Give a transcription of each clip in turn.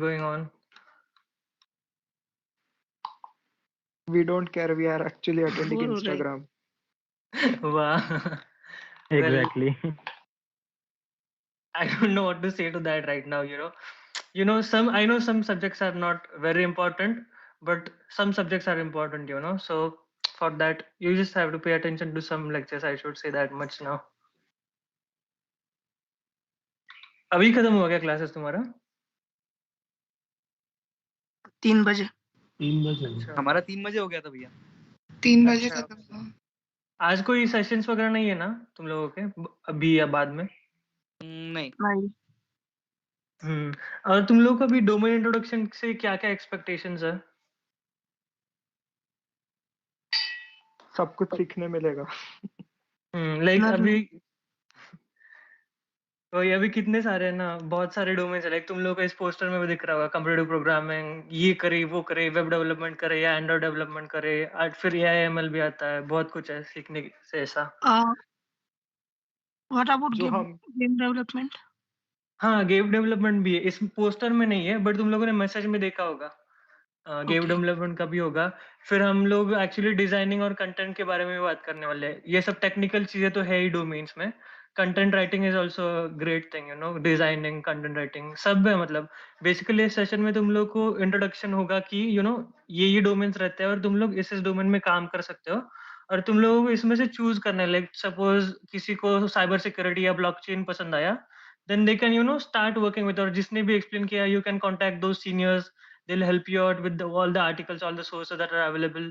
going on? We don't care. We are actually attending Bore हो रहा है। Instagram. Wow. Exactly. I don't know what to say to that right now. I know some subjects are not very important, but some subjects are important. So for that, you just have to pay attention to some lectures. I should say that much now. अभी खत्म हुआ क्या classes तुम्हारा? 3 बजे। 3 बजे अच्छा। हमारा 3 बजे हो गया था भैया। 3 बजे अच्छा। खत्म हुआ। आज कोई सेशंस वगैरह नहीं है ना तुम लोगों के अभी या बाद में? नहीं। और तुम लोग को अभी डोमेन इंट्रोडक्शन से क्या क्या एक्सपेक्टेशंस है? सब कुछ सीखने मिलेगा. लाइक अभी कितने सारे हैं ना, बहुत सारे डोमेन्स है. लाइक तुम लोग को इस पोस्टर में भी दिख रहा होगा, कंप्यूटर प्रोग्रामिंग, ये करे वो करे, वेब डेवलपमेंट करे या एंड्रॉइड डेवलपमेंट करे, और फिर एआईएमएल भी आता है. बहुत कुछ है सीखने से ऐसा. What about game development? हाँ, गेम डेवलपमेंट भी है. इस पोस्टर में नहीं है, बट तुम लोगों ने मैसेज में देखा होगा. गेम डेवलपमेंट का भी होगा. फिर हम लोग एक्चुअली डिजाइनिंग और कंटेंट के बारे में भी बात करने वाले हैं. ये सब टेक्निकल चीजें तो है ही डोमेन्स में. Content writing is also great thing. Designing, content writing सब है. मतलब बेसिकली इस सेशन में तुम लोग को इंट्रोडक्शन होगा कि ये डोमेन्स रहते हैं और तुम लोग इस डोमेन में काम कर सकते हो, और तुम लोगों को इसमें से चूज करना है. लाइक सपोज किसी को साइबर सिक्योरिटी या ब्लॉकचेन पसंद आया, then they can start working with, और जिसने भी एक्सप्लेन किया, you can contact those seniors. They'll help you out with all the articles, all the sources that are available,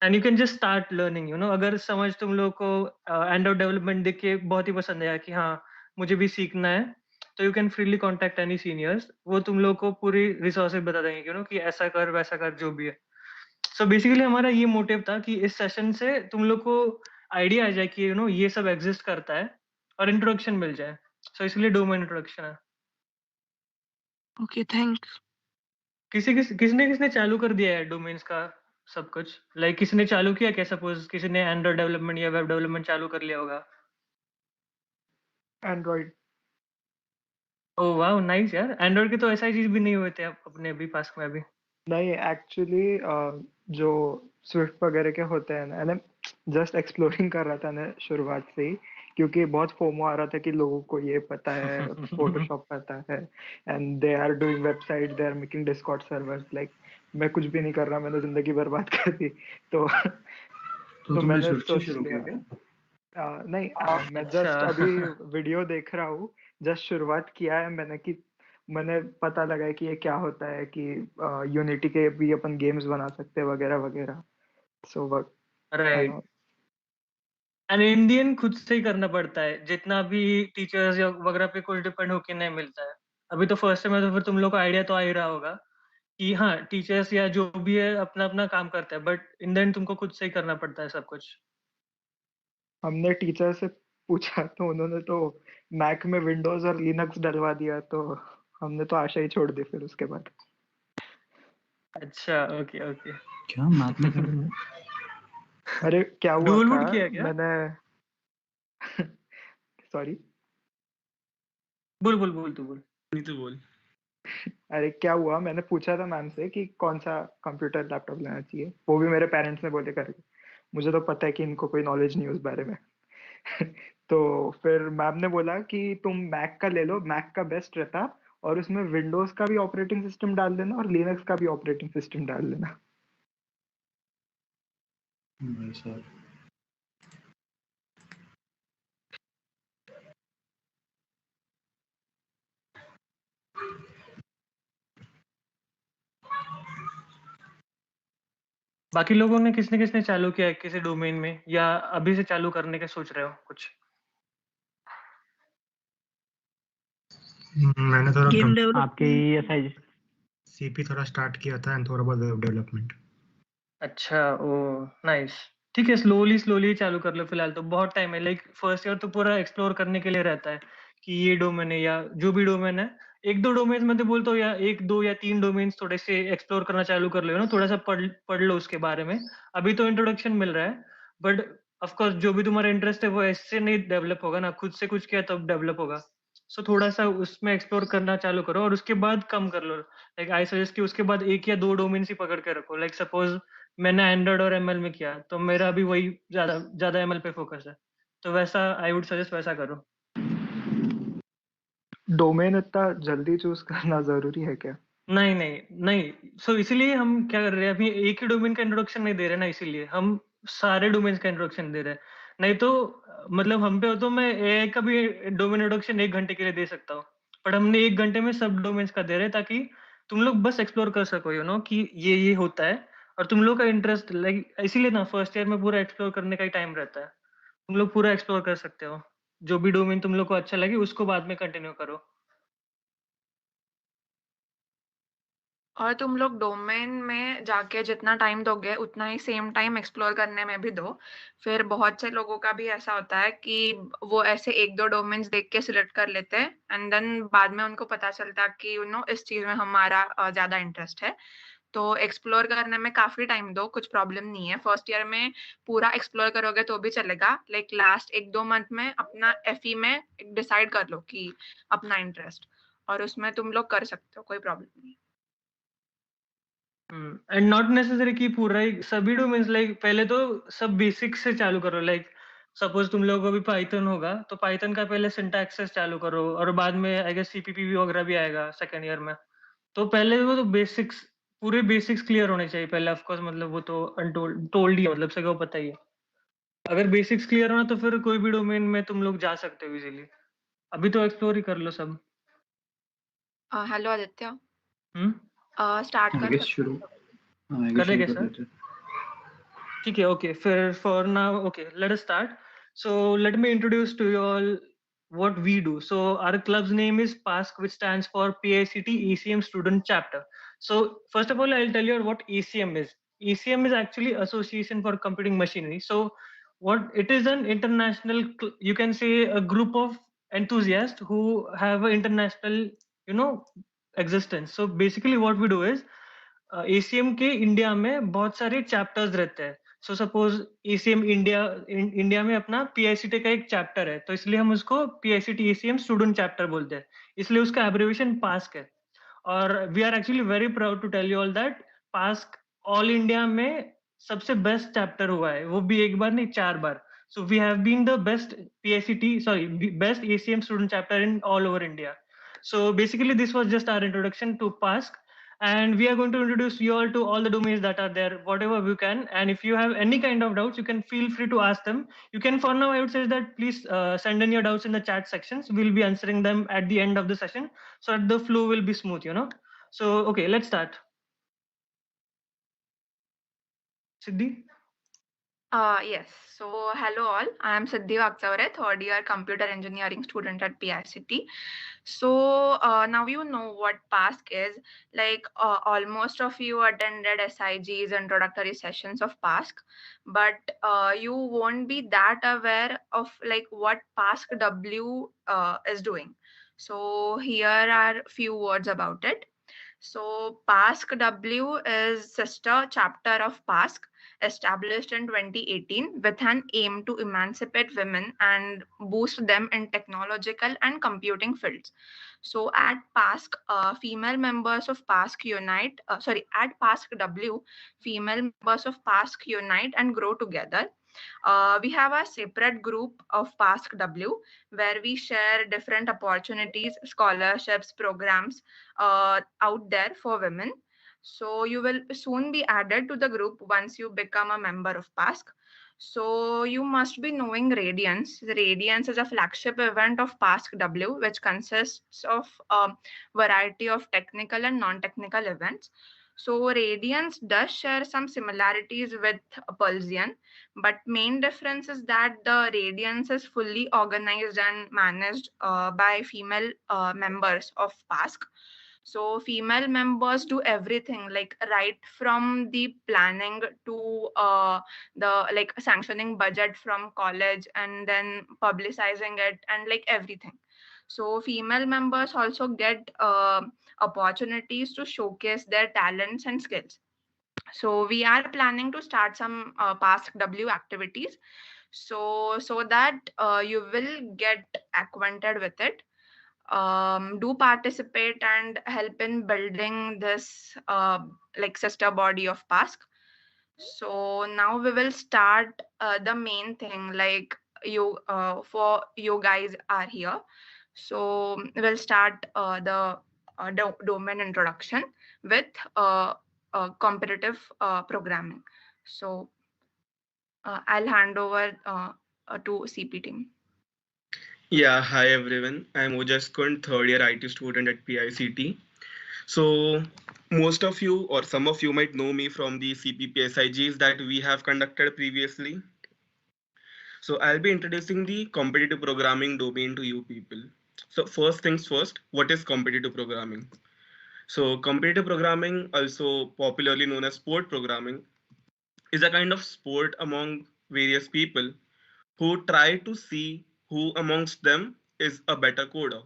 and you can just start learning. अगर समझ तुम लोग को Android development देख के बहुत ही पसंद आया कि हाँ मुझे भी सीखना है, तो you can freely contact any seniors. वो तुम लोग को पूरी रिसोर्सेज बता देंगे कि ऐसा कर वैसा कर जो भी है. सो बेसिकली हमारा ये मोटिव था कि इस सेशन से तुम लोग को आइडिया आ जाए कि ये सब एग्जिस्ट करता है और इंट्रोडक्शन मिल जाए. सो इसलिए डोमेन इंट्रोडक्शन है. Okay, thanks. किसने चालू कर दिया है डोमेन्स का सब कुछ? लाइक किसने चालू किया क्या? सपोज किसी ने एंड्रॉइड डेवलपमेंट या वेब डेवलपमेंट चालू कर लिया होगा. एंड्रॉइड. ओह वाह, नाइस यार. एंड्रॉइड के तो ऐसा ही चीज भी नहीं हुए थे अपने अभी पास में. अभी नहीं, एक्चुअली जो स्विफ्ट वगैरह के होते हैं ना, जस्ट एक्सप्लोरिंग कर रहा था ना शुरुआत से ही, क्योंकि बहुत फोमो आ रहा था कि लोगों को ये पता है, फोटोशॉप पता है, and they are doing website, they are making Discord servers. Like मैं कुछ भी नहीं कर रहा, मैंने जिंदगी बर्बाद कर दी. तो मैंने सोच लिया नहीं, मैं जस्ट अभी वीडियो देख रहा हूँ, जस्ट शुरुआत किया है मैंने, कि मैंने पता लगा कि ये क्या होता है, कि यूनिटी के भी अपन गेम्स बना सकते हैं वगैरह वगैरह. सो राइट. एंड इंडियन खुद से ही करना पड़ता है, जितना भी टीचर्स या वगैरह पे कुछ डिपेंड होके नहीं मिलता है. अभी तो फर्स्ट में तो फिर तुम लोग को आइडिया तो आ ही रहा होगा कि हाँ टीचर्स या जो भी है अपना अपना काम करता है, बट इन द एंड तुमको खुद से ही करना पड़ता है सब कुछ. हमने टीचर से पूछा तो उन्होंने तो मैक में विंडोज और लिनक्स डलवा दिया, तो हमने तो आशा ही छोड़ दी फिर उसके बाद. अच्छा, ओके ओके. क्या मैथ में कर रहे हो? अरे क्या हुआ डुअल था, बूट किया क्या? मैंने सॉरी, बोल तू बोल. नहीं तो बोल. अरे क्या हुआ, मैंने पूछा था मैम से कि कौन सा कंप्यूटर लैपटॉप लेना चाहिए, वो भी मेरे पेरेंट्स ने बोले करके. मुझे तो पता है कि इनको कोई नॉलेज नहीं उस बारे में. तो फिर मैम ने बोला कि तुम मैक का ले लो, मैक का बेस्ट रहता, और उसमें विंडोज का भी ऑपरेटिंग सिस्टम डाल देना और लिनक्स का भी ऑपरेटिंग सिस्टम डाल देना. सर बाकी लोगों ने किसने चालू किया है किसी डोमेन में, या अभी से चालू करने के सोच रहे हो कुछ? मैंने थोड़ा आपके ऐसा सीपी थोड़ा स्टार्ट किया था एंड थोड़ा बहुत वेब डेवलपमेंट. अच्छा, ओ नाइस. ठीक है, स्लोली चालू कर लो. फिलहाल तो बहुत टाइम है. लाइक फर्स्ट ईयर तो पूरा एक्सप्लोर करने के लिए रहता है कि ये डोमेन है या जो भी डोमेन है. एक दो डोमेन में तो बोलता हूँ, या एक दो या तीन डोमेन्स थोड़े से एक्सप्लोर करना चालू कर लो, थोड़ा सा पढ़ लो उसके बारे में. अभी तो इंट्रोडक्शन मिल रहा है, बट ऑफकोर्स जो भी तुम्हारा इंटरेस्ट है वो ऐसे नहीं डेवलप होगा ना, खुद से कुछ किया तब डेवलप होगा. सो थोड़ा सा उसमें एक्सप्लोर करना चालू करो और उसके बाद कम कर लो। लाइक आई सजेस्ट कि उसके बाद 1 या 2 डोमेन्स ही पकड़ के रखो। लाइक सपोज मैंने एंड्रॉइड और एमएल में किया, तो मेरा अभी वही ज़्यादा एमएल पे फोकस है। तो वैसा आई वुड सजेस्ट वैसा करो। डोमेन इतना जल्दी चूज करना ज़रूरी है क्या? नहीं। सो इसीलिए हम क्या कर रहे हैं, अभी एक ही डोमेन का इंट्रोडक्शन नहीं दे रहे ना, इसीलिए हम सारे डोमेन्स का इंट्रोडक्शन दे रहे हैं। नहीं तो मतलब हम पे हो तो मैं एआई का भी डोमेन इंट्रोडक्शन 1 घंटे के लिए दे सकता हूँ, बट हमने 1 घंटे में सब डोमेन्स का दे रहे हैं ताकि तुम लोग बस एक्सप्लोर कर सको, यू नो, कि ये होता है और तुम लोग का इंटरेस्ट, लाइक इसीलिए ना फर्स्ट ईयर में पूरा एक्सप्लोर करने का ही टाइम रहता है। तुम लोग पूरा एक्सप्लोर कर सकते हो, जो भी डोमेन तुम लोग को अच्छा लगे उसको बाद में कंटिन्यू करो। और तुम लोग डोमेन में जाके जितना टाइम दोगे उतना ही सेम टाइम एक्सप्लोर करने में भी दो। फिर बहुत से लोगों का भी ऐसा होता है कि वो ऐसे 1-2 डोमेन्स देख के सिलेक्ट कर लेते हैं एंड देन बाद में उनको पता चलता है कि इस चीज में हमारा ज्यादा इंटरेस्ट है। तो एक्सप्लोर करने में काफी टाइम दो, कुछ प्रॉब्लम नहीं है। फर्स्ट ईयर में पूरा एक्सप्लोर करोगे तो भी चलेगा। लाइक लास्ट 1-2 मंथ में अपना एफई में डिसाइड कर लो कि अपना इंटरेस्ट, और उसमें तुम लोग कर सकते हो, कोई प्रॉब्लम नहीं। एंड नॉट नेसेसरी कि पूरा ही सभी डोमेन्स, लाइक पहले तो सब बेसिक्स से चालू करो। लाइक सपोज तुम लोगों को भी पाइथन होगा तो पाइथन का पहले सिंटैक्स से चालू करो, और बाद में आई गेस सीपीपी वगैरह भी आएगा सेकंड ईयर में। तो पहले वो तो बेसिक्स, पूरे बेसिक्स क्लियर होने चाहिए पहले। ऑफ कोर्स मतलब वो तो टोल्ड ही है, मतलब सबको पता ही है। अगर बेसिक्स क्लियर होना तो फिर कोई भी डोमेन में तुम लोग जा सकते हो इजीली। अभी तो एक्सप्लोर ही कर लो सब। हेलो आदित्य, स्टार्ट आगे कर शुरू सकते आगे कर शुरू देंगे कर सर। देते हैं। ठीक है, okay. For now, okay, let us start. So let me introduce to you all what we do. So our club's name is PASC, which stands for PICT ECM Student Chapter. So first of all, I'll tell you what ECM is. ECM is actually Association for Computing Machinery. So what it is, an international, you can say a group of enthusiasts who have an international, you know, existence. So basically what we do is ACM के India में बहुत सारे chapters रहते हैं। So suppose ACM India में अपना PICT का एक चैप्टर है, तो इसलिए हम उसको पीआईसीटी एसीएम स्टूडेंट चैप्टर बोलते हैं, इसलिए उसका एब्रिविएशन पास्क है। और we are actually very proud to tell you all that PASC all India में सबसे बेस्ट चैप्टर हुआ है, वो भी एक बार नहीं 4 बार। So we have been the best PICT, sorry, best ACM student chapter in all over India. So basically this was just our introduction to PASC, and we are going to introduce you all to all the domains that are there, whatever we can. And if you have any kind of doubts, you can feel free to ask them. You can, for now I would say that please send in your doubts in the chat sections. We'll be answering them at the end of the session so that the flow will be smooth, you know. So okay, let's start. Siddhi? Yes. So hello all. I am Siddhi Vaksavare, third year computer engineering student at PICT. So now you know what PASC is. Like almost of you attended SIG's introductory sessions of PASC, but you won't be that aware of like what PASC W is doing. So here are few words about it. So PASC W is sister chapter of PASC, established in 2018 with an aim to emancipate women and boost them in technological and computing fields. So at PASC, female members of PASC unite, at PASC W, female members of PASC unite and grow together. We have a separate group of PASC W where we share different opportunities, scholarships, programs out there for women. So you will soon be added to the group once you become a member of PASC. So you must be knowing Radiance. Radiance is a flagship event of PASC W, which consists of a variety of technical and non-technical events. So Radiance does share some similarities with Pulsian, but main difference is that the Radiance is fully organized and managed by female members of PASC. So female members do everything, like right from the planning to the like sanctioning budget from college and then publicizing it and like everything. So female members also get opportunities to showcase their talents and skills. So we are planning to start some PASC W activities, so that you will get acquainted with it. do participate and help in building this like sister body of PASC. So now we will start the main thing, like you for you guys are here. So we'll start the domain introduction with competitive programming. So I'll hand over to CP team. Yeah, hi everyone. I'm Ojas Kund, third year IT student at PICT. So, most of you or some of you might know me from the CPPSIGs that we have conducted previously. So, I'll be introducing the competitive programming domain to you people. So, first things first, what is competitive programming? So, competitive programming, also popularly known as sport programming, is a kind of sport among various people who try to see who amongst them is a better coder.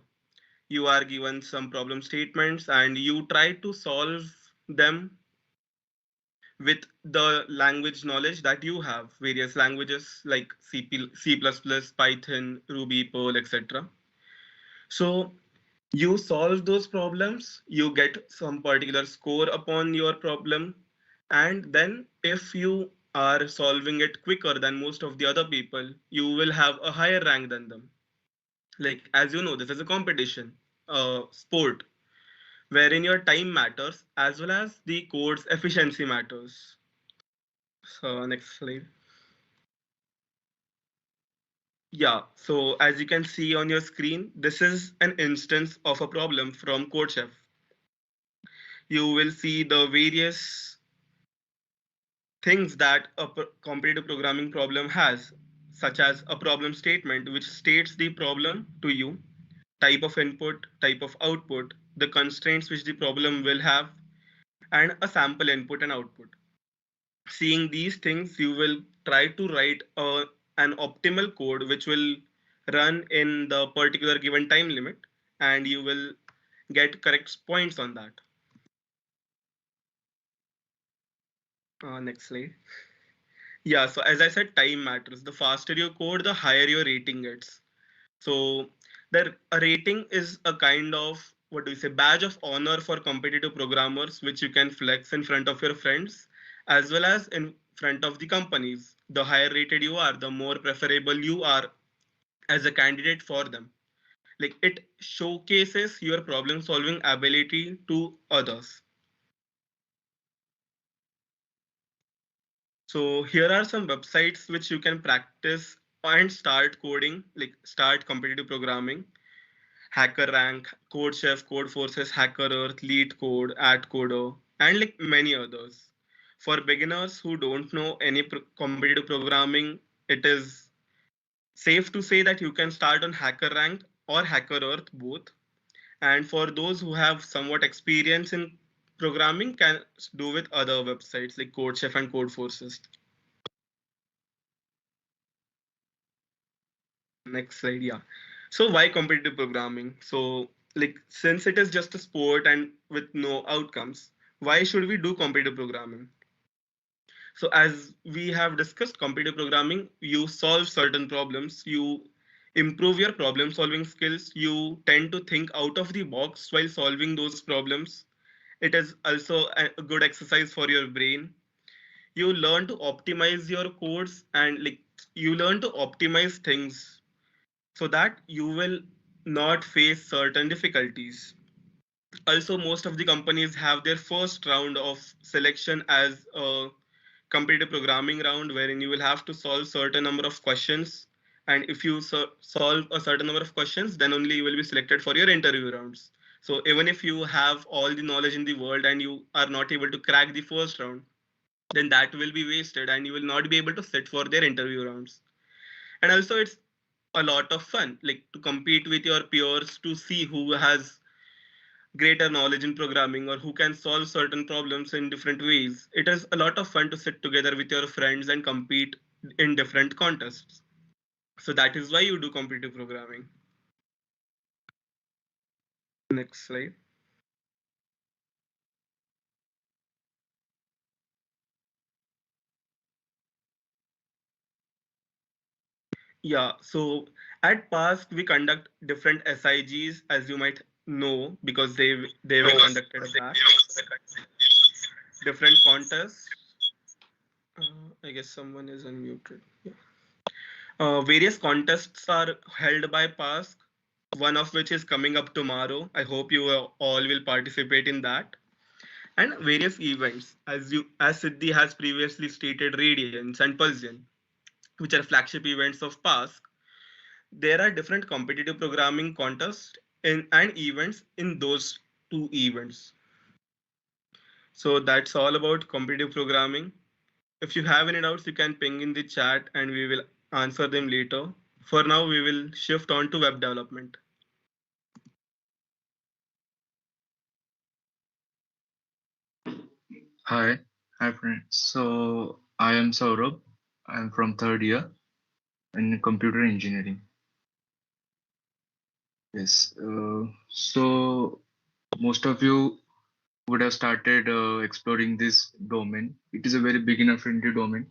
You are given some problem statements and you try to solve them with the language knowledge that you have, various languages like C++, Python, Ruby, Perl, etc. So you solve those problems, you get some particular score upon your problem, and then if you are solving it quicker than most of the other people, you will have a higher rank than them. Like, as you know, this is a competition, a sport, wherein your time matters as well as the code's efficiency matters. So, next slide. Yeah, so as you can see on your screen, this is an instance of a problem from CodeChef. You will see the various things that a competitive programming problem has, such as a problem statement which states the problem to you, type of input, type of output, the constraints which the problem will have, and a sample input and output. Seeing these things, you will try to write an optimal code which will run in the particular given time limit, and you will get correct points on that. Next slide. Yeah, so as I said, time matters. The faster you code, the higher your rating gets. So a rating is a kind of, what do you say, badge of honor for competitive programmers, which you can flex in front of your friends as well as in front of the companies. The higher rated you are, the more preferable you are as a candidate for them. Like, it showcases your problem solving ability to others. So here are some websites which you can practice and start coding, like start competitive programming. HackerRank, CodeChef, CodeForces, HackerEarth, LeetCode, AdCoder, and like many others. For beginners who don't know any competitive programming, it is safe to say that you can start on HackerRank or HackerEarth both. And for those who have somewhat experience in programming, can do with other websites like CodeChef and CodeForces. Next slide, yeah. So why competitive programming? So, like, since it is just a sport and with no outcomes, why should we do competitive programming? So as we have discussed, competitive programming, you solve certain problems, you improve your problem solving skills, you tend to think out of the box while solving those problems. It is also a good exercise for your brain. You learn to optimize your codes and like you learn to optimize things so that you will not face certain difficulties. Also, most of the companies have their first round of selection as a competitive programming round wherein you will have to solve certain number of questions, and if you solve a certain number of questions, then only you will be selected for your interview rounds. So even if you have all the knowledge in the world and you are not able to crack the first round, then that will be wasted and you will not be able to sit for their interview rounds. And also, it's a lot of fun, like to compete with your peers to see who has greater knowledge in programming or who can solve certain problems in different ways. It is a lot of fun to sit together with your friends and compete in different contests. So that is why you do competitive programming. Next slide. Yeah, so at PASC we conduct different SIGs, as you might know, because they were conducted back. Different contests. I guess someone is unmuted. Yeah. Various contests are held by PASC, one of which is coming up tomorrow. I hope you all will participate in that. And various events, as Siddhi has previously stated, Radiance and Pulsion, which are flagship events of PASC. There are different competitive programming contests and events in those two events. So that's all about competitive programming. If you have any doubts, you can ping in the chat and we will answer them later. For now, we will shift on to web development. Hi, hi friends. So I am Saurabh. I'm from third year in computer engineering. Yes. So most of you would have started exploring this domain. It is a very beginner-friendly domain,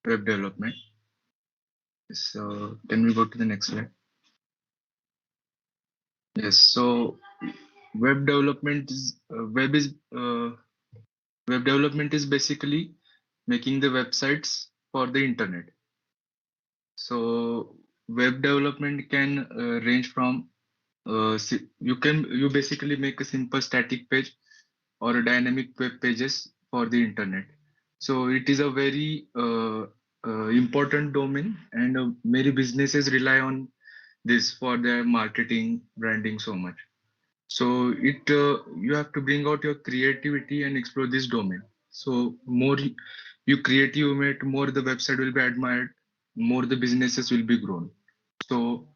web development. So can we go to the next slide? Yes. So web development is web development is basically making the websites for the internet. So web development can range from you basically make a simple static page or a dynamic web pages for the internet. So it is a very important domain, and many businesses rely on this for their marketing, branding so much. So you have to bring out your creativity and explore this domain. So more you create, more the website will be admired, more the businesses will be grown. So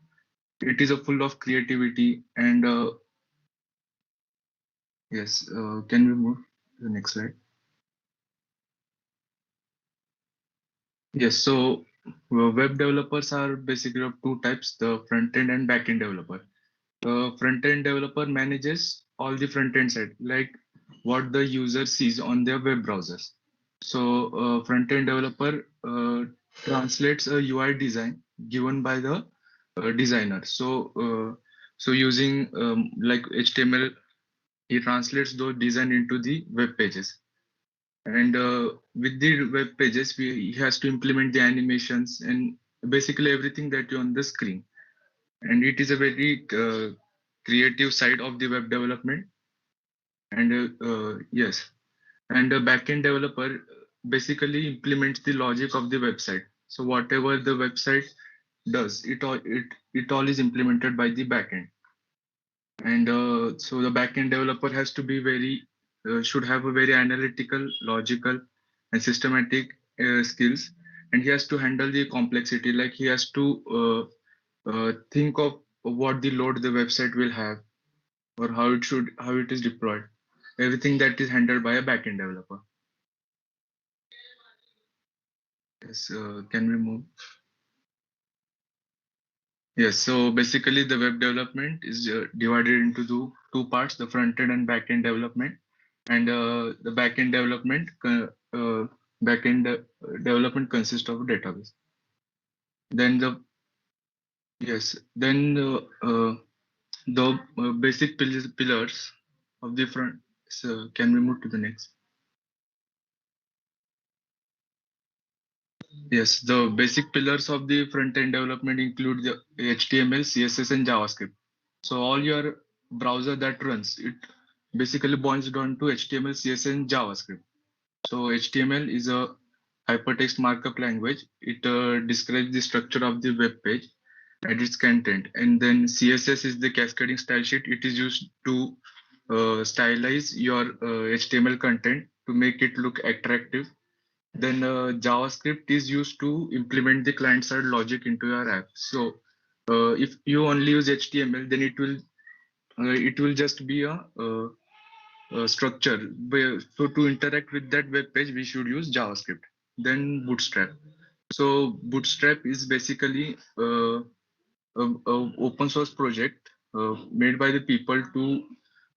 it is a full of creativity and yes. Can we move to the next slide? Yes. So web developers are basically of two types: the front end and back end developer. The front end developer manages all the front end side, like what the user sees on their web browsers. So front end developer translates a UI design given by the designer. So using like HTML, he translates those design into the web pages. And with the web pages, he has to implement the animations and basically everything that you on the screen. And it is a very creative side of the web development. And yes, and the backend developer basically implements the logic of the website. So whatever the website does, it all is implemented by the backend. And so the backend developer has to be should have a very analytical, logical, and systematic skills, and he has to handle the complexity. Like he has to think of what the load the website will have, or how it is deployed. Everything that is handled by a backend developer. Yes, can we move? Yes, so basically the web development is divided into two parts: the front end and back end development. And the back end development consists of a database. Then the basic pillars of the front. So can we move to the next? Yes, the basic pillars of the front-end development include the HTML, CSS, and JavaScript. So all your browser that runs, it basically boils down to HTML, CSS, and JavaScript. So HTML is a hypertext markup language. It describes the structure of the web page and its content. And then CSS is the cascading style sheet. It is used to stylize your HTML content to make it look attractive. Then JavaScript is used to implement the client-side logic into your app. So if you only use HTML, then it will just be a structure. So to interact with that web page, we should use JavaScript. Then Bootstrap. So Bootstrap is basically a open source project made by the people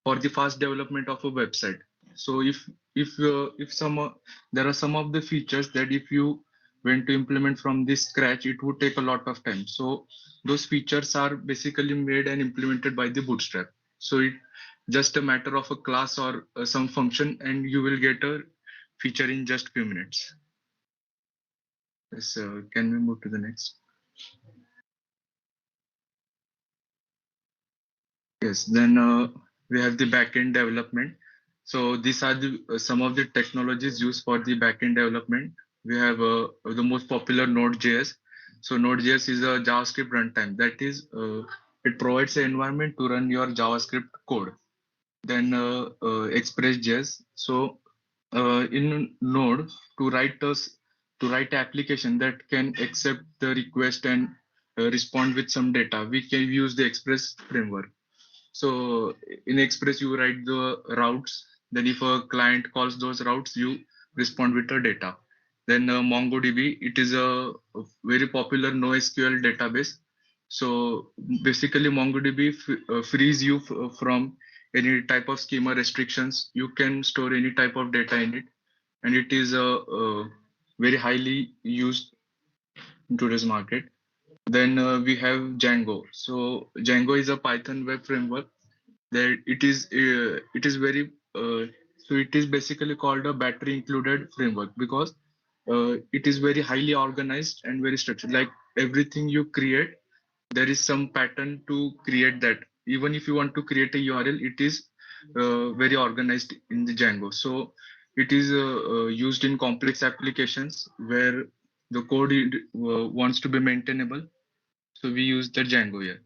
for the fast development of a website. So if there are some of the features that if you when to implement from this scratch, it would take a lot of time. So those features are basically made and implemented by the Bootstrap. So it just a matter of a class or some function, and you will get a feature in just few minutes. Yes, can we move to the next? Yes, then we have the backend development. So these are the some of the technologies used for the backend development. We have the most popular Node.js. So Node.js is a JavaScript runtime. That is, it provides an environment to run your JavaScript code. Then Express.js. So in Node, to write us to write application that can accept the request and respond with some data, we can use the Express framework. So in Express, you write the routes. Then if a client calls those routes, you respond with the data. Then MongoDB, it is a very popular NoSQL database. So basically, MongoDB frees you from any type of schema restrictions. You can store any type of data in it, and it is very highly used in today's market. Then we have Django. So Django is a Python web framework that it is very so it is basically called a battery included framework because it is very highly organized and very structured. Like everything you create, there is some pattern to create that. Even if you want to create a URL, it is very organized in the Django. So it is used in complex applications where the code wants to be maintainable. So we use the Django here.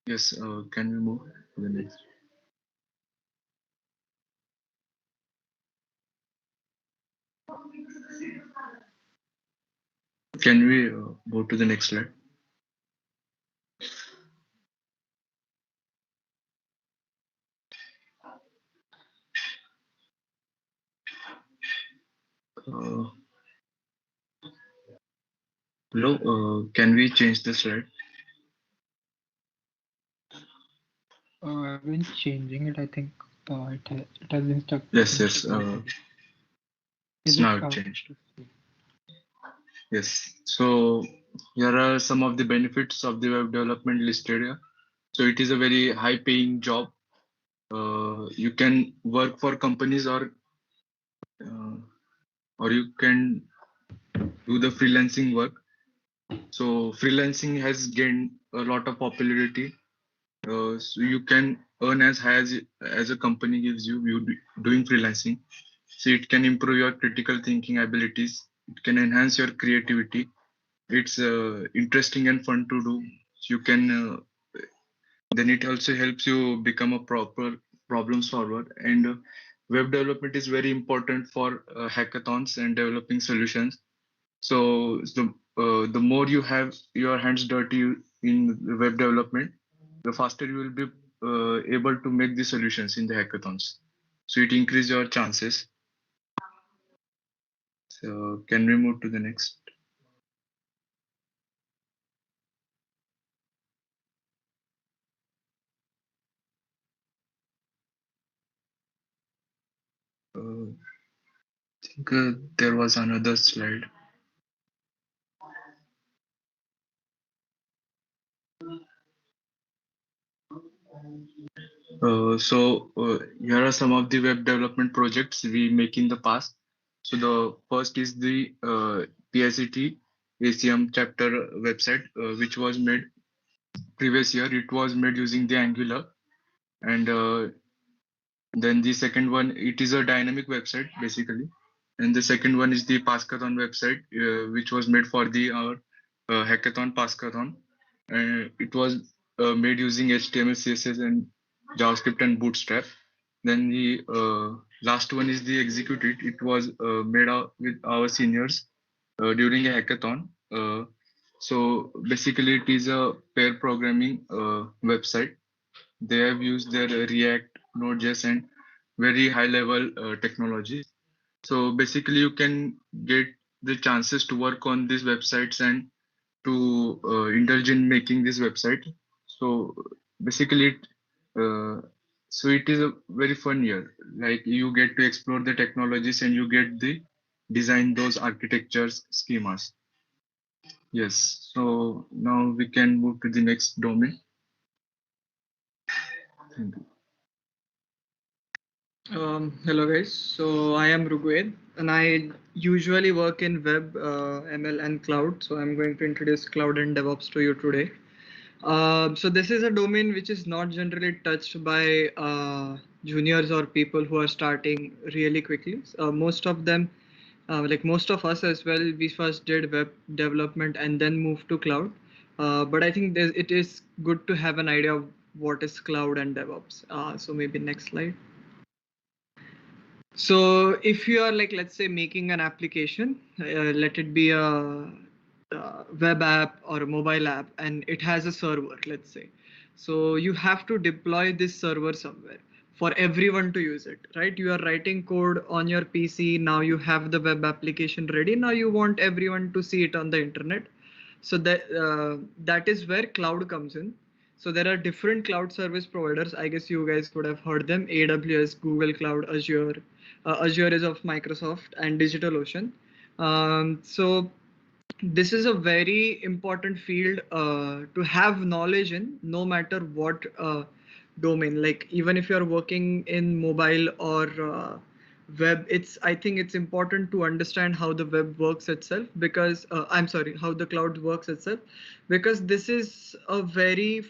Yes, can we move to the next? Can we go to the next slide? Hello, can we change the slide? I've been changing it. I think it has been stuck. Yes, yes. It's now it changed. Yes. So here are some of the benefits of the web development listed here. So it is a very high-paying job. You can work for companies or you can do the freelancing work. So freelancing has gained a lot of popularity. So you can earn as high as a company gives you doing freelancing. So it can improve your critical thinking abilities. It can enhance your creativity. It's interesting and fun to do. You can then it also helps you become a proper problem solver. And web development is very important for hackathons and developing solutions. So the more you have your hands dirty in web development, the faster you will be able to make the solutions in the hackathons. So it increases your chances. So can we move to the next? I think there was another slide. Here are some of the web development projects we make in the past. So the first is the PICT ACM chapter website, which was made previous year. It was made using the Angular, and then the second one, it is a dynamic website basically, and the second one is the PASCathon website, which was made for the our hackathon PASCathon. It was made using HTML, CSS, and JavaScript and Bootstrap. Then the last one is the Execute It. It was made out with our seniors during a hackathon. So basically, it is a pair programming website. They have used their React, Node.js, and very high-level technology. So basically, you can get the chances to work on these websites and to indulge in making this website. So basically, so it is a very fun year. Like you get to explore the technologies and you get the design those architectures schemas. Yes, so now we can move to the next domain. Thank you. Hello guys, so I am Rugved and I usually work in web, ML and cloud. So I'm going to introduce cloud and DevOps to you today. So this is a domain which is not generally touched by juniors or people who are starting really quickly. Most of them, like most of us as well, we first did web development and then moved to cloud. But I think it is good to have an idea of what is cloud and DevOps. So maybe next slide. So if you are like, let's say making an application, let it be a web app or a mobile app, and it has a server, let's say. So you have to deploy this server somewhere for everyone to use it, right? You are writing code on your PC. Now you have the web application ready. Now you want everyone to see it on the internet. So that is where cloud comes in. So there are different cloud service providers. I guess you guys would have heard them: AWS, Google Cloud, Azure. Azure is of Microsoft, and DigitalOcean. So this is a very important field to have knowledge in, no matter what domain. Like even if you're working in mobile or web, I think it's important to understand how the web works itself, because I'm sorry, how the cloud works itself, because this is a very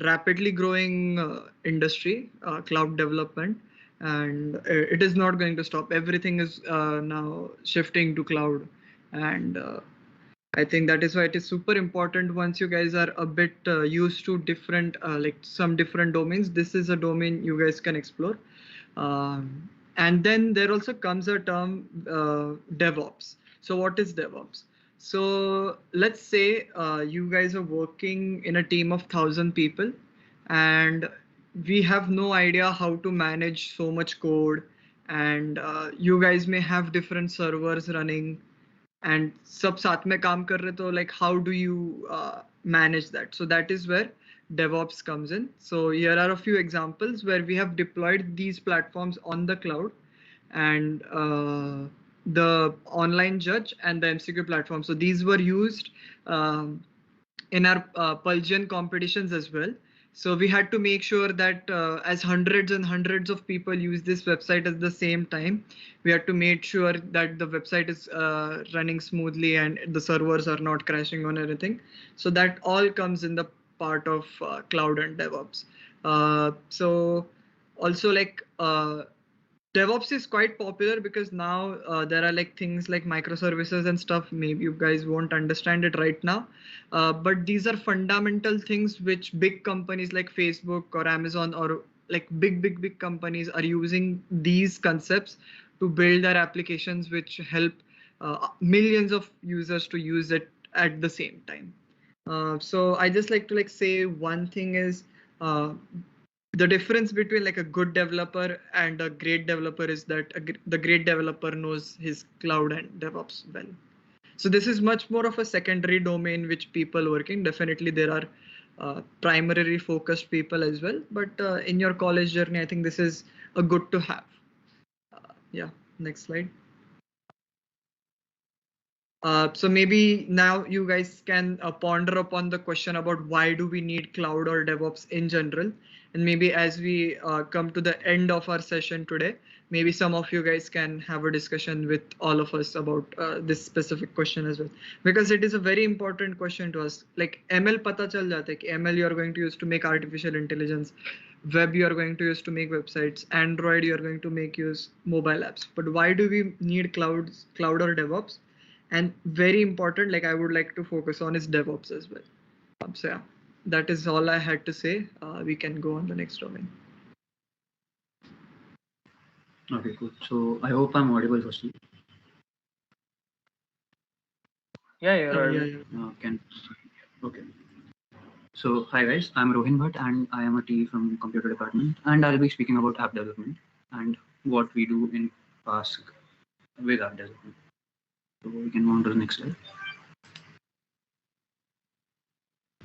rapidly growing industry, cloud development, and it is not going to stop. Everything is now shifting to cloud, and I think that is why it is super important. Once you guys are a bit used to different, like some different domains, this is a domain you guys can explore. And then there also comes a term, DevOps. So what is DevOps? So let's say you guys are working in a team of 1,000 people, and we have no idea how to manage so much code, and you guys may have different servers running, and सब साथ में काम कर रहे, तो like how do you manage that? So that is where DevOps comes in. So here are a few examples where we have deployed these platforms on the cloud, and the online judge and the MCQ platform. So these were used in our Pulgian competitions as well. So we had to make sure that as hundreds and hundreds of people use this website at the same time, we had to make sure that the website is running smoothly and the servers are not crashing on anything. So that all comes in the part of cloud and DevOps. So also like DevOps is quite popular because now there are like things like microservices and stuff. Maybe you guys won't understand it right now, but these are fundamental things which big companies like Facebook or Amazon or like big companies are using these concepts to build their applications, which help millions of users to use it at the same time. So I just like to like say one thing is the difference between like a good developer and a great developer is that the great developer knows his cloud and DevOps well. So this is much more of a secondary domain which people working. Definitely there are primarily focused people as well, but in your college journey, I think this is a good to have. Yeah, next slide. So maybe now you guys can ponder upon the question about why do we need cloud or DevOps in general. And maybe as we come to the end of our session today, maybe some of you guys can have a discussion with all of us about this specific question as well, because it is a very important question to us. Like ML pata chal jata hai ki ML you are going to use to make artificial intelligence, web you are going to use to make websites, Android you are going to make use mobile apps. But why do we need cloud or DevOps? And very important, like I would like to focus on is DevOps as well. So yeah, that is all I had to say. We can go on the next domain. Okay, cool. So I hope I'm audible firstly. Yeah, you're audible. Okay. So hi guys, I'm Rohin Bhatt and I am a TE from computer department, and I'll be speaking about app development and what we do in PASC with app development. So we can move on to the next slide.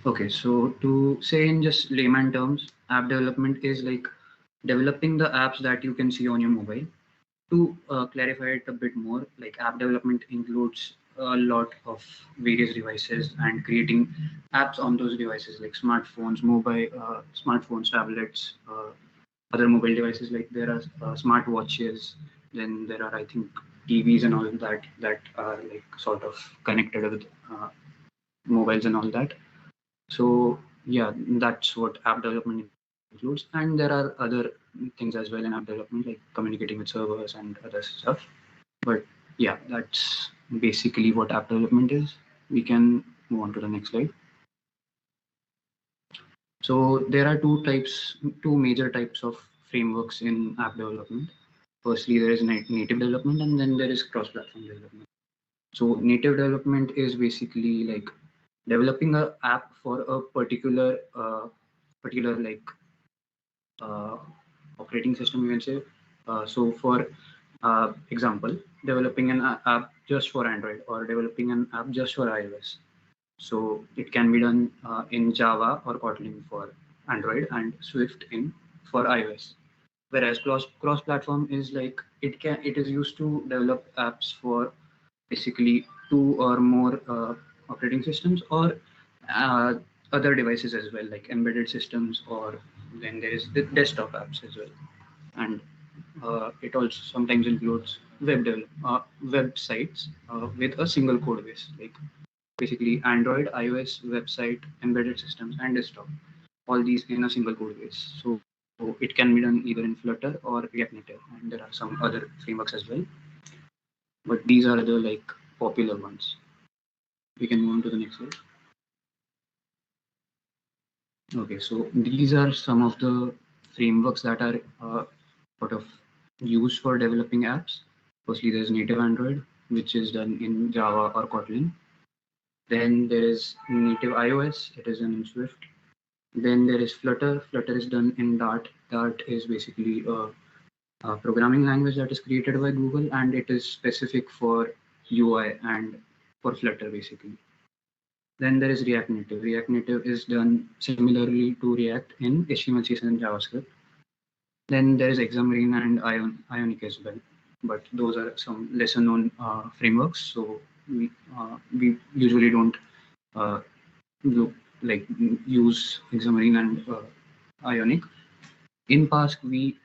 Okay, so to say in just layman terms, app development is like developing the apps that you can see on your mobile. To clarify it a bit more, like app development includes a lot of various devices and creating apps on those devices like smartphones, tablets, other mobile devices. Like there are smart watches, then there are, I think, TVs and all that are like sort of connected with mobiles and all that. So yeah, that's what app development includes. And there are other things as well in app development, like communicating with servers and other stuff. But yeah, that's basically what app development is. We can move on to the next slide. So there are two major types of frameworks in app development. Firstly, there is native development, and then there is cross-platform development. So native development is basically like developing an app for a particular like operating system, you can say. So for example, developing an app just for Android or developing an app just for iOS. So it can be done in Java or Kotlin for Android and Swift for iOS. Whereas cross-platform is like it is used to develop apps for basically two or more operating systems or uh, other devices as well, like embedded systems, or then there is the desktop apps as well. And it also sometimes includes websites with a single code base, like basically Android, iOS, website, embedded systems, and desktop. All these in a single code base. So it can be done either in Flutter or React Native, and there are some other frameworks as well. But these are the like popular ones. We can move on to the next slide. Okay, so these are some of the frameworks that are sort of used for developing apps. Firstly, there's native Android, which is done in Java or Kotlin. Then there is native iOS, it is done in Swift. Then there is Flutter. Flutter is done in Dart. Dart is basically a programming language that is created by Google, and it is specific for UI and for Flutter basically. Then there is React Native. React Native is done similarly to React in HTML, CSS, and JavaScript. Then there is Xamarin and Ionic as well, but those are some lesser known frameworks. So we usually don't use Xamarin and Ionic. In PASC, we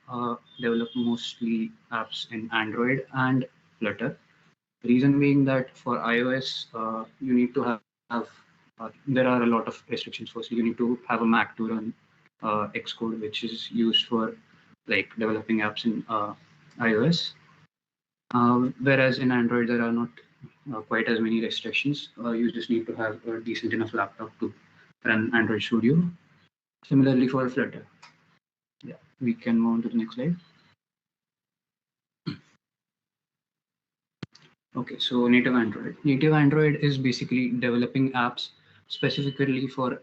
develop mostly apps in Android and Flutter. Reason being that for iOS, you need to have there are a lot of restrictions. Firstly, you need to have a Mac to run Xcode, which is used for like developing apps in iOS. Whereas in Android, there are not quite as many restrictions. You just need to have a decent enough laptop to run Android Studio. Similarly for Flutter. Yeah, we can move on to the next slide. Okay, so native Android. Native Android is basically developing apps specifically for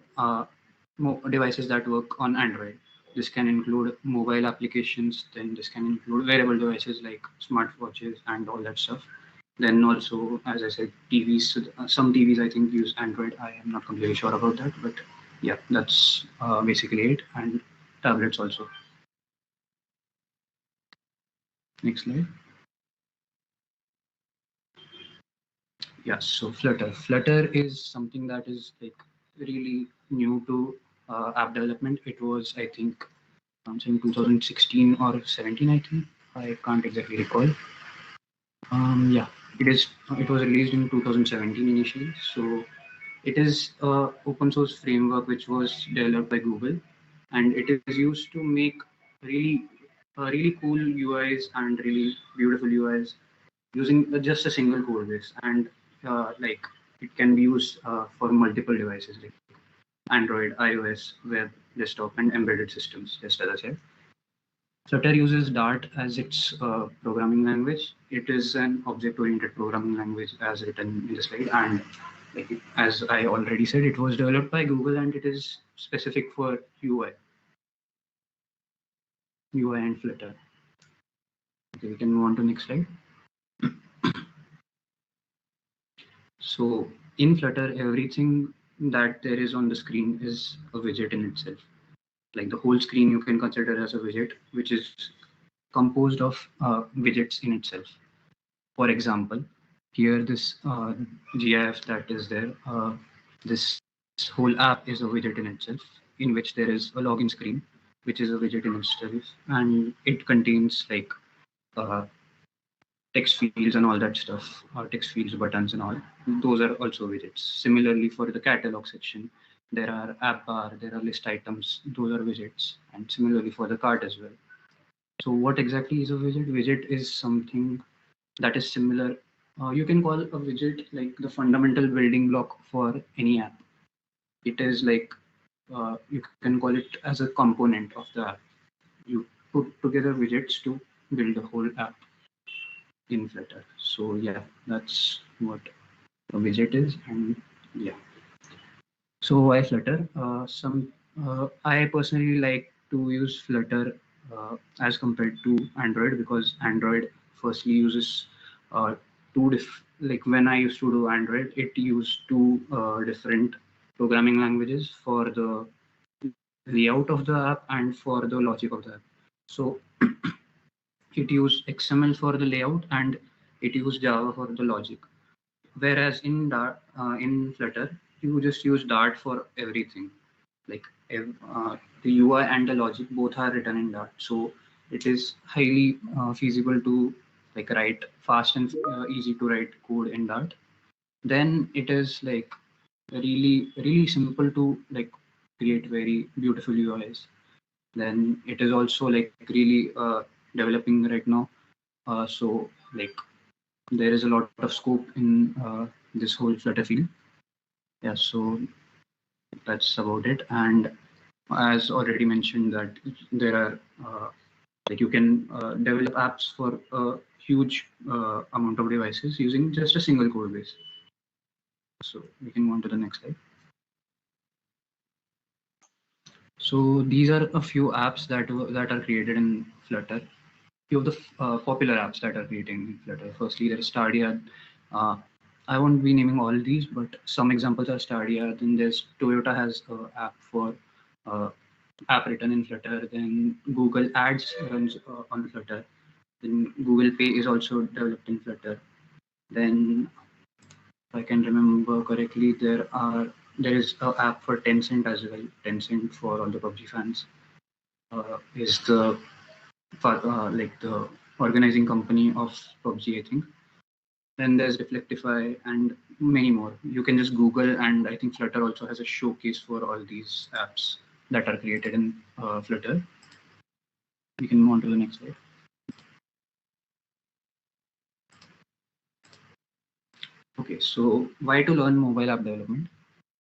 devices that work on Android. This can include mobile applications, then this can include wearable devices like smartwatches and all that stuff. Then also, as I said, TVs. Some TVs I think use Android. I am not completely sure about that, but yeah, that's basically it. And tablets also. Next slide. Yeah, so Flutter. Flutter is something that is like really new to app development. It was, I think, in 2016 or 17, I think. I can't exactly recall. Yeah, it was released in 2017 initially. So it is a open source framework which was developed by Google, and it is used to make really cool UIs and really beautiful UIs using just a single code base, and like it can be used for multiple devices like Android, iOS, web, desktop, and embedded systems, just as I said. Flutter uses Dart as its programming language. It is an object-oriented programming language as written in the slide, and like as I already said, it was developed by Google and it is specific for UI and Flutter. Okay, we can move on to the next slide. So in Flutter, everything that there is on the screen is a widget in itself. Like the whole screen you can consider as a widget, which is composed of widgets in itself. For example, here this GIF that is there, this whole app is a widget in itself, in which there is a login screen, which is a widget in itself, and it contains like text fields and all that stuff, text fields, buttons and all. Those are also widgets. Similarly, for the catalog section, there are app bar, there are list items, those are widgets. And similarly for the cart as well. So what exactly is a widget? Widget is something that is similar. You can call a widget like the fundamental building block for any app. It is like, you can call it as a component of the app. You put together widgets to build a whole app in Flutter. So yeah, that's what a widget is. And yeah, so why Flutter? I personally like to use Flutter as compared to Android, because Android firstly uses like when I used to do Android, it used two different programming languages for the layout of the app and for the logic of the app. So it used XML for the layout and it used Java for the logic. Whereas in Flutter, you just use Dart for everything. Like the UI and the logic both are written in Dart, so it is highly feasible to like write fast and easy to write code in Dart. Then it is like really simple to like create very beautiful UIs. Then it is also like really developing right now. So like there is a lot of scope in this whole Flutter field. Yeah, so that's about it. And as already mentioned, that there are like you can develop apps for a huge amount of devices using just a single code base. So we can go on to the next slide. So these are a few apps that are created in Flutter. Few of the popular apps that are created in Flutter. Firstly, there is Stadia. I won't be naming all these, but some examples are Stadia. Then there's Toyota has an app for app written in Flutter. Then Google Ads runs on Flutter. Then Google Pay is also developed in Flutter. Then, if I can remember correctly, there is an app for Tencent as well. Tencent, for all the PUBG fans, is the like the organizing company of PUBG, I think. Then there's Reflectify and many more. You can just Google, and I think Flutter also has a showcase for all these apps that are created in Flutter. We can move on to the next slide. Okay, so why to learn mobile app development?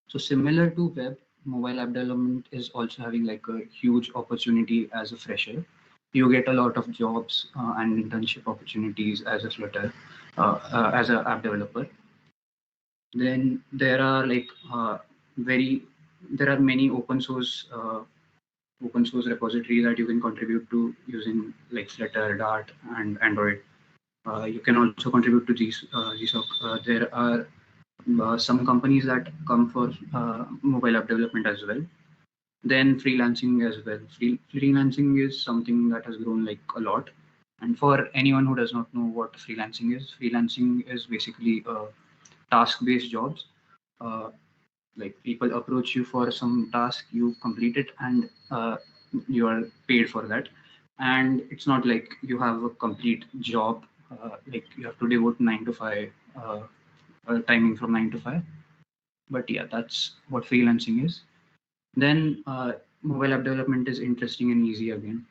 So similar to web, mobile app development is also having like a huge opportunity as a fresher. You get a lot of jobs and internship opportunities as a Flutter, as an app developer. Then there are like there are many open source repositories that you can contribute to using like Flutter, Dart, and Android. You can also contribute to GSOC. There are some companies that come for mobile app development as well. Then freelancing as well. Freelancing is something that has grown like a lot. And for anyone who does not know what freelancing is basically task-based jobs. Like people approach you for some task, you complete it, and you are paid for that. And it's not like you have a complete job, like you have to devote 9 to 5 timing from 9 to 5. But yeah, that's what freelancing is. Then mobile app development is interesting and easy again.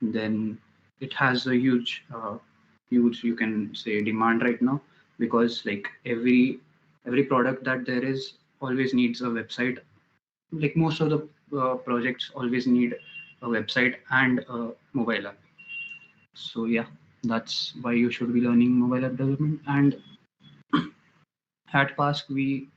Then it has a huge you can say demand right now, because like every product that there is always needs a website. Like most of the projects always need a website and a mobile app. So yeah, that's why you should be learning mobile app development. And at PASC,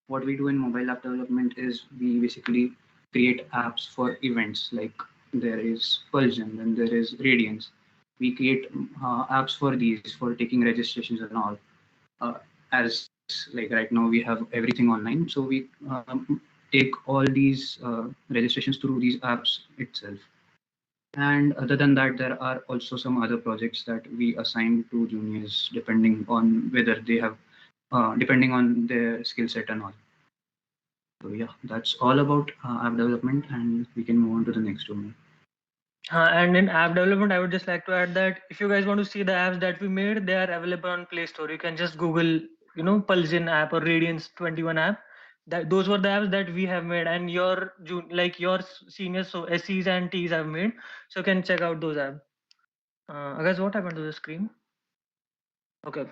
what we do in mobile app development is we basically create apps for events. Like there is Pulsion, then there is Radiance. We create apps for these, for taking registrations and all. As like right now we have everything online, so we take all these registrations through these apps itself. And other than that, there are also some other projects that we assign to juniors depending on whether they have, depending on their skill set and all. So yeah, that's all about app development, and we can move on to the next domain. And in app development, I would just like to add that if you guys want to see the apps that we made, they are available on Play Store. You can just Google, Pulsion app or Radiance 21 app. Those were the apps that we have made, and your seniors, so SEs and Ts have made. So you can check out those apps. Guys, what happened to the screen? Okay.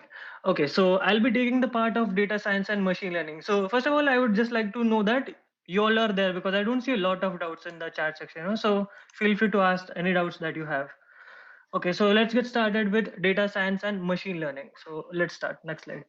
Okay. So I'll be taking the part of data science and machine learning. So first of all, I would just like to know that you all are there because I don't see a lot of doubts in the chat section. So feel free to ask any doubts that you have. Okay. So let's get started with data science and machine learning. So let's start. Next slide.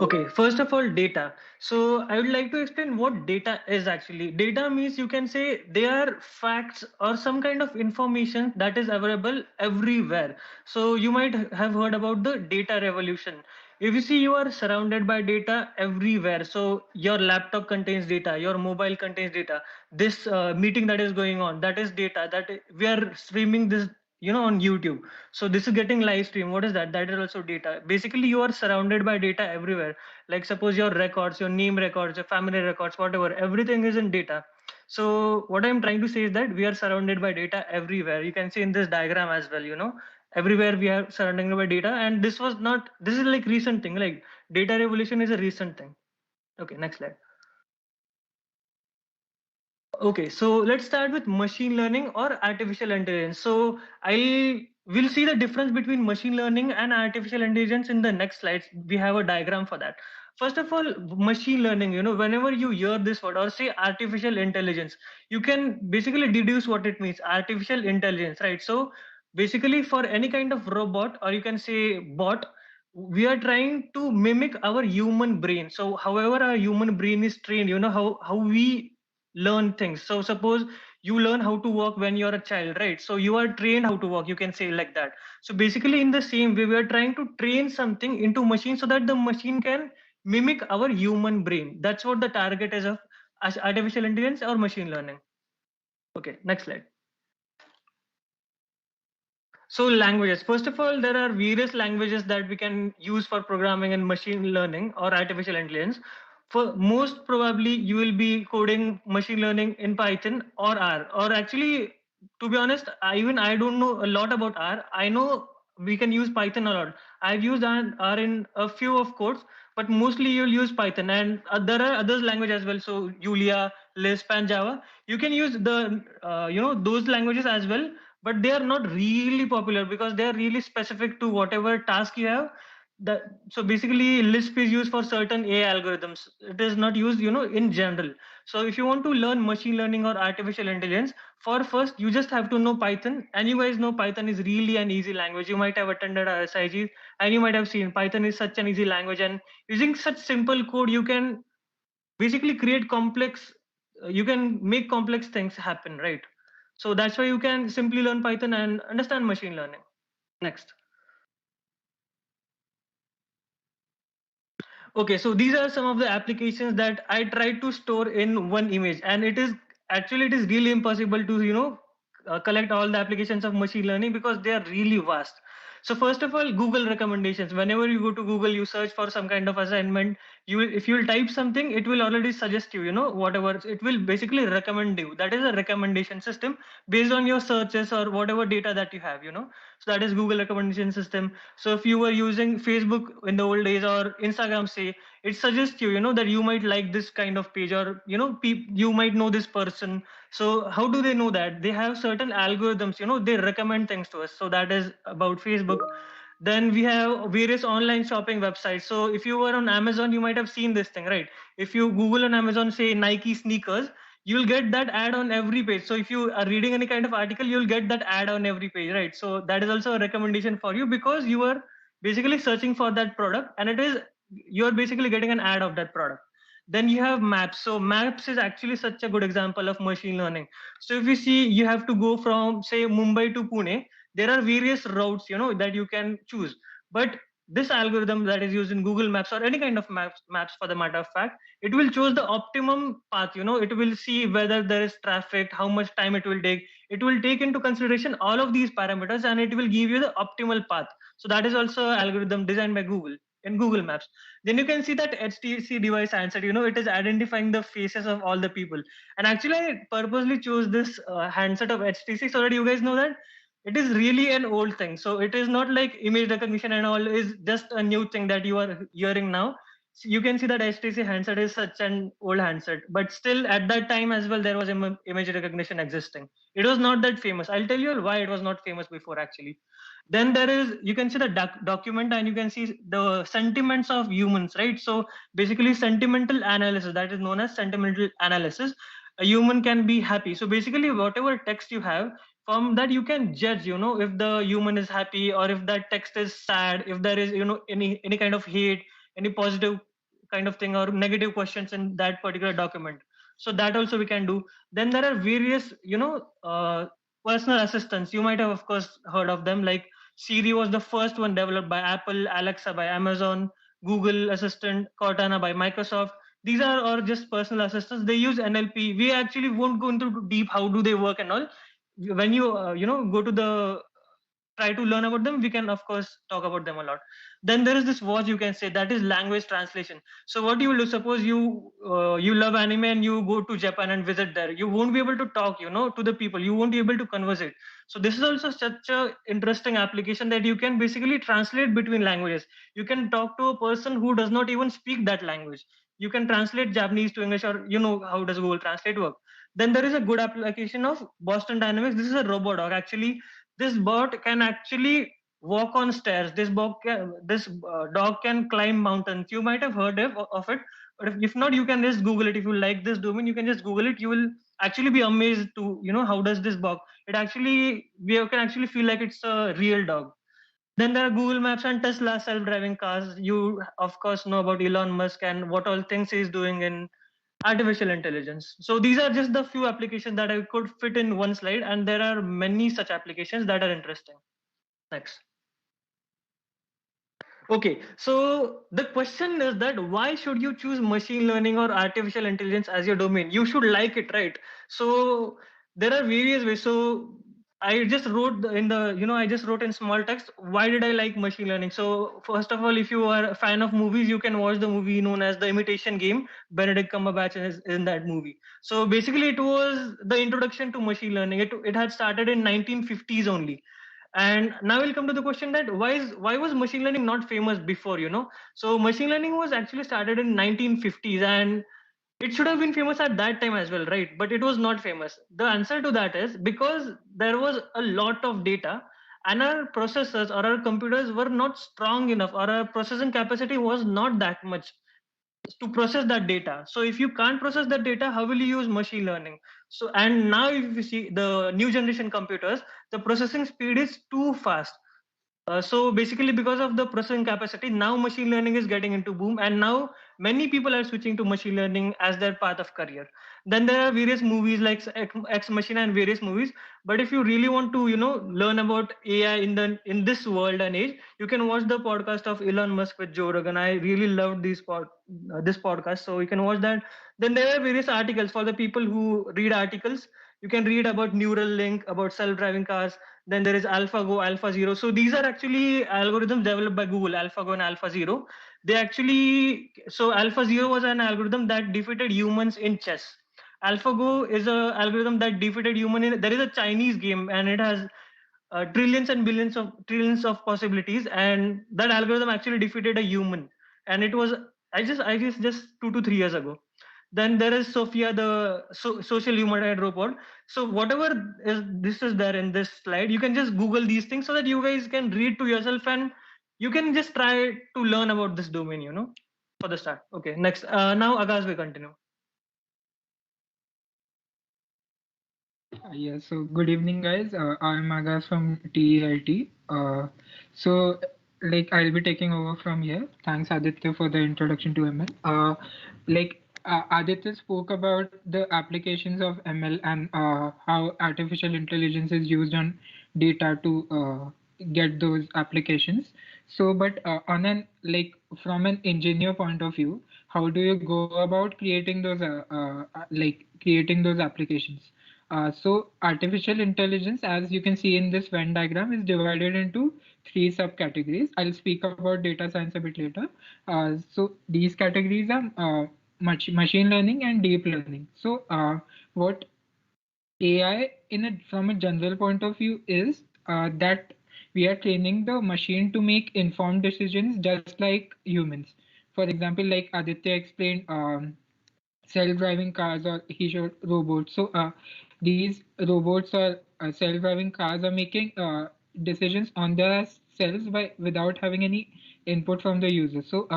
Okay, first of all, data. So I would like to explain what data is actually. Data means you can say they are facts or some kind of information that is available everywhere. So you might have heard about the data revolution. If you see, you are surrounded by data everywhere. So your laptop contains data, your mobile contains data. This meeting that is going on, that is data. That we are streaming this, on YouTube. So this is getting live stream. What is that? That is also data. Basically, you are surrounded by data everywhere. Like suppose your records, your name records, your family records, whatever, everything is in data. So what I'm trying to say is that we are surrounded by data everywhere. You can see in this diagram as well, everywhere we are surrounded by data. And this is like recent thing, like data revolution is a recent thing. Okay, next slide. Okay, so let's start with machine learning or artificial intelligence. So we'll see the difference between machine learning and artificial intelligence in the next slides. We have a diagram for that. First of all, machine learning, whenever you hear this word or say artificial intelligence, you can basically deduce what it means, artificial intelligence, right? So basically for any kind of robot or you can say bot, we are trying to mimic our human brain. So however our human brain is trained, how we learn things. So suppose you learn how to walk when you're a child, right? So you are trained how to walk, you can say like that. So basically in the same way, we are trying to train something into machine so that the machine can mimic our human brain. That's what the target is of artificial intelligence or machine learning. Okay, next slide. So languages, first of all, there are various languages that we can use for programming and machine learning or artificial intelligence. For most probably you will be coding machine learning in Python or R, or actually, to be honest, even I don't know a lot about R. I know we can use Python a lot. I've used R in a few of codes, but mostly you'll use Python, and there are other languages as well. So Julia, Lisp, and Java. You can use the those languages as well, but they are not really popular because they are really specific to whatever task you have. So basically Lisp is used for certain AI algorithms. It is not used in general. So if you want to learn machine learning or artificial intelligence, for first you just have to know Python, and you guys know Python is really an easy language. You might have attended our SIG and you might have seen Python is such an easy language, and using such simple code you can basically create complex, you can make complex things happen, right? So that's why you can simply learn Python and understand machine learning. Next. Okay, so these are some of the applications that I tried to store in one image, and it is really impossible to collect all the applications of machine learning because they are really vast. So first of all, Google recommendations. Whenever you go to Google, you search for some kind of assignment. If you'll type something, it will already suggest you, whatever. It will basically recommend you. That is a recommendation system based on your searches or whatever data that you have. So that is Google recommendation system. So if you were using Facebook in the old days or Instagram, say, it suggests you, that you might like this kind of page, or you might know this person. So how do they know that? They have certain algorithms, they recommend things to us. So that is about Facebook. Then we have various online shopping websites. So if you were on Amazon, you might have seen this thing, right? If you Google on Amazon, say Nike sneakers, you'll get that ad on every page. So if you are reading any kind of article, you'll get that ad on every page, right? So that is also a recommendation for you because you are basically searching for that product, and you're basically getting an ad of that product. Then you have maps. So maps is actually such a good example of machine learning. So if you see, you have to go from say Mumbai to Pune, there are various routes that you can choose, but this algorithm that is used in Google Maps or any kind of maps for the matter of fact, it will choose the optimum path. It will see whether there is traffic, how much time it will take. It will take into consideration all of these parameters and it will give you the optimal path. So that is also an algorithm designed by Google in Google Maps. Then you can see that HTC device handset, it is identifying the faces of all the people. And actually, I purposely chose this handset of HTC so that you guys know that it is really an old thing. So it is not like image recognition and all is just a new thing that you are hearing now. So you can see that HTC handset is such an old handset, but still at that time as well, there was image recognition existing. It was not that famous. I'll tell you why it was not famous before actually. Then there is, you can see the document and you can see the sentiments of humans, right? So basically sentimental analysis, that is known as sentimental analysis. A human can be happy. So basically whatever text you have, from that you can judge, if the human is happy or if that text is sad, if there is, any kind of hate, any positive kind of thing or negative questions in that particular document. So that also we can do. Then there are various, personal assistants. You might have, of course, heard of them. Like Siri was the first one developed by Apple, Alexa by Amazon, Google Assistant, Cortana by Microsoft. These are or just personal assistants. They use NLP. We actually won't go into deep how do they work and all. When you go to the try to learn about them, we can of course talk about them a lot. Then there is this watch, you can say, that is language translation. So what you will do, suppose you love anime and you go to Japan and visit there, you won't be able to talk to the people, you won't be able to converse it. So this is also such a interesting application that you can basically translate between languages. You can talk to a person who does not even speak that language. You can translate Japanese to English, or how does Google Translate work. Then there is a good application of Boston Dynamics. This is a robot dog. Actually, this bot can actually walk on stairs. This dog can climb mountains. You might have heard of it, but if not, you can just Google it. If you like this domain, you can just Google it. You will actually be amazed to how does this dog. We can actually feel like it's a real dog. Then there are Google Maps and Tesla self-driving cars. You of course know about Elon Musk and what all things he's doing in artificial intelligence. So these are just the few applications that I could fit in one slide, and there are many such applications that are interesting. Next. Okay, so the question is that why should you choose machine learning or artificial intelligence as your domain? You should like it, right? So there are various ways. So I just wrote I just wrote in small text, why did I like machine learning? So first of all, if you are a fan of movies, you can watch the movie known as The Imitation Game. Benedict Cumberbatch is in that movie. So basically it was the introduction to machine learning. It had started in 1950s only. And now we'll come to the question that why was machine learning not famous before? So machine learning was actually started in 1950s and it should have been famous at that time as well, right? But it was not famous. The answer to that is because there was a lot of data and our processors or our computers were not strong enough, or our processing capacity was not that much to process that data. So if you can't process that data, how will you use machine learning? So, and now if you see the new generation computers, the processing speed is too fast. So basically, because of the processing capacity, now machine learning is getting into boom, and now many people are switching to machine learning as their path of career. Then there are various movies like Ex Machina and various movies. But if you really want to, learn about AI in this world and age, you can watch the podcast of Elon Musk with Joe Rogan. I really loved this podcast, so you can watch that. Then there are various articles for the people who read articles. You can read about Neuralink, about self-driving cars. Then there is AlphaGo, AlphaZero. So these are actually algorithms developed by Google, AlphaGo and AlphaZero. So AlphaZero was an algorithm that defeated humans in chess. AlphaGo is an algorithm that defeated there is a Chinese game and it has trillions and billions of trillions of possibilities, and that algorithm actually defeated a human. And it was, I guess just 2 to 3 years ago. Then there is Sophia, the social humanoid robot. So whatever this is there in this slide, you can just Google these things so that you guys can read to yourself and you can just try to learn about this domain, for the start. Okay, next. Now Agaz will continue. Yeah, so good evening, guys. I'm Agas from TELT. So, I'll be taking over from here. Thanks, Aditya, for the introduction to ML. Aditya spoke about the applications of ML and how artificial intelligence is used on data to get those applications. So, but on an like from an engineer point of view, how do you go about creating those creating those applications? So, artificial intelligence, as you can see in this Venn diagram, is divided into three subcategories. I'll speak about data science a bit later. So, these categories are machine learning and deep learning. So, what AI from a general point of view is that we are training the machine to make informed decisions just like humans. For example, like Aditya explained, self-driving cars, or he showed robots. So these robots or self-driving cars are making decisions on themselves by without having any input from the user. So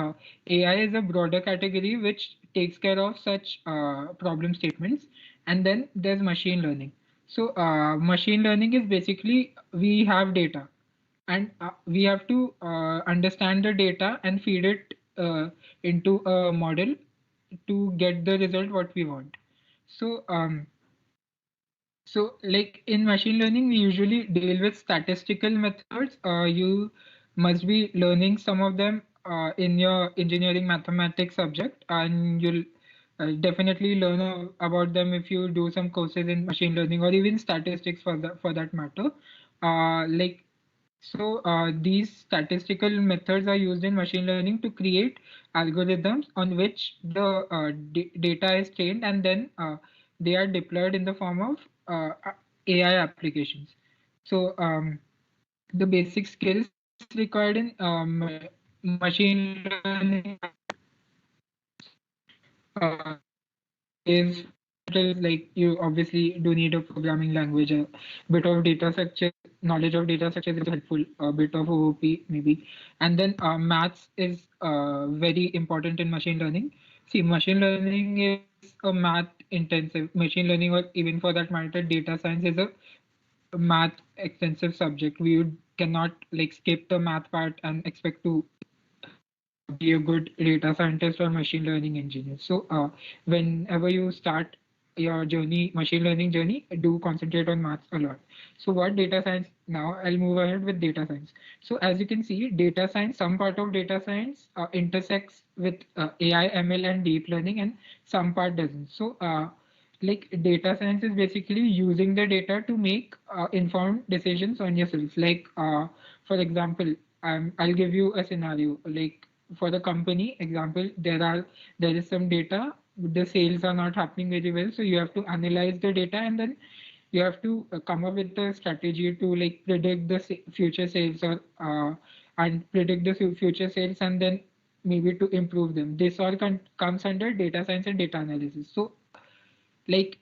AI is a broader category which takes care of such problem statements. And then there's machine learning. So machine learning is basically we have data and we have to understand the data and feed it into a model to get the result what we want. So like in machine learning, we usually deal with statistical methods. You must be learning some of them in your engineering mathematics subject, and you'll definitely learn about them if you do some courses in machine learning or even statistics for that matter. Like so these statistical methods are used in machine learning to create algorithms on which the data is trained, and then they are deployed in the form of AI applications. So the basic skills required in machine learning uh, is like you obviously do need a programming language, a bit of data structure, knowledge of data structure is helpful, a bit of OOP maybe, and then maths is very important in machine learning. See, machine learning is a math intensive, machine learning or even for that matter, data science is a math extensive subject. Cannot like skip the math part and expect to be a good data scientist or machine learning engineer. So whenever you start your journey, machine learning journey, do concentrate on maths a lot. So what data science, now I'll move ahead with data science. So as you can see, data science, some part of data science intersects with AI, ML and deep learning, and some part doesn't. So like data science is basically using the data to make informed decisions on yourself. Like for example, I'll give you a scenario. Like for the company example, there is some data, the sales are not happening very well, so you have to analyze the data and then you have to come up with a strategy to like predict the future sales, or and predict the future sales and then maybe to improve them. This all comes under data science and data analysis. So like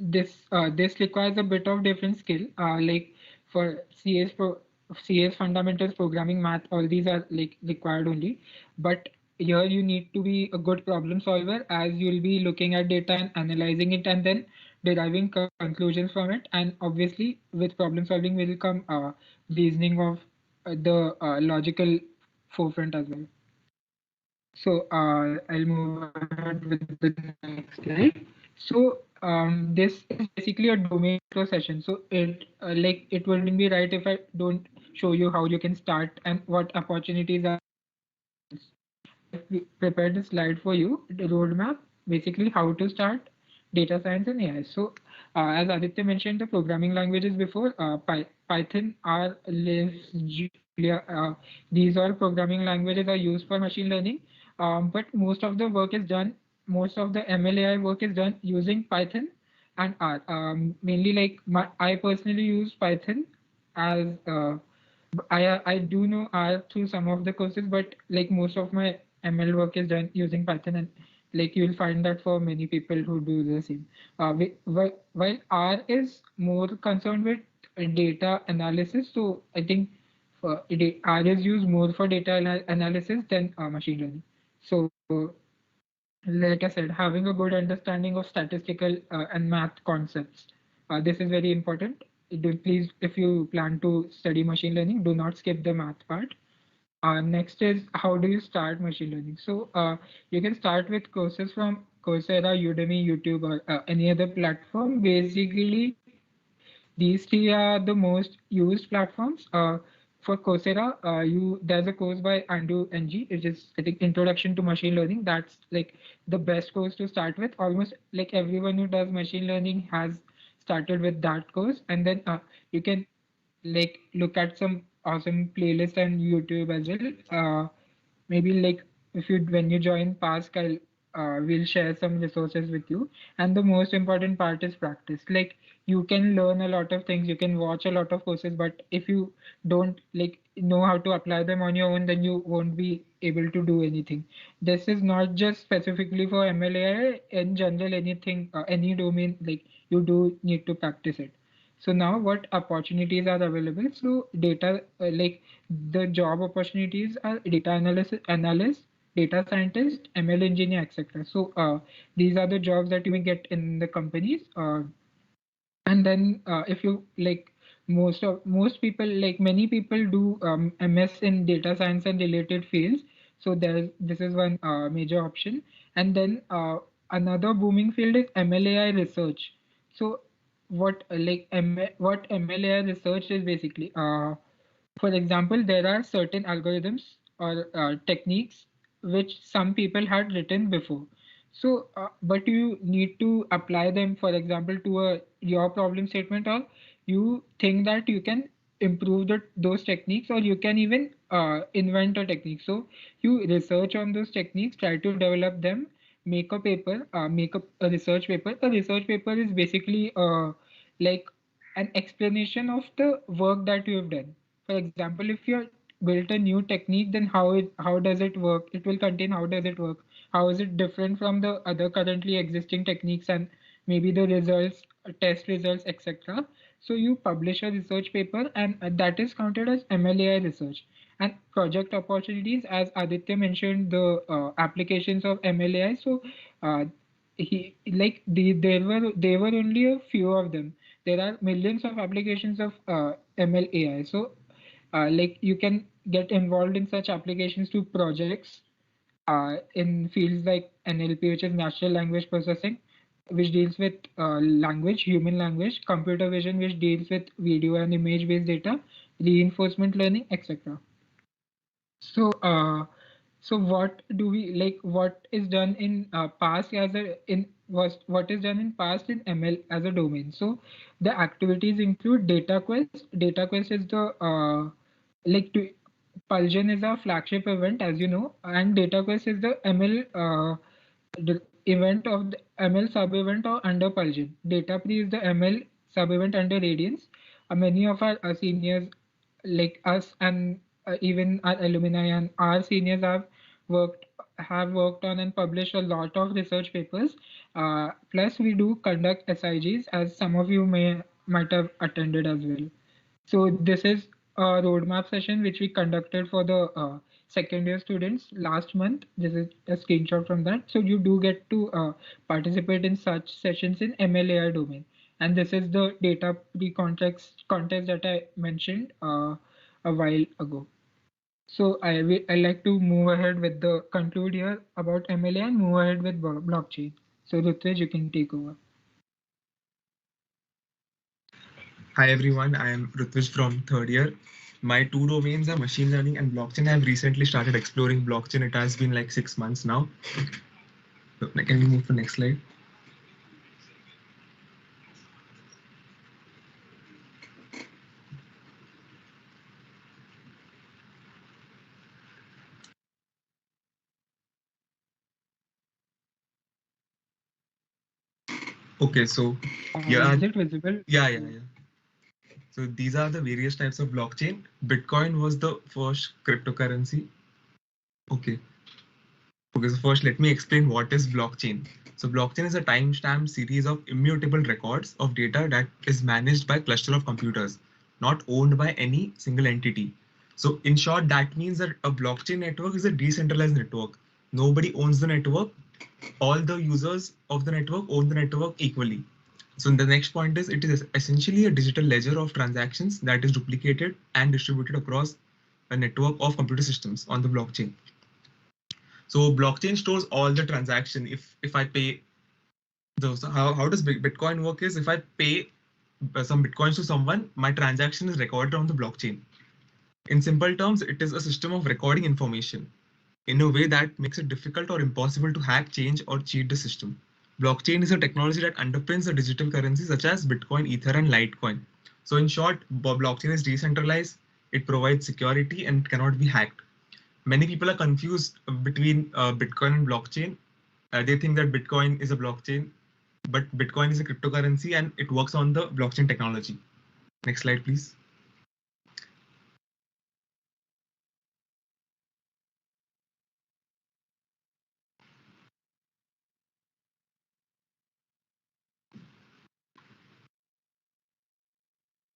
this requires a bit of different skill. Like for CS fundamentals, programming, math, all these are like required only. But here you need to be a good problem solver, as you'll be looking at data and analyzing it and then deriving conclusions from it. And obviously, with problem solving will come reasoning of the logical forefront as well. So I'll move ahead with the next slide. So this is basically a domain intro session. So it wouldn't be right if I don't show you how you can start and what opportunities are. We prepared a slide for you, the roadmap, basically how to start data science and AI. So as Aditya mentioned, the programming languages before, Python, R, Lisp, Julia, these all programming languages are used for machine learning. But most of the work is done, most of the MLAI work is done using Python and R. Mainly like I personally use Python as I do know R through some of the courses, but like most of my ML work is done using Python, and like you'll find that for many people who do the same. While R is more concerned with data analysis, so I think R is used more for data analysis than machine learning. So like I said, having a good understanding of statistical and math concepts. This is very important. Please, if you plan to study machine learning, do not skip the math part. Next is how do you start machine learning? So you can start with courses from Coursera, Udemy, YouTube, or any other platform. Basically, these three are the most used platforms. for Coursera, there's a course by Andrew NG. It is, I think, Introduction to Machine Learning. That's like the best course to start with. Almost like everyone who does machine learning has started with that course, and then you can like look at some awesome playlists on YouTube as well. Maybe like if you when you join PASC, we'll share some resources with you. And the most important part is practice. Like you can learn a lot of things, you can watch a lot of courses, but if you don't like know how to apply them on your own, then you won't be able to do anything. This is not just specifically for MLAI. In general, anything, any domain, like you do need to practice it. So now what opportunities are available? So data, like the job opportunities are data analyst, data scientist, ML engineer, etc. So these are the jobs that you may get in the companies. And then if you like most people, like many people do MS in data science and related fields. So this is one major option. And then another booming field is MLAI research. So what MLAI research is basically, for example, there are certain algorithms or techniques which some people had written before. So, but you need to apply them, for example, to your problem statement, or you think that you can improve those techniques, or you can even invent a technique. So you research on those techniques, try to develop them, make a paper, make a research paper. A research paper is basically like an explanation of the work that you have done. For example, if you built a new technique, then how does it work? It will contain how does it work, how is it different from the other currently existing techniques, and maybe the results, test results, etc. So you publish a research paper, and that is counted as MLAI research. And project opportunities, as Aditya mentioned, the applications of MLAI. So there were only a few of them. There are millions of applications of MLAI. So like you can get involved in such applications to projects in fields like NLP, which is natural language processing, which deals with language, human language, computer vision, which deals with video and image based data, reinforcement learning, etc. So so what do we like? What is done in PASC as a in was what is done in PASC in ML as a domain? So the activities include data quest. Data quest is the like to Pulsion is our flagship event, as you know, and data quest is the ML the event of the ML sub event or under Pulsion. Data pre is the ML sub event under Radiance. Many of our seniors like us and even our alumni and our seniors have worked on and published a lot of research papers. Plus, we do conduct SIGs, as some of you might have attended as well. So this is a roadmap session which we conducted for the second year students last month. This is a screenshot from that. So you do get to participate in such sessions in MLAI domain. And this is the data pre-contest that I mentioned a while ago. So I like to move ahead with the conclude here about MLA and move ahead with blockchain. So Rutraj, you can take over. Hi everyone, I am Rutraj from third year. My two domains are machine learning and blockchain. I've recently started exploring blockchain. It has been like 6 months now. So, can we move to the next slide? Okay, so is it visible? Yeah. So these are the various types of blockchain. Bitcoin was the first cryptocurrency. Okay, so first let me explain what is blockchain. So blockchain is a timestamp series of immutable records of data that is managed by a cluster of computers, not owned by any single entity. So in short, that means that a blockchain network is a decentralized network. Nobody owns the network. All the users of the network own the network equally. So the next point is it is essentially a digital ledger of transactions that is duplicated and distributed across a network of computer systems on the blockchain. So blockchain stores all the transaction. If I pay those, how does Bitcoin work is if I pay some Bitcoins to someone, my transaction is recorded on the blockchain. In simple terms, it is a system of recording information in a way that makes it difficult or impossible to hack, change, or cheat the system. Blockchain is a technology that underpins the digital currencies such as Bitcoin, Ether, and Litecoin. So, in short, blockchain is decentralized, it provides security, and cannot be hacked. Many people are confused between Bitcoin and blockchain. They think that Bitcoin is a blockchain, but Bitcoin is a cryptocurrency and it works on the blockchain technology. Next slide, please.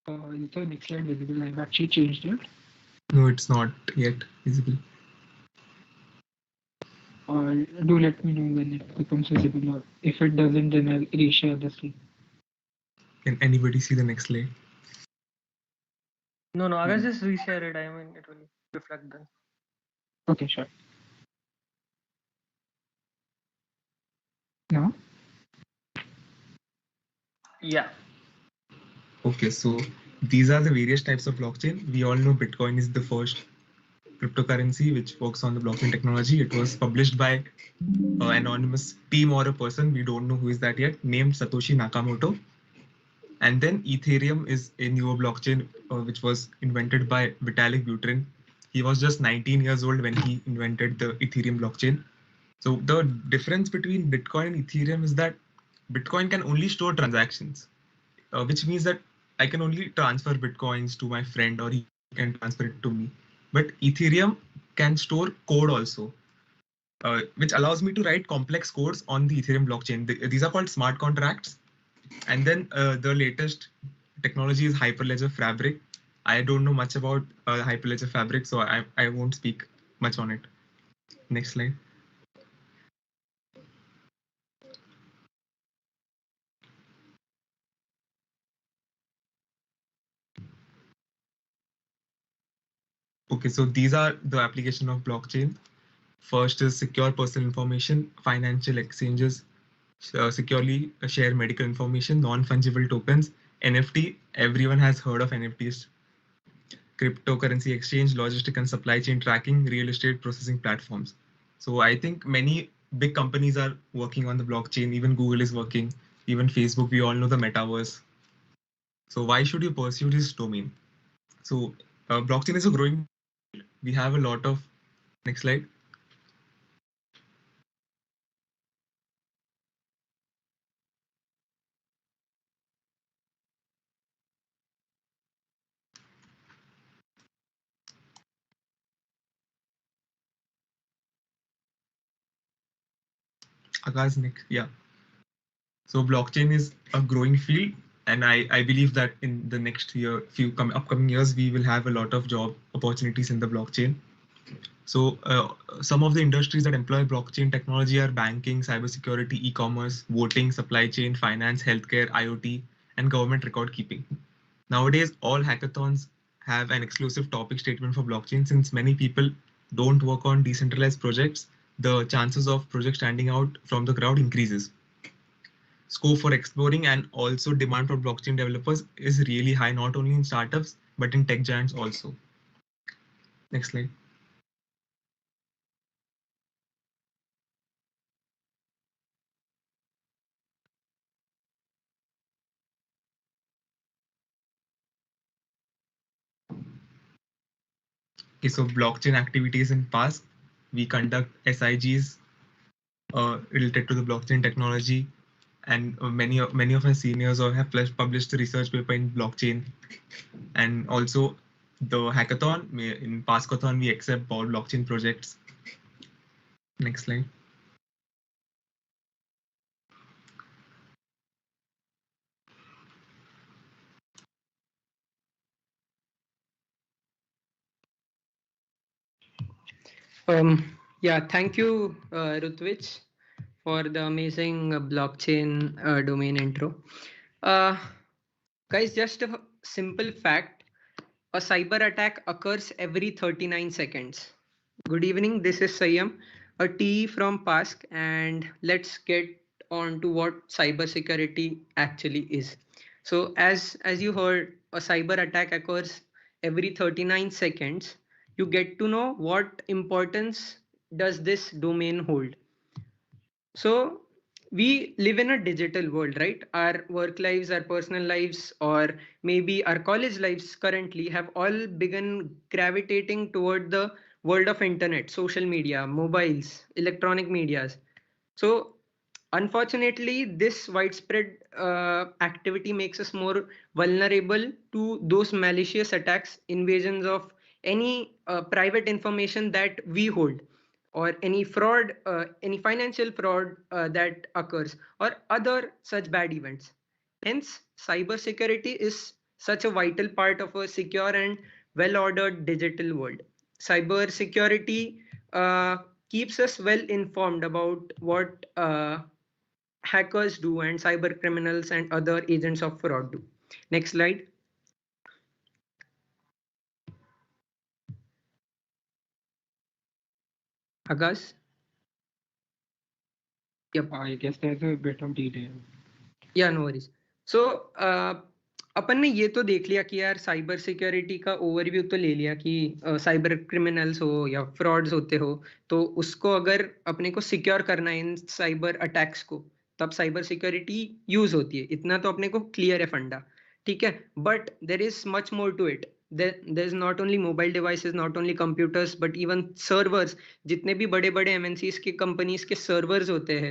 Is the next slide visible? I've actually changed it. No, it's not yet visible. Or do let me know when it becomes visible, or if it doesn't, then I'll reshare the screen. Can anybody see the next slide? No, I guess just reshare it. I mean, it will reflect then. Okay, sure. Now? Yeah. Okay, so these are the various types of blockchain. We all know Bitcoin is the first cryptocurrency which works on the blockchain technology. It was published by an anonymous team or a person, we don't know who is that yet, named Satoshi Nakamoto. And then Ethereum is a newer blockchain which was invented by Vitalik Buterin. He was just 19 years old when he invented the Ethereum blockchain. So the difference between Bitcoin and Ethereum is that Bitcoin can only store transactions, which means that I can only transfer Bitcoins to my friend or he can transfer it to me. But Ethereum can store code also, which allows me to write complex codes on the Ethereum blockchain. These are called smart contracts. And then the latest technology is Hyperledger Fabric. I don't know much about Hyperledger Fabric, so I won't speak much on it. Next slide. Okay, so these are the application of blockchain. First is secure personal information, financial exchanges, securely share medical information, non-fungible tokens, NFT. Everyone has heard of NFTs. Cryptocurrency exchange, logistic and supply chain tracking, real estate processing platforms. So I think many big companies are working on the blockchain. Even Google is working. Even Facebook. We all know the metaverse. So why should you pursue this domain? So blockchain is a growing. We have a lot of. Next slide. Akash, next. Yeah. So blockchain is a growing field, and I believe that in the next year, upcoming years, we will have a lot of job opportunities in the blockchain. So some of the industries that employ blockchain technology are banking, cybersecurity, e-commerce, voting, supply chain, finance, healthcare, IoT, and government record keeping. Nowadays, all hackathons have an exclusive topic statement for blockchain. Since many people don't work on decentralized projects, the chances of projects standing out from the crowd increases. Scope for exploring and also demand for blockchain developers is really high, not only in startups, but in tech giants also. Next slide. Okay, so blockchain activities in PASC, we conduct SIGs related to the blockchain technology, and many of our seniors have published a research paper in blockchain. And also the hackathon, in PASCathon, we accept all blockchain projects. Next slide. Yeah, thank you, Rutvich, for the amazing blockchain domain intro. Guys, just a simple fact, a cyber attack occurs every 39 seconds. Good evening, this is Sayam, a TE from PASC, and let's get on to what cybersecurity actually is. So as you heard, a cyber attack occurs every 39 seconds, you get to know what importance does this domain hold. So we live in a digital world, right? Our work lives, our personal lives, or maybe our college lives currently have all begun gravitating toward the world of internet, social media, mobiles, electronic medias. So unfortunately, this widespread activity makes us more vulnerable to those malicious attacks, invasions of any private information that we hold, or any fraud, any financial fraud that occurs, or other such bad events. Hence, cybersecurity is such a vital part of a secure and well-ordered digital world. Cybersecurity keeps us well informed about what hackers do and cyber criminals and other agents of fraud do. Next slide. Agas? Yep. I guess there's a bit of detail. या no worries सो अपन ने ये तो देख लिया कि यार cyber security का overview तो ले लिया कि साइबर क्रिमिनल्स हो या फ्रॉड्स होते हो, तो उसको अगर अपने को सिक्योर करना है इन साइबर अटैक्स को, तब साइबर सिक्योरिटी यूज होती है. इतना तो अपने को क्लियर है फंडा, ठीक है. But there is much more to it. there is not only mobile devices, not only computers, but even servers. जितने भी बड़े बड़े MNCs के कंपनीज के सर्वर्स होते हैं,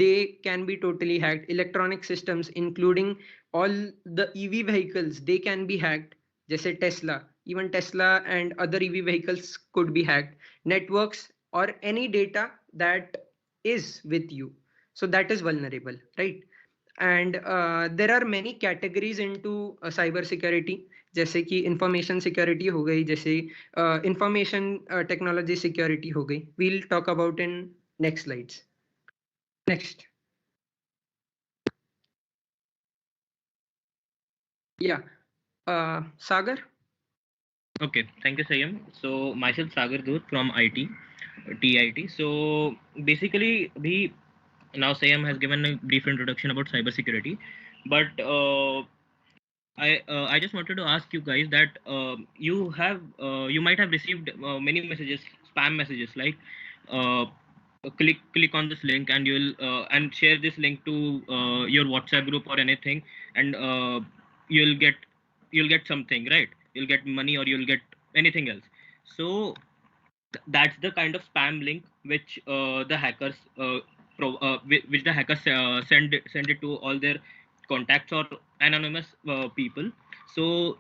they can be totally hacked. Electronic systems including all the EV vehicles, they can be hacked. जैसे Tesla, even Tesla and other EV vehicles could be hacked. Networks or any data that is with you, so that is vulnerable, right? And there are many categories into cyber security. जैसे कि information security हो गई, जैसे information technology security हो गई. We'll talk about in next slides. Next. या Sagar. Okay, thank you, Sayam. So myself Sagar Doot from TIT. So basically, now Sayam has given a brief introduction about cybersecurity, but I just wanted to ask you guys that you might have received many messages, spam messages, like click on this link and you'll and share this link to your WhatsApp group or anything, and you'll get something, right? You'll get money or you'll get anything else. So that's the kind of spam link which the hackers which the hackers send it to all their contacts or anonymous people. So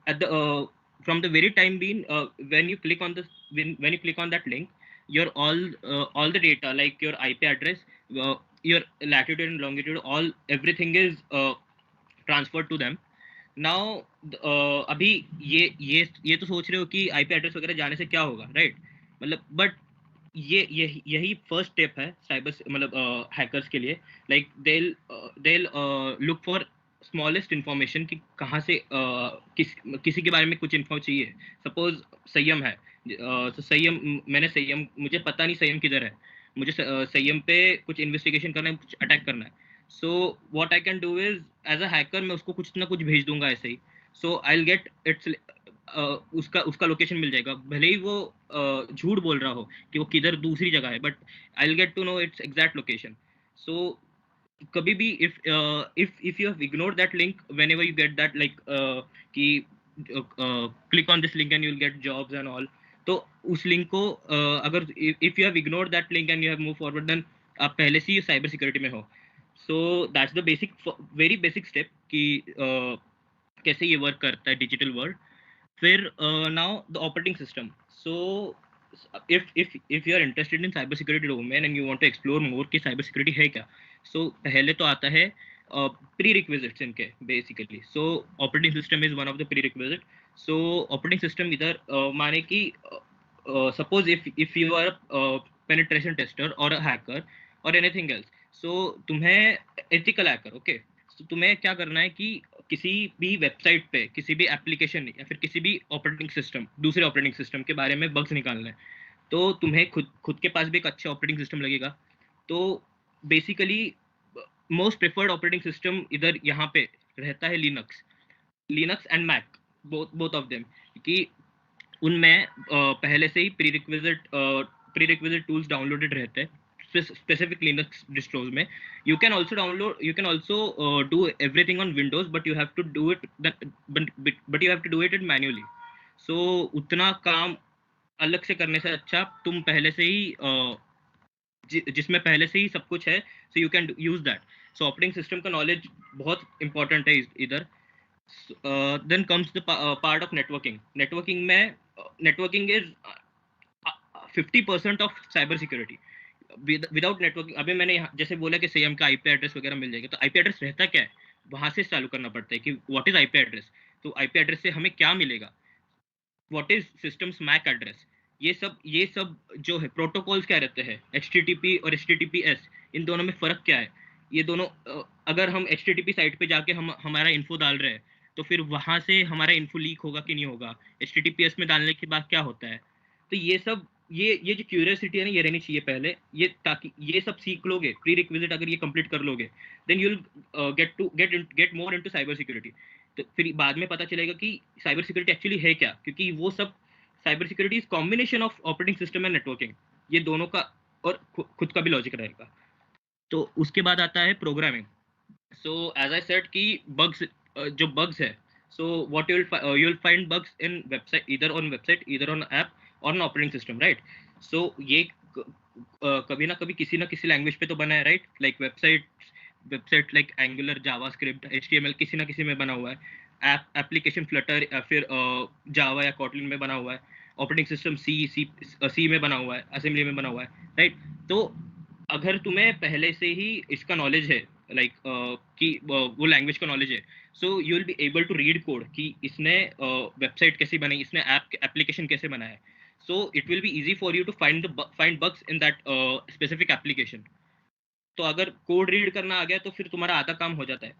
at the from the very time being, when you click on this, when you click on that link, your all the data, like your IP address, your latitude and longitude, everything is transferred to them. Now अभी ये तो सोच रहे हो कि IP address वगैरह जाने से क्या होगा, राइट? मतलब बट यही फर्स्ट स्टेप है साइबर मतलब हैकर्स के लिए. Like they look for smallest information कि कहाँ से किसी के बारे में कुछ इन्फो चाहिए. सपोज संयम है, तो संयम, मुझे पता नहीं संयम किधर है, मुझे संयम पे कुछ इन्वेस्टिगेशन करना है, कुछ अटैक करना है. So what I can do is, as a hacker, मैं उसको कुछ ना कुछ भेज दूंगा ऐसे ही. So I'll get its उसका लोकेशन मिल जाएगा, भले ही वो झूठ बोल रहा हो कि वो किधर दूसरी जगह है, but I'll get to know its exact location. So कभी भी if you have ignored that link, whenever you get that like कि click on this link and you'll get jobs and all, तो उस लिंक को अगर if you have ignored that link and you have moved forward, then आप पहले से ही cyber security में हो. So that's the very basic step कि कैसे ये वर्क करता है डिजिटल वर्ल्ड. फिर now the operating system. So if you are interested in cyber security domain and you want to explore more कि cyber security है क्या, so पहले तो आता है prerequisites इनके basically. So operating system is one of the prerequisites. So operating system इधर माने कि suppose if you are a penetration tester or a hacker or anything else, so तुम्हें ethical hacker, okay, so तुम्हें क्या करना है कि किसी भी वेबसाइट पे किसी भी एप्लीकेशन या फिर किसी भी ऑपरेटिंग सिस्टम, दूसरे ऑपरेटिंग सिस्टम के बारे में बग्स निकालना है, तो तुम्हें खुद के पास भी एक अच्छा ऑपरेटिंग सिस्टम लगेगा. तो basically most preferred operating system इधर यहाँ पे रहता है Linux and Mac. Both of them, कि उनमें पहले से ही प्रीरिक्विजिट टूल्स डाउनलोडेड रहते हैं specific Linux distros में. You can also do everything on Windows, but you have to do it but you have to do it manually. So उतना काम अलग से करने से अच्छा तुम पहले से ही जिसमें पहले से ही सब कुछ है, so you can use that. So operating system का knowledge बहुत important है इधर. Then comes the part of networking. Networking is 50% of cyber security. Without networking, अभी मैंने जैसे बोला कि सीएम का आईपी एड्रेस वगैरह मिल जाएगा, तो आईपी एड्रेस रहता क्या है, वहां से चालू करना पड़ता है कि व्हाट इज आईपी एड्रेस. तो आईपी एड्रेस से हमें क्या मिलेगा, what is systems MAC address, ये सब जो है प्रोटोकॉल्स क्या रहते हैं, एचटीटीपी और एचटीटीपीएस, इन दोनों में फर्क क्या है. ये दोनों अगर हम एचटीटीपी साइट पे जाके हम हमारा इन्फो डाल रहे हैं, तो फिर वहां से हमारा इन्फो लीक होगा कि नहीं होगा, एचटीटीपीएस में डालने के बाद क्या होता है. तो ये सब ये जो क्यूरियोसिटी है ना, ये रहनी चाहिए पहले, ये ताकि ये सब सीख लोगे, प्री रिक्विजिट अगर ये कंप्लीट कर लोगे, then you will get more into cyber security. तो फिर बाद में पता चलेगा कि साइबर सिक्योरिटी एक्चुअली है क्या, क्योंकि वो सब cyber security is combination of operating system and networking, ये दोनों का और खुद का भी लॉजिक रहेगा. तो उसके बाद आता है programming. So as I said कि बग्स, जो बग्स है, so what you will find bugs in website, either on website, either on app और ऑन ऑपरेटिंग सिस्टम, राइट. सो ये कभी ना कभी किसी ना किसी लैंग्वेज पे तो बना है, right. Like website like angular, JavaScript, HTML, किसी ना किसी में बना हुआ है. एप्लीकेशन फ्लटर या फिर जावा या कॉटलिन में बना हुआ है. ऑपरेटिंग सिस्टम सी में बना हुआ है, असेंबली में बना हुआ है, राइट. तो अगर तुम्हें पहले से ही इसका नॉलेज है, लाइक कि वो लैंग्वेज का नॉलेज है, so you will be able to read code कि इसने वेबसाइट कैसे बनाई, इसने एप्लीकेशन कैसे बनाया है. So it will be easy for you to find bugs in that specific application. तो अगर कोड रीड करना आ गया तो फिर तुम्हारा आधा काम हो जाता है.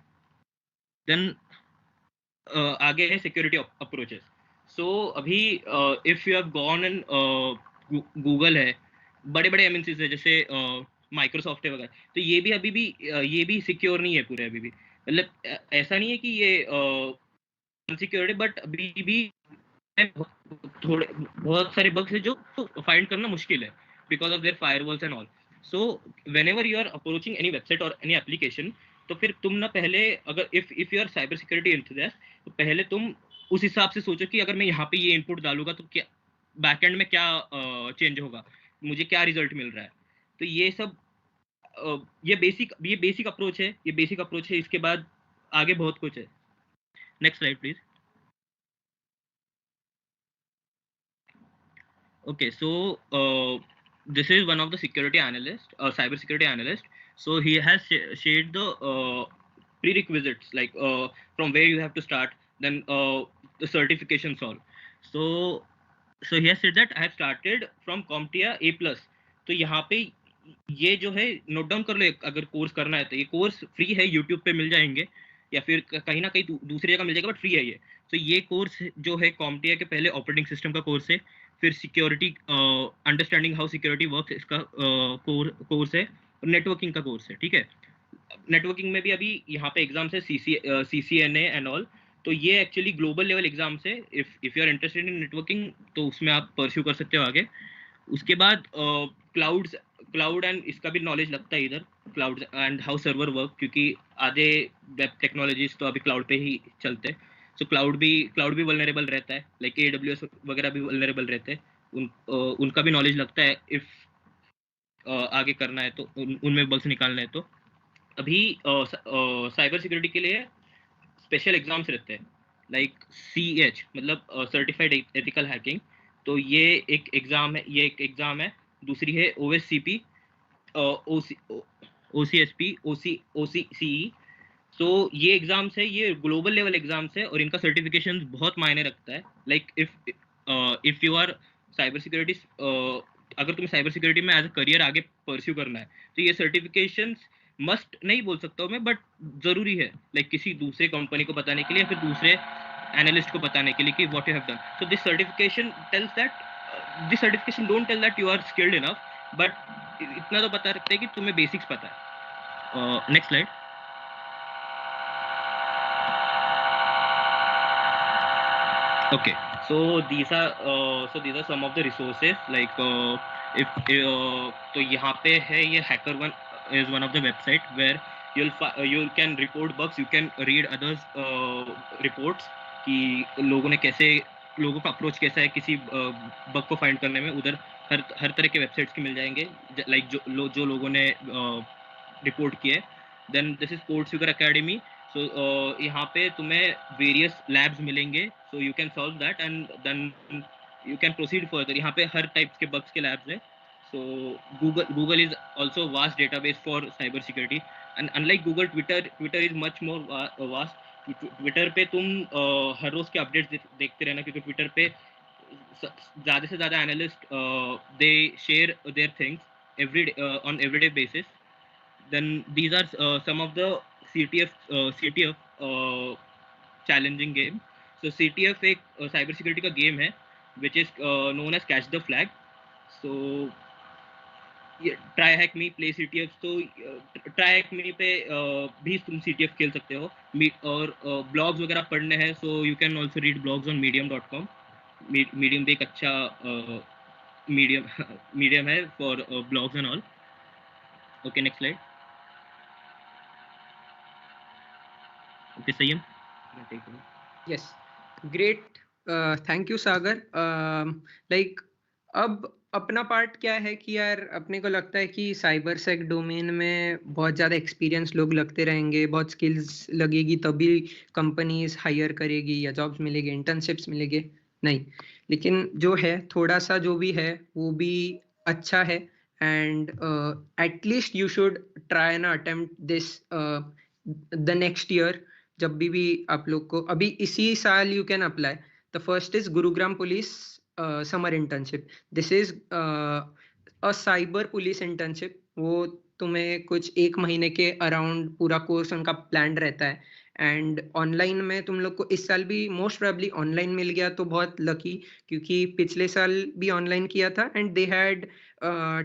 देन आगे है सिक्योरिटी अप्रोचेस. सो अभी if you have gone in Google है, बड़े बड़े एमएनसीज है जैसे माइक्रोसॉफ्ट है वगैरह, तो ये भी अभी भी ये भी सिक्योर नहीं है पूरे. अभी भी मतलब ऐसा नहीं है कि ये अनसिक्योर है, बट अभी भी थोड़े बहुत सारे बग्स है जो फाइंड करना मुश्किल है because of their firewalls and all. So whenever you are approaching any website और एनी एप्लीकेशन, तो फिर तुम ना पहले, अगर if you are cyber security enthusiast, तो पहले तुम उस हिसाब से सोचो कि अगर मैं यहाँ पे ये इनपुट डालूंगा तो क्या बैकएंड में क्या चेंज होगा, मुझे क्या रिजल्ट मिल रहा है. तो ये सब ये बेसिक अप्रोच है. इसके बाद आगे बहुत कुछ है. Next slide please. Okay, so this is one of the cyber security analyst. So he has shared the prerequisites, like from where you have to start, then the certifications all. So he has said that I have started from CompTIA A+. तो यहाँ पे ये जो है note down कर लो, अगर course करना है तो ये कोर्स फ्री है, यूट्यूब पे मिल जाएंगे या फिर कहीं ना कहीं दूसरी जगह मिल जाएगा, बट फ्री है ये. तो ये कोर्स जो है CompTIA के पहले ऑपरेटिंग सिस्टम का कोर्स है, फिर security understanding how security works इसका कोर्स है, और नेटवर्किंग का कोर्स है. ठीक है, नेटवर्किंग में भी अभी यहाँ पे एग्जाम्स है, CCNA एंड ऑल. तो ये एक्चुअली ग्लोबल लेवल एग्जाम्स है. If you are interested in networking तो उसमें आप परस्यू कर सकते हो आगे. उसके बाद क्लाउड एंड इसका भी नॉलेज लगता है इधर, cloud and how server work, क्योंकि आधे वेब टेक्नोलॉजीज तो अभी क्लाउड पे ही चलते हैं. सो क्लाउड भी वल्नरेबल रहता है, लाइक AWS वगैरह भी वल्नरेबल रहते हैं. उनका भी नॉलेज लगता है इफ आगे करना है तो, उनमें बग्स निकालना है तो. अभी साइबर सिक्योरिटी के लिए स्पेशल एग्जाम्स रहते हैं, लाइक CH मतलब सर्टिफाइड एथिकल हैकिंग. तो ये एक एग्जाम है. दूसरी है OSCP, OCSP, OCCE. तो ये एग्जाम्स है, ये ग्लोबल लेवल एग्जाम्स है, और इनका सर्टिफिकेशन बहुत मायने रखता है. Like if you are cyber security, अगर तुम्हें साइबर सिक्योरिटी में एज अ करियर आगे परस्यू करना है, तो ये सर्टिफिकेशंस मस्ट नहीं बोल सकता हूँ मैं, बट जरूरी है, लाइक किसी दूसरे कंपनी को बताने के लिए या फिर दूसरे एनालिस्ट को बताने के लिए कि what you have done. So this certification don't tell that you are skilled enough, but इतना तो बता सकते हैं कि तुम्हें बेसिक्स पता है. Next slide. Okay, so these are some of the resources like if तो यहाँ पे है ये HackerOne is one of the website where you can report bugs, you can read others reports कि लोगों का अप्रोच कैसा है किसी बग को फाइंड करने में. उधर हर तरह के वेबसाइट्स के मिल जाएंगे लाइक जो लोगों ने रिपोर्ट किए. Then this is code speaker academy. So यहाँ पे तुम्हें वेरियस लैब्स मिलेंगे, so you can solve that and then you can proceed further. यहाँ पे हर टाइप्स के बग्स के लैब्स हैं. So Google is also vast database for cyber security and unlike Google Twitter is much more vast. Twitter पे तुम हर रोज के updates देखते रहना क्योंकि ट्विटर पे ज़्यादा से ज़्यादा analyst they share their things on everyday basis. Then these are some of the CTF challenging game. So CTF एक cyber security का game है which is known as catch the flag. So try hack me play CTF. तो try hack me पे भी तुम CTF खेल सकते हो. और blogs वगैरह पढ़ने हैं, so you can also read blogs on medium.com. medium भी एक अच्छा medium है for blogs and all. Okay, next slide. Okay, Sayam. Yes, great. Thank you, Sagar. Like अब अपना पार्ट क्या है कि यार अपने को लगता है कि साइबर सेक डोमेन में बहुत ज़्यादा एक्सपीरियंस लोग लगते रहेंगे, बहुत स्किल्स लगेगी तभी कंपनीज हायर करेगी या जॉब्स मिलेगी, इंटर्नशिप्स मिलेंगे. नहीं, लेकिन जो है थोड़ा सा जो भी है वो भी अच्छा है. And at least you should try and attempt this the next year. जब भी आप लोग को अभी इसी साल you can apply. The first is Gurugram police summer internship. This is a cyber police internship. वो तुम्हें कुछ 1 महीने के अराउंड पूरा कोर्स उनका प्लान रहता है. एंड ऑनलाइन में तुम लोग को इस साल भी मोस्ट प्रोबेबली ऑनलाइन मिल गया तो बहुत लकी, क्योंकि पिछले साल भी ऑनलाइन किया था and they had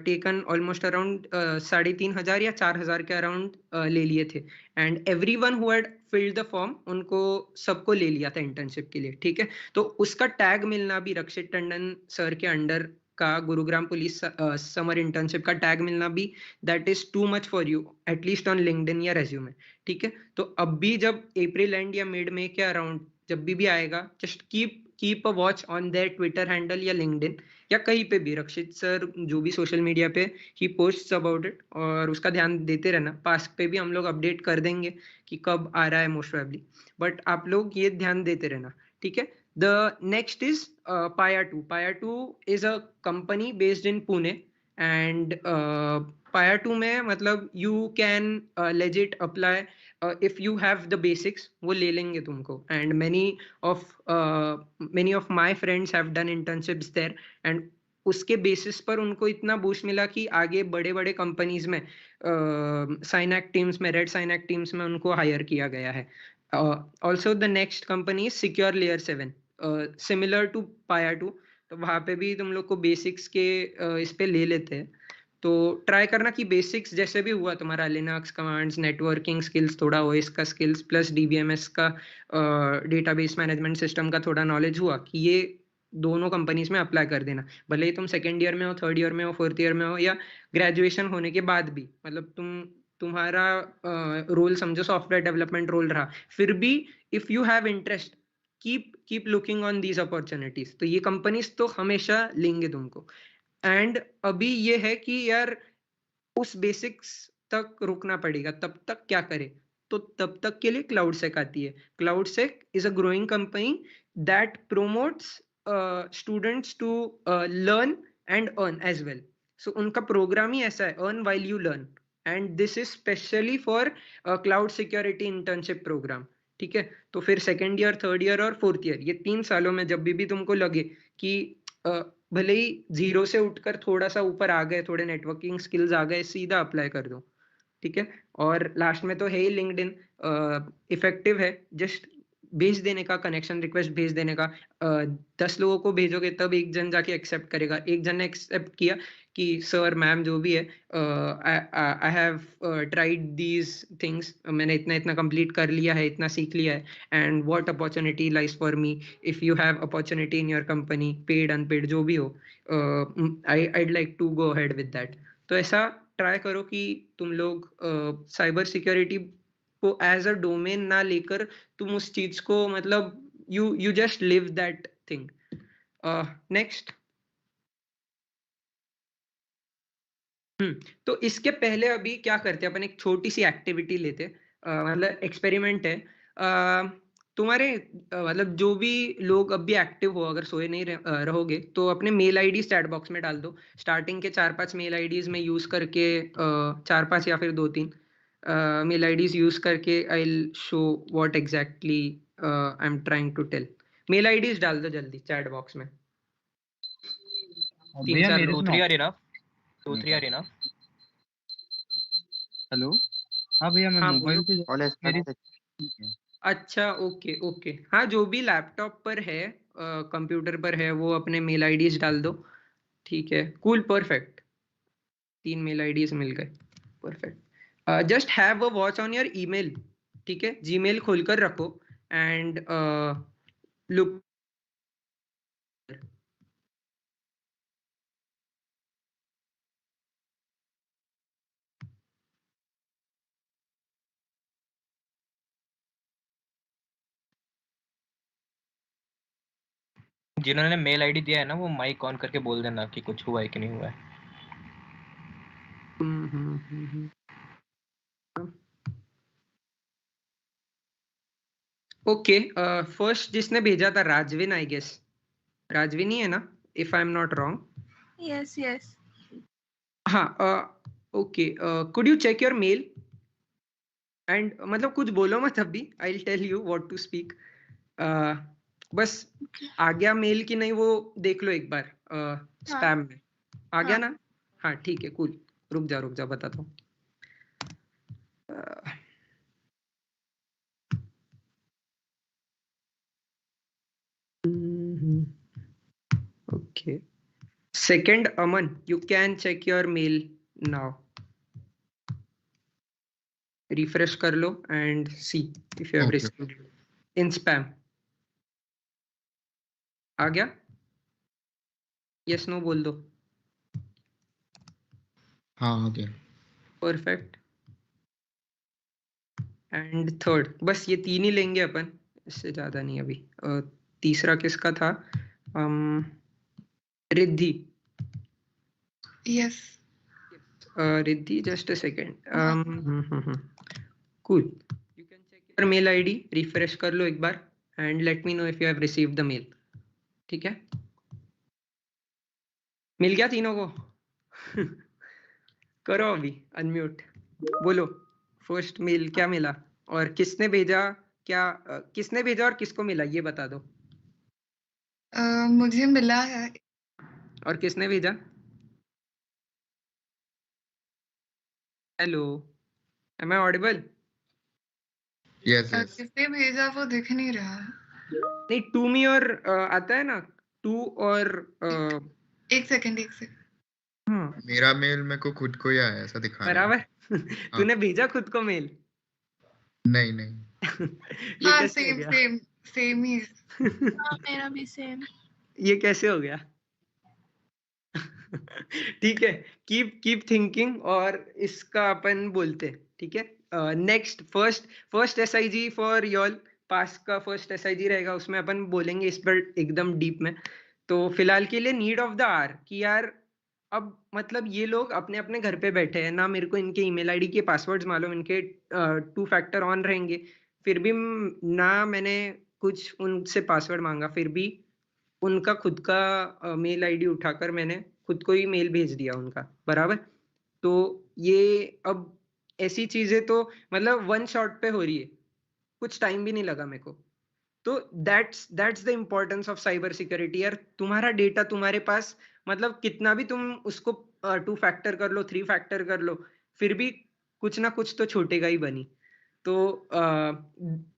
taken almost around 3,500 या 4,000 के अराउंड ले लिए थे. And everyone who had filled the form उनको सबको ले लिया था इंटर्नशिप के लिए. ठीक है, तो उसका टैग मिलना भी रक्षित टंडन सर के अंडर का गुरुग्राम पुलिस समर इंटर्नशिप का टैग मिलना भी that is too much for you, at least on LinkedIn या रेज्यूमे. ठीक है, तो अब भी जब अप्रैल एंड या मिड में के अराउंड जब भी आएगा, just keep a watch on their Twitter handle या लिंक्डइन या कहीं पे भी. रक्षित सर जो भी सोशल मीडिया पे ही पोस्ट्स अबाउट इट, और उसका ध्यान देते रहना. पास्क पे भी हम लोग अपडेट कर देंगे कि कब आ रहा है मोस्ट प्रोबेबली, बट आप लोग ये ध्यान देते रहना. ठीक है. The next is PIA2. PIA2 is a company based in Pune, and PIA2 में मतलब you can legit apply if you have the basics. वो ले लेंगे तुमको. And many of my friends have done internships there, and उसके basis पर उनको इतना बूस्ट मिला कि आगे बड़े बड़े कंपनीज में साइनैक टीम्स में, रेड साइनैक टीम्स में उनको हायर किया गया है. Also the next company is Secure Layer 7, similar to PIA2. तो वहाँ पे भी तुम लोग को बेसिक्स के इस पे ले लेते हैं. तो ट्राई करना कि बेसिक्स जैसे भी हुआ तुम्हारा लिनक्स कमांड्स, नेटवर्किंग स्किल्स, थोड़ा ओएस का स्किल्स प्लस डीबीएमएस का डेटाबेस मैनेजमेंट सिस्टम का थोड़ा नॉलेज हुआ कि ये दोनों कंपनीज में अप्लाई कर देना. भले ही तुम सेकेंड ईयर में हो, थर्ड ईयर में हो, फोर्थ ईयर में हो या ग्रेजुएशन होने के बाद भी, मतलब तुम्हारा रोल समझो सॉफ्टवेयर डेवलपमेंट रोल रहा, फिर भी if you have interest keep looking on these opportunities. तो ये कंपनीज तो हमेशा लेंगे तुमको. एंड अभी ये है कि यार उस बेसिक्स तक रुकना पड़ेगा. तब तक क्या करे, तो तब तक के लिए क्लाउडसेक आती है. CloudSEK is a growing company that promotes students to learn and earn as well. So उनका प्रोग्राम ही ऐसा है, earn while you learn. And this is specially for cloud security internship program. ठीक है, तो फिर सेकेंड ईयर, थर्ड ईयर और fourth year, ये 3 सालों में जब भी तुमको लगे कि भले ही 0 से उठकर थोड़ा सा ऊपर आ गए, थोड़े नेटवर्किंग स्किल्स आ गए, सीधा अप्लाई कर दो. ठीक है, और लास्ट में तो है ही लिंक्डइन, इफेक्टिव है. जस्ट भेज देने का, कनेक्शन रिक्वेस्ट भेज देने का. 10 लोगों को भेजोगे तब एक जन जाके एक्सेप्ट करेगा. एक जन ने एक्सेप्ट किया कि सर मैम जो भी है I have tried these things, मैंने इतना इतना कंप्लीट कर लिया है, इतना सीख लिया है, and what opportunity lies for me if you have opportunity in your company, paid unpaid जो भी हो, I'd like to go ahead with that. तो ऐसा ट्राई करो कि तुम लोग साइबर सिक्योरिटी को एज अ डोमेन ना लेकर तुम उस चीज को मतलब you just live that thing. Next. तो इसके पहले अभी क्या करते हैं अपन, एक छोटी सी एक्टिविटी लेते, मतलब एक्सपेरिमेंट है। तुम्हारे मतलब जो भी लोग अब भी एक्टिव हो, अगर सोए नहीं रहोगे तो अपने मेल आईडी चैट बॉक्स में डाल दो। स्टार्टिंग के 4-5 मेल आईडीज में यूज करके 4-5 या फिर 2-3 मेल आईडीज यूज करके I will show what exactly I am trying to tell. Mail IDs डाल दो जल्दी चैट बॉक्स में। भैया मेरे 2-3 are enough. 2-3 are enough. Hello. हाँ भैया मैं हाँ मोबाइल बोलो। से मेरी अच्छा ओके ओके, हाँ जो भी लैपटॉप पर है कंप्यूटर पर है वो अपने मेल आईडीज डाल दो। ठीक है, कूल, परफेक्ट। 3 मेल आईडीज मिल गए, perfect. Just have a watch on your email. ठीक है, जीमेल खोलकर रखो एंड लुक। जिन्होंने मेल आईडी दिया है ना वो माइक ऑन करके बोल देना कि कुछ हुआ है कि नहीं हुआ है। ओके, फर्स्ट जिसने भेजा था राजविन, आई गेस राजविन ही है ना, if I am not wrong. Yes, yes. हाँ okay, could you check your mail and मतलब कुछ बोलो मत अभी, I will tell you what to speak. बस आ गया मेल की नहीं वो देख लो एक बार, स्पैम में आ गया ना। हाँ ठीक है, कूल, रुक जा बताता हूँ। Okay. Second, Aman, you can check your mail now. Refresh कर लो and see if you have received in spam. आ गया? Yes, no बोल दो। हाँ आ गया। Perfect. And third, बस ये 3 ही लेंगे अपन, इससे ज्यादा नहीं अभी। तीसरा किसका था? Riddhi. Yes. Riddhi, just a second. Cool. You can check your mail ID, refresh कर लो एक बार and let me know if you have received the mail. ठीक है? मिल गया तीनों को? करो अभी अनम्यूट, बोलो फर्स्ट मेल क्या मिला और किसने भेजा, क्या किसने भेजा और किसको मिला ये बता दो। मुझे मिला है। और किसने भेजा? Hello, am I audible? Yes yes. किसने भेजा वो दिख नहीं रहा। नहीं, टू मी और आता है ना, टू और एक सेकंड। मेरा मेल मेरे को खुद को ही आया ऐसा दिखा रहा है। बराबर। तूने भेजा खुद को मेल? नहीं नहीं। ये हाँ कैसे हो गया? सेम ही। हाँ मेरा भी सेम। ये कैसे हो गया? ठीक है, कीप थिंकिंग और इसका अपन बोलते हैं। ठीक है, next first SIG for your PASC का फर्स्ट एसआईजी रहेगा, उसमें अपन बोलेंगे इस पर एकदम डीप में। तो फिलहाल के लिए नीड ऑफ द आवर कि यार अब मतलब ये लोग अपने अपने घर पे बैठे हैं ना, मेरे को इनके ईमेल आईडी के पासवर्ड्स मालूम, इनके 2 फैक्टर ऑन रहेंगे, फिर भी ना मैंने कुछ उनसे पासवर्ड मांगा, फिर भी उनका खुद का मेल आईडी उठाकर मैंने खुद को ही मेल भेज दिया उनका, बराबर। तो ये अब ऐसी चीजें तो मतलब वन शॉट पे हो रही है, कुछ टाइम भी नहीं लगा मेरे को। तो that's the importance of cyber security यार। तुम्हारा डेटा तुम्हारे पास, मतलब कितना भी तुम उसको 2 फैक्टर कर लो, 3 फैक्टर कर लो, फिर भी कुछ ना कुछ तो छूटेगा ही बनी। तो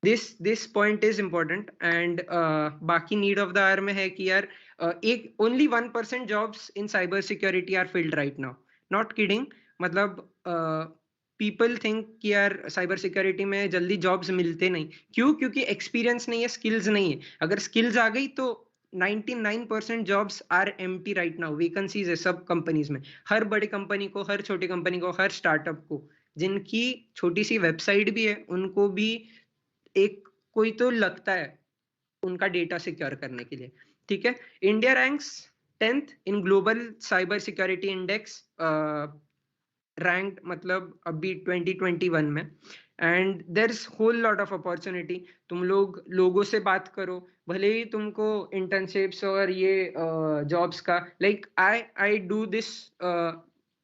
this point is important and बाकी नीड ऑफ द आवर में है कि यार एक only 1% jobs in cyber security are filled right now, not kidding. मतलब पीपल थिंक कि यार साइबर सिक्योरिटी में जल्दी जॉब्स मिलते नहीं, क्यों? क्योंकि एक्सपीरियंस नहीं है, स्किल्स नहीं है। अगर स्किल्स आ गई तो 99% jobs are empty right now, vacancies है सब कंपनीज में, हर बड़ी कंपनी को, हर छोटी कंपनी को, हर स्टार्टअप को, जिनकी छोटी सी वेबसाइट भी है उनको भी एक कोई तो लगता है उनका डेटा सिक्योर करने के लिए। ठीक है, India ranks 10th in global cyber security index, ranked मतलब अभी 2021 में, and there is whole lot of opportunity. तुम लोग लोगों से बात करो, भले ही तुमको इंटर्नशिप्स और ये जॉब्स का, like I do this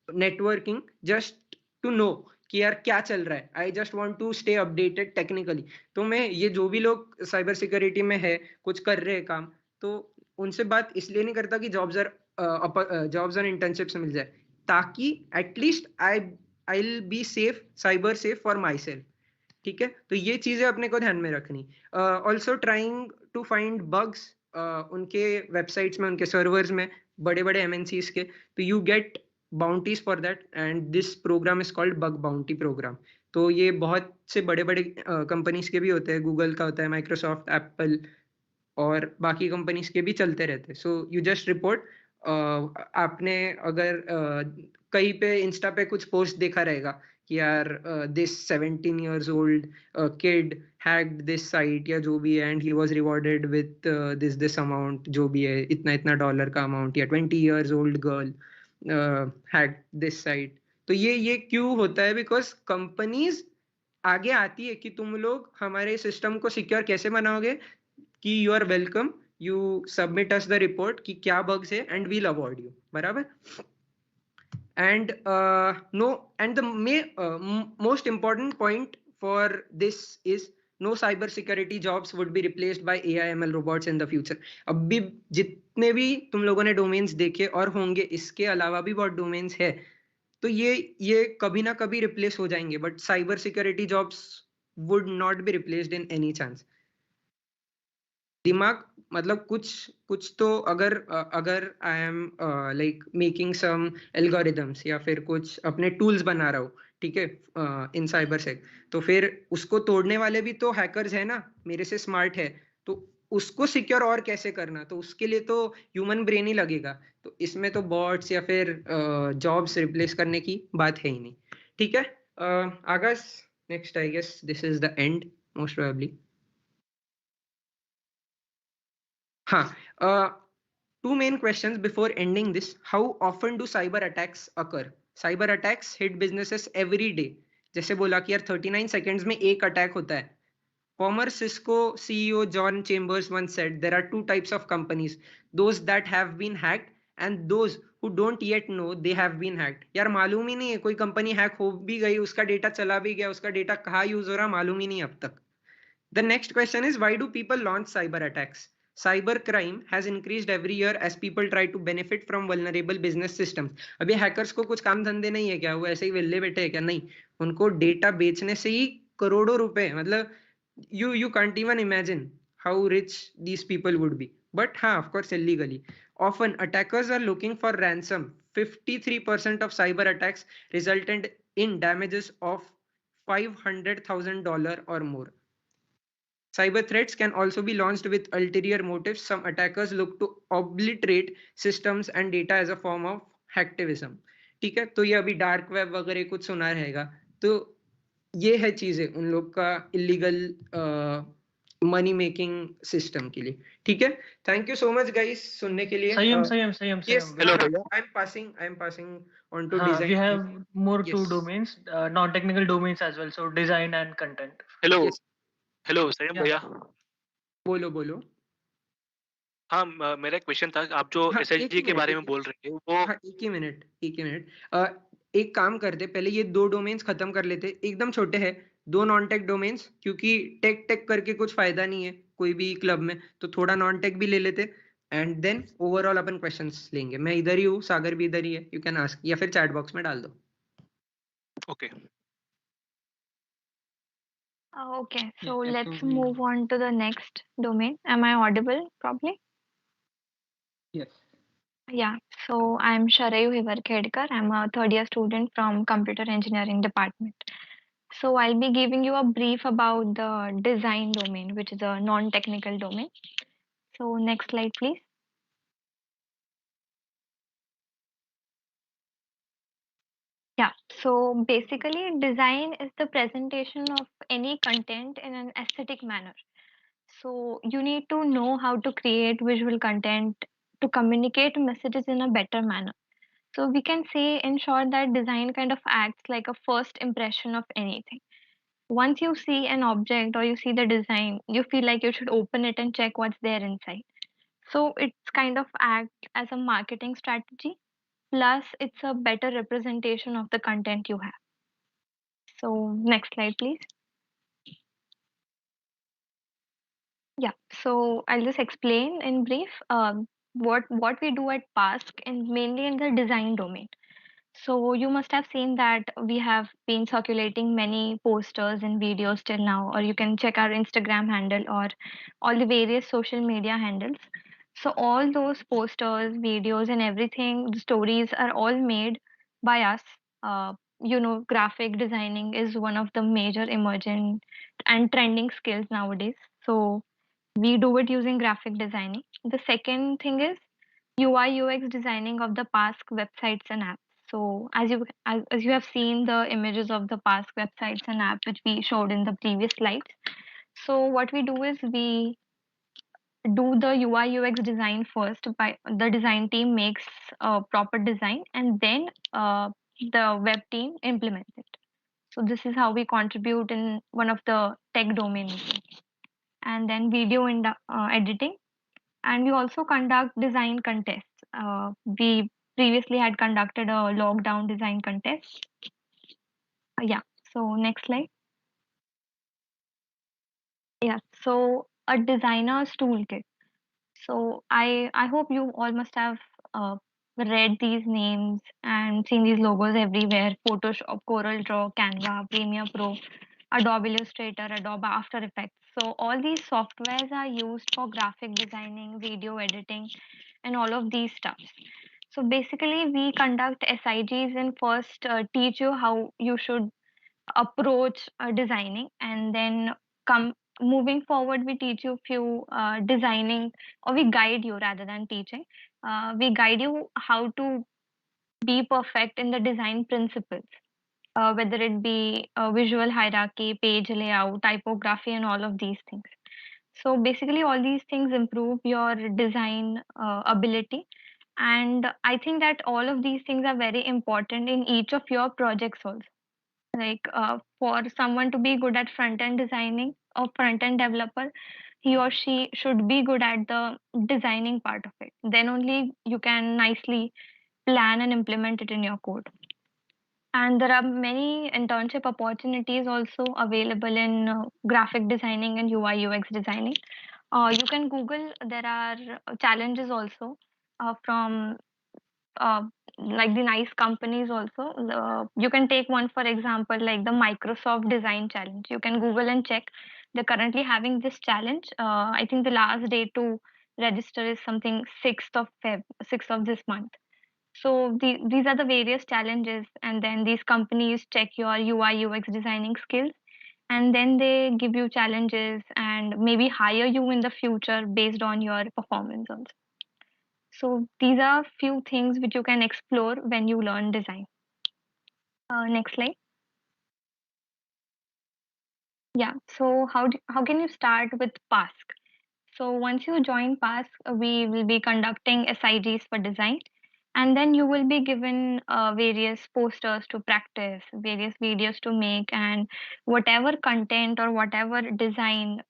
networking just to know कि यार क्या चल रहा है, I just want to stay updated technically. तो मैं ये जो भी लोग साइबर सिक्योरिटी में है, कुछ कर रहे हैं काम, तो उनसे बात इसलिए नहीं करता कि जॉब्स और इंटर्नशिप्स मिल जाए, ताकि at least I will be safe, cyber safe for my self. ठीक है, तो ये चीजें अपने को ध्यान में रखनी। Also trying to find bugs उनके वेबसाइट्स में, उनके सर्वर्स में, बड़े बड़े एमएनसीज के, तो you get bounties for that, and this program is called bug bounty program. तो ये बहुत से बड़े बड़े कंपनीज के भी होते हैं, गूगल का होता है, माइक्रोसॉफ्ट, एप्पल और बाकी कंपनीज के भी चलते रहते हैं। So you just report. आपने अगर कहीं पे इंस्टा पे कुछ पोस्ट देखा रहेगा कि यार this 17 years old kid hacked this site या जो भी है, and he was rewarded with this amount, जो भी है इतना इतना डॉलर का अमाउंट, या 20 years old girl hacked this site. तो ये क्यों होता है? बिकॉज कंपनीज आगे आती है कि तुम लोग हमारे सिस्टम को सिक्योर कैसे बनाओगे, कि you are welcome, you submit us the report कि क्या बग्स है, एंड वील अवॉर्ड यू, बराबर। And no, and the most important point for this is no cyber security jobs would be replaced by AI ML robots in the future। अब भी जितने भी तुम लोगों ने डोमेन्स देखे और होंगे, इसके अलावा भी बहुत डोमेन्स है, तो ये कभी ना कभी रिप्लेस हो जाएंगे, but cyber security jobs would not be replaced in any chance. दिमाग मतलब कुछ तो अगर I am like making some algorithms या फिर कुछ अपने टूल्स बना रहा हूँ, ठीक है, इन साइबर सेक, तो फिर उसको तोड़ने वाले भी तो हैकर्स है ना, मेरे से स्मार्ट है, तो उसको सिक्योर और कैसे करना, तो उसके लिए तो ह्यूमन ब्रेन ही लगेगा। तो इसमें तो बॉट्स या फिर जॉब्स रिप्लेस करने की बात है ही नहीं। ठीक है, आगाज, next I guess this is the end most probably. Two main questions before ending this. How often do cyber attacks occur? Cyber attacks hit businesses every day. जैसे बोला कि यार 39 seconds में एक अटैक होता है। Former Cisco CEO John Chambers once said there are two types of companies, those that have been hacked and those who don't yet know they have been hacked। यार मालूम ही नहीं है, कोई कंपनी हैक हो भी गई, उसका डेटा चला भी गया, उसका डेटा कहाँ यूज हो रहा मालूम ही नहीं अब तक। The next question is, why do people launch cyber attacks? Cyber crime has increased every year as people try to benefit from vulnerable business systems। अभी हैकर्स को कुछ काम धंधे नहीं है क्या? वो ऐसे ही वेले बैठे हैं क्या? नहीं, उनको डेटा बेचने से ही करोड़ों रुपए, मतलब you can't even imagine how rich these people would be, but हाँ, of course illegally। Often attackers are looking for ransom। 53% of cyber attacks resulted in damages of $500,000 or more। Cyber threats can also be launched with ulterior motives। Some attackers look to obliterate systems and data as a form of hacktivism। ठीक है, तो ये अभी dark web वगैरह कुछ सुना रहेगा, तो ये है चीजें उन लोग का इलीगल मनी मेकिंग सिस्टम के लिए। ठीक है, thank you so much guys सुनने के लिए। Yes, Hello, I'm passing on to we design। have more two Yes, domains, non-technical domains as well, so design and content. Hello yes, hello सयम Yeah. भैया। बोलो। हाँ मेरा एक क्वेश्चन था, आप जो हाँ, एक एसएचजी ही के मिनट, बारे में बोल रहे थे वो हाँ, एक ही मिनट। एक काम करते, पहले ये दो डोमेन्स खत्म कर लेते, एकदम छोटे हैं, दो नॉन टेक डोमेन्स, क्योंकि टेक करके कुछ फायदा नहीं है कोई भी क्लब में, तो थोड़ा नॉन टेक भी ले लेते, एंड देन ओवरऑल अपन क्वेश्चंस लेंगे। मैं इधर ही हूँ, सागर भी इधर ही है, यू कैन आस्क, या फिर चैट बॉक्स में डाल दो। Okay Okay, Yeah, so let's absolutely. move on to the next domain. Am I audible properly? Yes. Yeah, so I'm Sharayu Hivarkhedkar. I'm a third year student from Computer Engineering Department. So I'll be giving you a brief about the design domain, which is a non-technical domain. So next slide, please. Yeah, so basically design is the presentation of any content in an aesthetic manner. So you need to know how to create visual content to communicate messages in a better manner. So we can say in short that design kind of acts like a first impression of anything. Once you see an object or you see the design, you feel like you should open it and check what's there inside. So it's kind of act as a marketing strategy. Plus, it's a better representation of the content you have. So next slide, please. Yeah, so I'll just explain in brief what we do at PASC and mainly in the design domain. So you must have seen that we have been circulating many posters and videos till now, or you can check our Instagram handle or all the various social media handles. So all those posters, videos, and everything, the stories are all made by us. Graphic designing is one of the major emerging and trending skills nowadays. So we do it using graphic designing. The second thing is UI UX designing of the PASC websites and apps. So as you have seen the images of the PASC websites and app which we showed in the previous slides. So what we do is we do the UI UX design first. By the design team makes a proper design and then the web team implements it. So this is how we contribute in one of the tech domains. And then video and editing, and we also conduct design contests. We previously had conducted a lockdown design contest. Yeah, so next slide. Yeah, so a designer's toolkit. So I hope you all must have uh, read these names and seen these logos everywhere: Photoshop, Corel Draw, Canva, Premiere Pro, Adobe Illustrator, Adobe After Effects. So all these softwares are used for graphic designing, video editing, and all of these stuff. So basically, we conduct SIGs and first teach you how you should approach designing, and then come moving forward, we teach you few designing, or we guide you rather than teaching. We guide you how to be perfect in the design principles, whether it be visual hierarchy, page layout, typography, and all of these things. So basically, all these things improve your design ability. And I think that all of these things are very important in each of your projects also. Like for someone to be good at front end designing or front end developer, he or she should be good at the designing part of it. Then only you can nicely plan and implement it in your code. And there are many internship opportunities also available in graphic designing and UI UX designing. You can Google, there are challenges also from uh, like the nice companies also. You can take one for example, like the Microsoft Design Challenge. You can Google and check. They're currently having this challenge. I think the last day to register is something 6th of Feb, 6th of this month. So these are the various challenges, and then these companies check your UI UX designing skills, and then they give you challenges and maybe hire you in the future based on your performance also. So these are few things which you can explore when you learn design. Next slide. Yeah. So how can you start with PASC? So once you join PASC, we will be conducting SIGs for design, and then you will be given various posters to practice, various videos to make, and whatever content or whatever design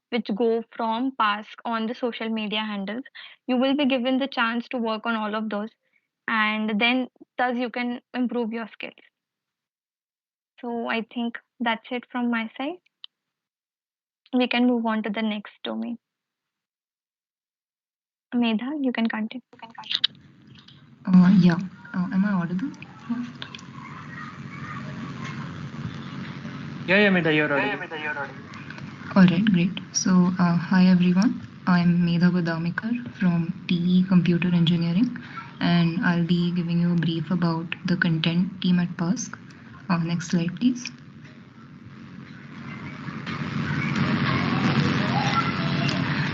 which go from PASC on the social media handles, you will be given the chance to work on all of those, and then thus you can improve your skills. So I think that's it from my side. We can move on to the next domain. Medha, you can continue. Yeah. Am I audible? Yeah, Medha, you're audible. All right, great. So, hi everyone. I'm Medha Badamikar from TE Computer Engineering, and I'll be giving you a brief about the content team at PASC. Next slide, please.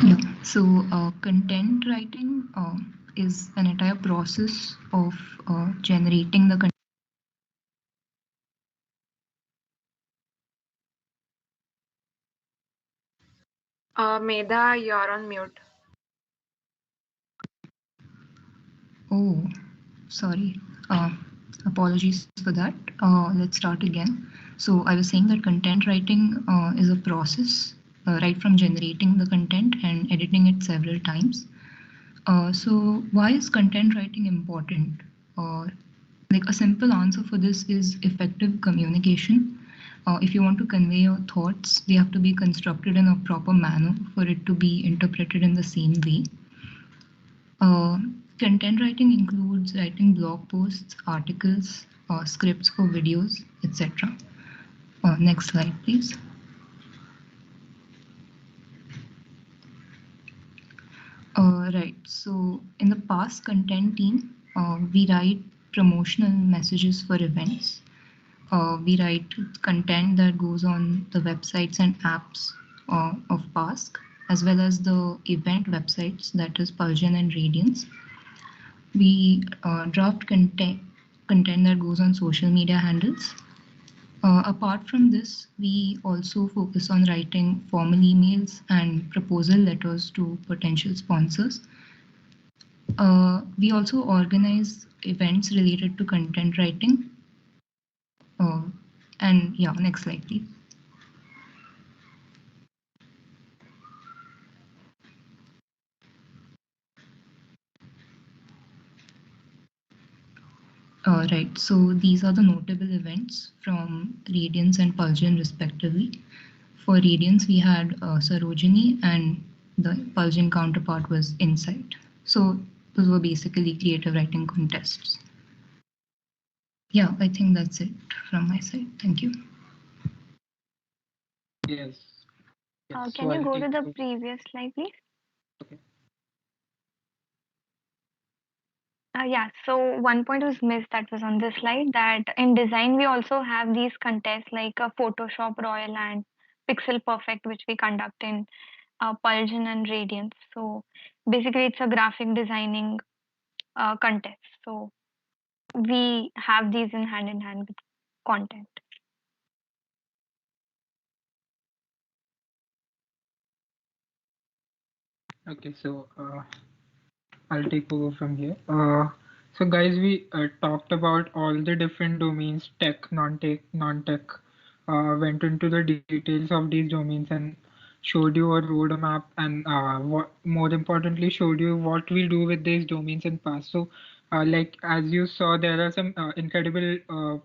Yeah. So, content writing is an entire process of generating the content. Medha, you're on mute. Oh, sorry. Apologies for that. Let's start again. So I was saying that content writing is a process right from generating the content and editing it several times. So why is content writing important? Like a simple answer for this is effective communication. If you want to convey your thoughts, they have to be constructed in a proper manner for it to be interpreted in the same way. Content writing includes writing blog posts, articles, scripts for videos, etc. Next slide, please. Right, so in the PASC content team, we write promotional messages for events. We write content that goes on the websites and apps of PASC, as well as the event websites, that is Pulsion and Radiance. We draft content that goes on social media handles. Apart from this, we also focus on writing formal emails and proposal letters to potential sponsors. We also organize events related to content writing. And yeah, next slide, please. Right, so these are the notable events from Radiance and Pulsion respectively. For Radiance, we had Sarojini, and the Pulsion counterpart was Insight. So those were basically creative writing contests. Yeah, I think that's it from my side. Thank you. Yes. Can you go to the previous slide, please? Okay. Yeah, so one point was missed that was on this slide, that in design we also have these contests like Photoshop Royal and Pixel Perfect, which we conduct in Pulsion and Radiance. So basically it's a graphic designing contest. So we have these in hand with content. Okay, so I'll take over from here. So guys, we talked about all the different domains, tech, non-tech, went into the details of these domains and showed you a roadmap, and what more importantly showed you what we do with these domains in past. So like as you saw, there are some incredible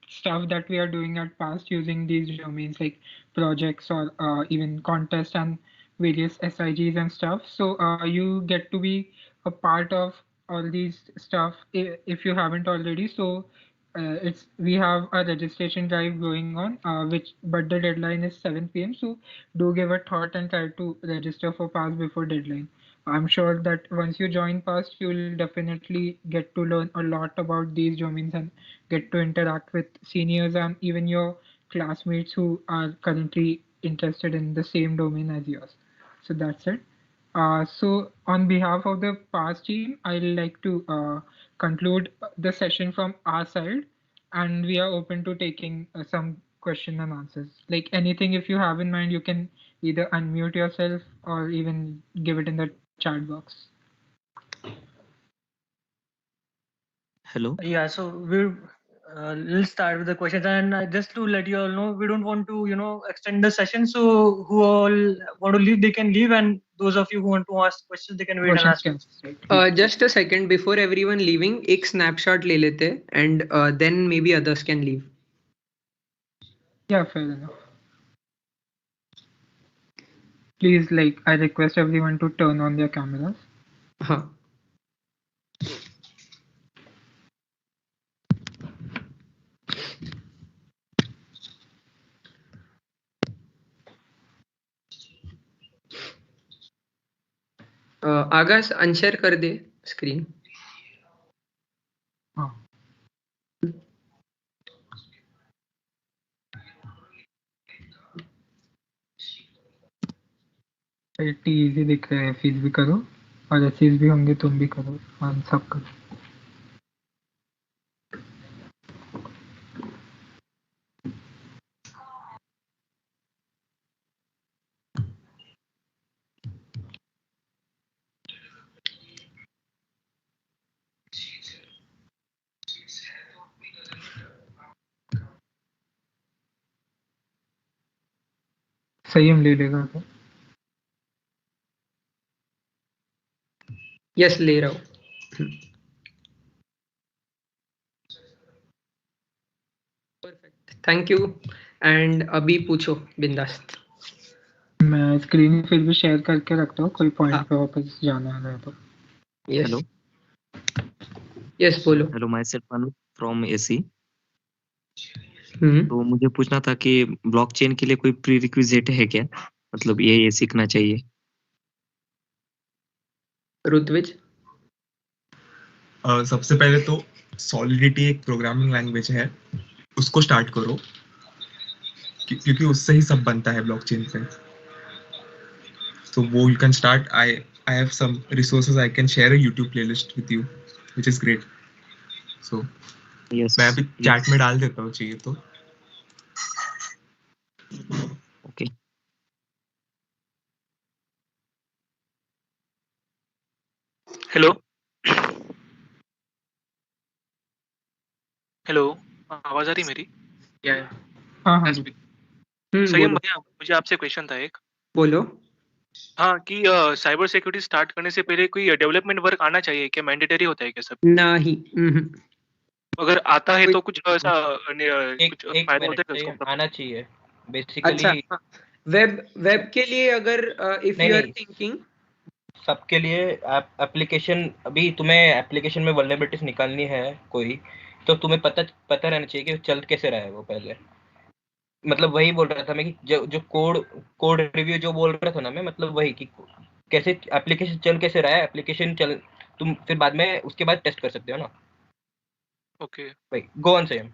stuff that we are doing at past using these domains, like projects or even contests and various SIGs and stuff. So you get to be a part of all these stuff if you haven't already. So it's we have a registration drive going on, which but the deadline is 7 p.m. So do give a thought and try to register for PASS before deadline. I'm sure that once you join PASS, you'll definitely get to learn a lot about these domains and get to interact with seniors and even your classmates who are currently interested in the same domain as yours. So that's it. So on behalf of the PASS team, I'd like to conclude the session from our side, and we are open to taking some question and answers. Like anything, if you have in mind, you can either unmute yourself or even give it in the chat box. Hello. Yeah, so we'll start with the questions, and just to let you all know, we don't want to extend the session. So who all want to leave, they can leave, and those of you who want to ask questions, they can wait and ask questions. Just a second before everyone leaving, एक snapshot ले लेते हैं, and then maybe others can leave. Yeah, fair enough. Please, like, I request everyone to turn on their cameras. आगाज unshare कर दे screen. हाँ। Easy दिख रहा है, फील भी करो और एसेस भी होंगे तुम भी करो, हम सब करो। संयम ले लेगा क्या? यस ले रहा हूँ। Perfect, thank you. एंड अभी पूछो बिंदास्त। मैं स्क्रीन फिर भी शेयर करके रखता हूँ, कोई पॉइंट पे वापस जाना है तो। यस हेलो यस बोलो। Hello, myself Anu from AC. Hmm. तो मुझे पूछना था कि ब्लॉकचेन के लिए कोई प्री रिक्विजिट है क्या, मतलब ये सीखना चाहिए? ऋत्विज। सबसे पहले तो सॉलिडिटी एक प्रोग्रामिंग लैंग्वेज है, उसको स्टार्ट करो क्योंकि उससे ही सब बनता है ब्लॉकचेन पे। So वो you can start. I have some resources. I can share a YouTube playlist with you, which is great. So yes, मैं अभी चैट में डाल देता हूँ चाहिए तो। Okay. हेलो हेलो, आवाज आ रही मेरी? हाँ हाँ संयम बोलो भैया, मुझे आपसे क्वेश्चन था एक। बोलो। हाँ, कि साइबर सिक्योरिटी स्टार्ट करने से पहले कोई डेवलपमेंट वर्क आना चाहिए क्या? मैंडेटरी होता है क्या सब? नहीं। अगर आता है तो कुछ ऐसा कुछ एक फायदा होता मिनट है चाहिए, उसको? आना चाहिए बेसिकली। अच्छा, वेब के लिए अगर इफ नहीं यू आर नहीं, थिंकिंग सबके लिए एप्लीकेशन, अभी तुम्हें एप्लीकेशन में वल्नरेबिलिटीज निकालनी है कोई, तो तुम्हें पता रहना चाहिए कि चल कैसे रहा है वो पहले। मतलब वही बोल रहा था मैं कि जो कोड रिव्यू जो बोल रहा था ना मैं, मतलब वही कि कैसे एप्लीकेशन चल कैसे रहा है, एप्लीकेशन चल तुम फिर बाद में उसके बाद टेस्ट कर सकते हो ना। ओके भाई गो ऑन सेम,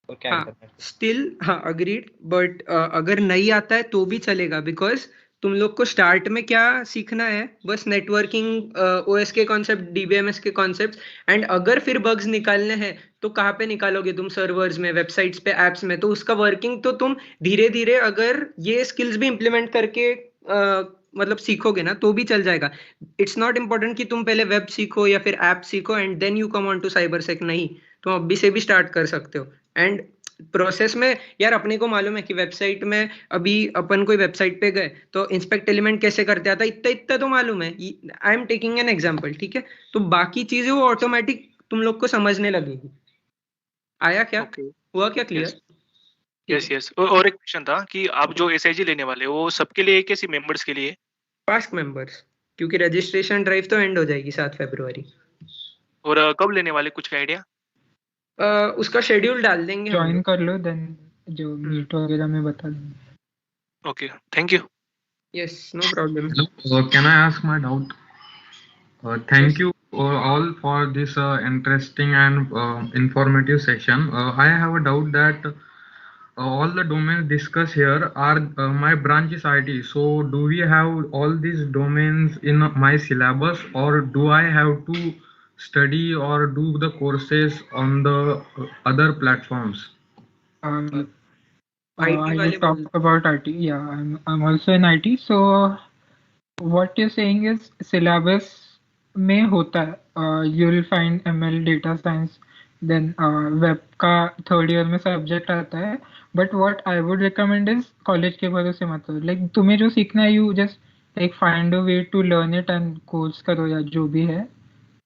और क्या हाँ करना है? स्टिल हाँ अग्रीड, बट अगर नहीं आता है तो भी चलेगा, बिकॉज तुम लोग को स्टार्ट में क्या सीखना है, बस नेटवर्किंग, ओएस के कॉन्सेप्ट, डीबीएमएस के कॉन्सेप्ट। एंड अगर फिर बग्स निकालने हैं तो कहाँ पे निकालोगे तुम? सर्वर्स में, वेबसाइट्स पे, एप्स में। तो उसका वर्किंग तो तुम धीरे धीरे अगर ये स्किल्स भी इम्प्लीमेंट करके मतलब सीखोगे ना तो भी चल जाएगा। इट्स नॉट इम्पोर्टेंट कि तुम पहले वेब सीखो या फिर ऐप सीखो and then you come on to cyber sec. नहीं, तुम अभी से भी स्टार्ट कर सकते हो। एंड प्रोसेस में यार अपने को मालूम है कि वेबसाइट में, अभी अपन कोई वेबसाइट पे गए तो इंस्पेक्ट एलिमेंट कैसे करते आता, इतना इतना तो मालूम है। I am taking an example, ठीक है? तो बाकी चीजें वो ऑटोमेटिक तुम लोग को समझने लगेगी। आया क्या? हुआ क्या क्लियर? Yes yes. और एक क्वेश्चन था कि आप जो एसआईजी लेने वाले हो वो सबके लिए कैसी मेंबर्स के लिए? पास्क मेंबर्स, क्योंकि रजिस्ट्रेशन ड्राइव तो एंड हो जाएगी 7 फरवरी। और कब लेने वाले, कुछ आइडिया? उसका शेड्यूल डाल देंगे हम ज्वाइन लोग। कर लो, देन जो मीट वगैरह में बता देंगे। Okay, thank you. Yes, no problem. Hello, can I ask my doubt? Thank you all for this interesting and informative session. I have a doubt that all the domains discussed here are my branch is IT. So do we have all these domains in my syllabus, or do I have to study or do the courses on the other platforms? IT I वाले will talk about IT. Yeah, I'm also in IT. So what you're saying is syllabus में होता है, you'll find ML, data science, then web का third year में subject आता है. But what I would recommend is college के भरोसे मत करो. Like तुम्हें जो सीखना है, you just like find a way to learn it and course करो या जो भी है.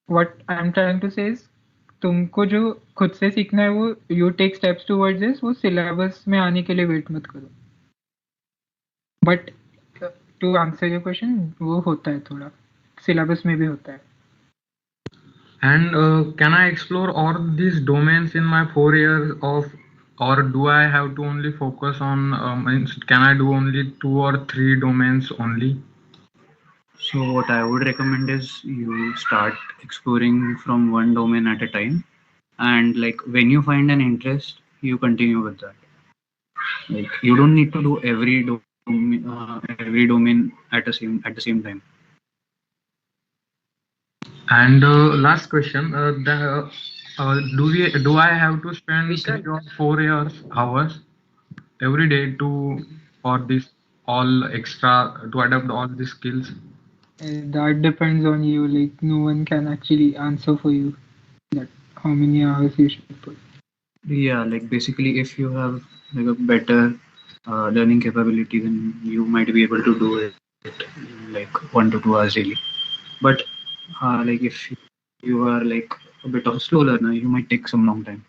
What I'm trying to say is तुमको जो खुद से सीखना है वो you take steps towards this, वो सिलेबस में आने के लिए वेट मत करो. But to answer your question, वो होता है थोड़ा, सिलेबस में भी होता है. And can I explore all these domains in my 4 years of, or do I have to only focus on, can I do only 2 or 3 domains only? So what I would recommend is you start exploring from one domain at a time, and like when you find an interest, you continue with that. Like you don't need to do every domain at the same time. And last question, do I have to spend Vishal? 3 or 4 hours every day for this all extra to adapt all these skills? That depends on you. Like no one can actually answer for you that how many hours you should put. Yeah, like basically, if you have like a better learning capability, then you might be able to do it in like 1 to 2 hours daily. But like if you are like a bit of a slow learner, you might take some long time.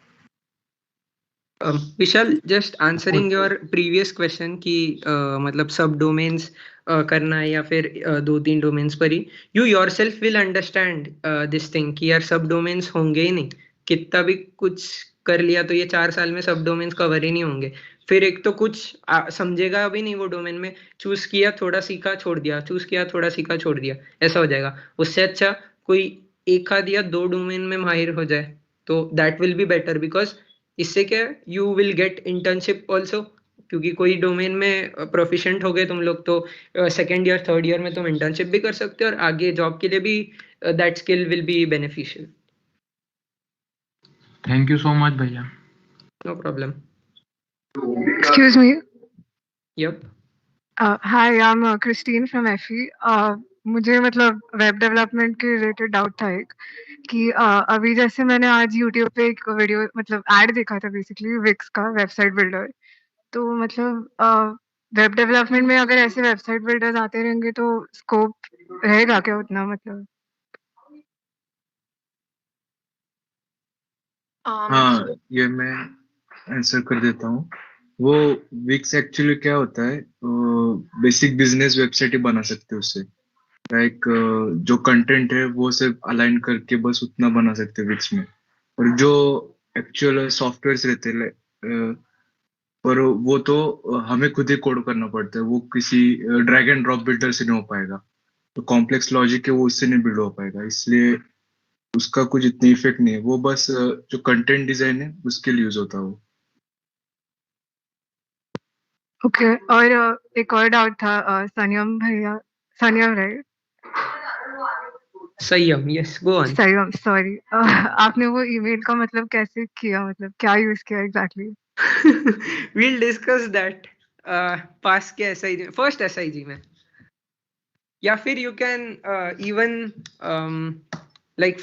Vishal, just answering your previous question कि मतलब सब domains करना है या फिर 2-3 domains पर ही, you yourself will understand this thing कि यार सब domains होंगे ही नहीं, कितना भी कुछ कर लिया तो ये 4 साल में सब domains cover ही नहीं होंगे. फिर एक तो कुछ समझेगा भी नहीं वो डोमेन में, चूज किया थोड़ा सीखा छोड़ दिया, चूज किया थोड़ा सीखा छोड़ दिया, ऐसा हो जाएगा. उससे अच्छा कोई एक आध या 2 डोमेन में माहिर हो जाए तो that will be better, because इससे क्या you will gate internship also, क्योंकि कोई डोमेन में प्रोफिशिएंट हो गए तुम लोग तो सेकेंड ईयर थर्ड ईयर में तुम इंटर्नशिप भी कर सकते हो और आगे जॉब के लिए भी that skill will be beneficial. Thank you so much भैया. No problem. Excuse me. Yep. Hi, I'm Christine from FE. मुझे मतलब वेब डेवलपमेंट के रिलेटेड डाउट था एक कि अभी जैसे मैंने आज यूट्यूब पे एक वीडियो मतलब ऐड देखा था बेसिकली विक्स का वेबसाइट बिल्डर. तो मतलब वेब डेवलपमेंट में अगर ऐसे वेबसाइट बिल्डर्स आते रहेंगे तो स्कोप रहेगा क्या उतना मतलब? हाँ, ये मैं आंसर कर देता हूँ. वो विक्स एक्चुअली क्या होता है, बेसिक बिजनेस वेबसाइट ही बना सकते हो उससे. लाइक जो कंटेंट है वो सिर्फ अलाइन करके बस उतना बना सकते हो विक्स में. और जो एक्चुअल सॉफ्टवेयर रहते हैं पर वो तो हमें खुद ही कोड करना पड़ता है, वो किसी ड्रैग एंड ड्रॉप बिल्डर से नहीं हो पाएगा. तो कॉम्प्लेक्स लॉजिक है वो उससे नहीं बिल्ड हो पाएगा, इसलिए उसका कुछ इतना इफेक्ट नहीं है. वो बस जो कंटेंट डिजाइन है उसके लिए यूज होता है वो. ओके. और एक और डाउट था सनियम भैया, सनियम राइट? संयम, यस गो ऑन. संयम, सॉरी. आपने वो ईमेल का मतलब कैसे किया, मतलब क्या यूज किया एग्जैक्टली? We'll discuss that पास के SIG फर्स्ट SIG में, या फिर you can even like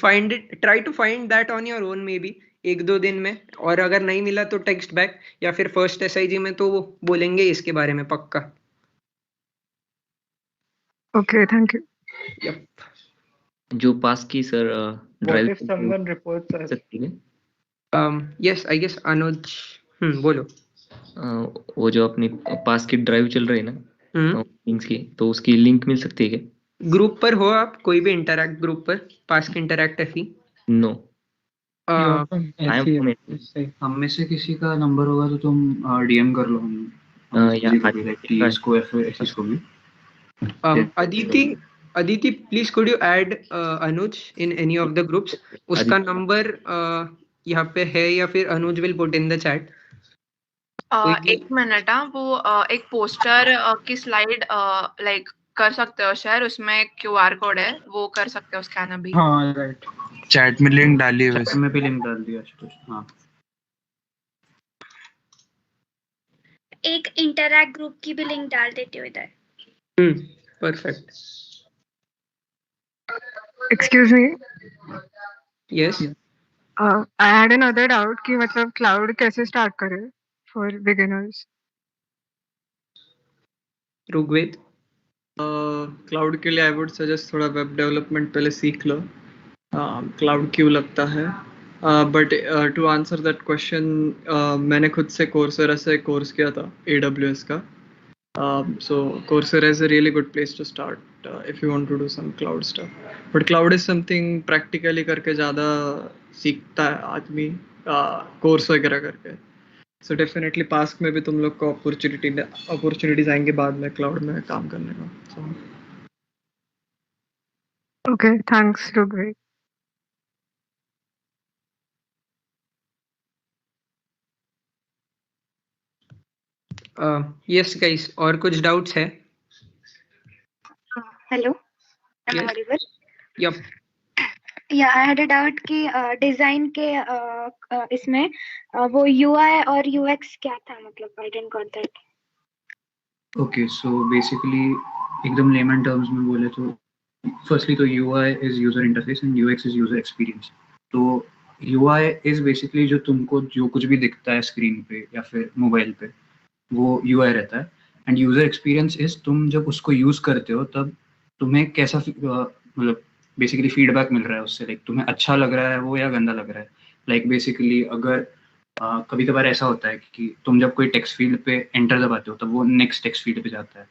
try to find that on your own maybe 1-2 दिन में, और अगर नहीं मिला तो टेक्स्ट बैक, या फिर फर्स्ट SIG में तो वो बोलेंगे इसके बारे में पक्का. Okay, thank you. Yep. जो पास की sir What drive if someone reports us? सकती है. yes, I guess अनुज बोलो. वो जो अपनी पास की ड्राइव चल रही है ना लिंक्स की, तो उसकी लिंक मिल सकती है क्या? ग्रुप पर हो आप, कोई भी इंटरैक्ट ग्रुप पर, पास्क इंटरैक्ट FE? नो. हम में से किसी का नंबर होगा तो तुम DM कर लो. इसको या फिर एसिस को भी. Aditi, please could you add Anuj in any of the groups? उसका नंबर यहाँ पे है या फिर अनुज will put in the chat. एक मिनट. वो एक पोस्टर की स्लाइड लाइक कर सकते हो शेयर, उसमें QR कोड है, वो कर सकते हो स्कैन अभी. हाँ राइट, चैट में लिंक डाली है वैसे. मैं भी लिंक डाल दिया. हाँ, एक इंटरैक्ट ग्रुप की भी लिंक डाल देती हूँ इधर. Perfect. Excuse me. Yes. I had another doubt कि मतलब क्लाउड कैसे स्टार्ट करें फॉर बिगिनर्स? ऋग्वेद. क्लाउड के लिए आई वुड सजेस्ट थोड़ा वेब डेवलपमेंट पहले सीख लो. क्लाउड क्यों लगता है, but to answer that question मैंने खुद से कोर्सेरा से कोर्स किया था AWS का. So Coursera is a really good place to start if you want to do some cloud stuff. But cloud is something practically करके ज़्यादा सीखता है आदमी कोर्स वगैरह करके. So definitely PASC में भी तुम लोग को अपॉर्चुनिटीज आएंगे बाद में क्लाउड में काम करने का. So Okay, thanks, Rugvi. Yes guys, और कुछ doubts है? Hello, am I Yes. audible? Yup. Yeah, I had a doubt कि डिजाइन के इसमें वो UI और UX क्या था, मतलब I didn't got that. Okay, so basically एकदम layman terms में बोले तो firstly तो UI is user interface and UX is user experience. तो UI is basically जो तुमको जो कुछ भी दिखता है स्क्रीन पे या फिर मोबाइल पे वो UI रहता है एंड यूजर एक्सपीरियंस इज तुम जब उसको यूज करते हो तब तुम्हें कैसा मतलब बेसिकली फीडबैक मिल रहा है उससे, लाइक तुम्हें अच्छा लग रहा है वो या गंदा लग रहा है. लाइक बेसिकली अगर कभी कभार ऐसा होता है कि तुम जब कोई टेक्स्ट फील्ड पे एंटर दबाते हो तब वो नेक्स्ट टेक्स्ट फील्ड पे जाता है,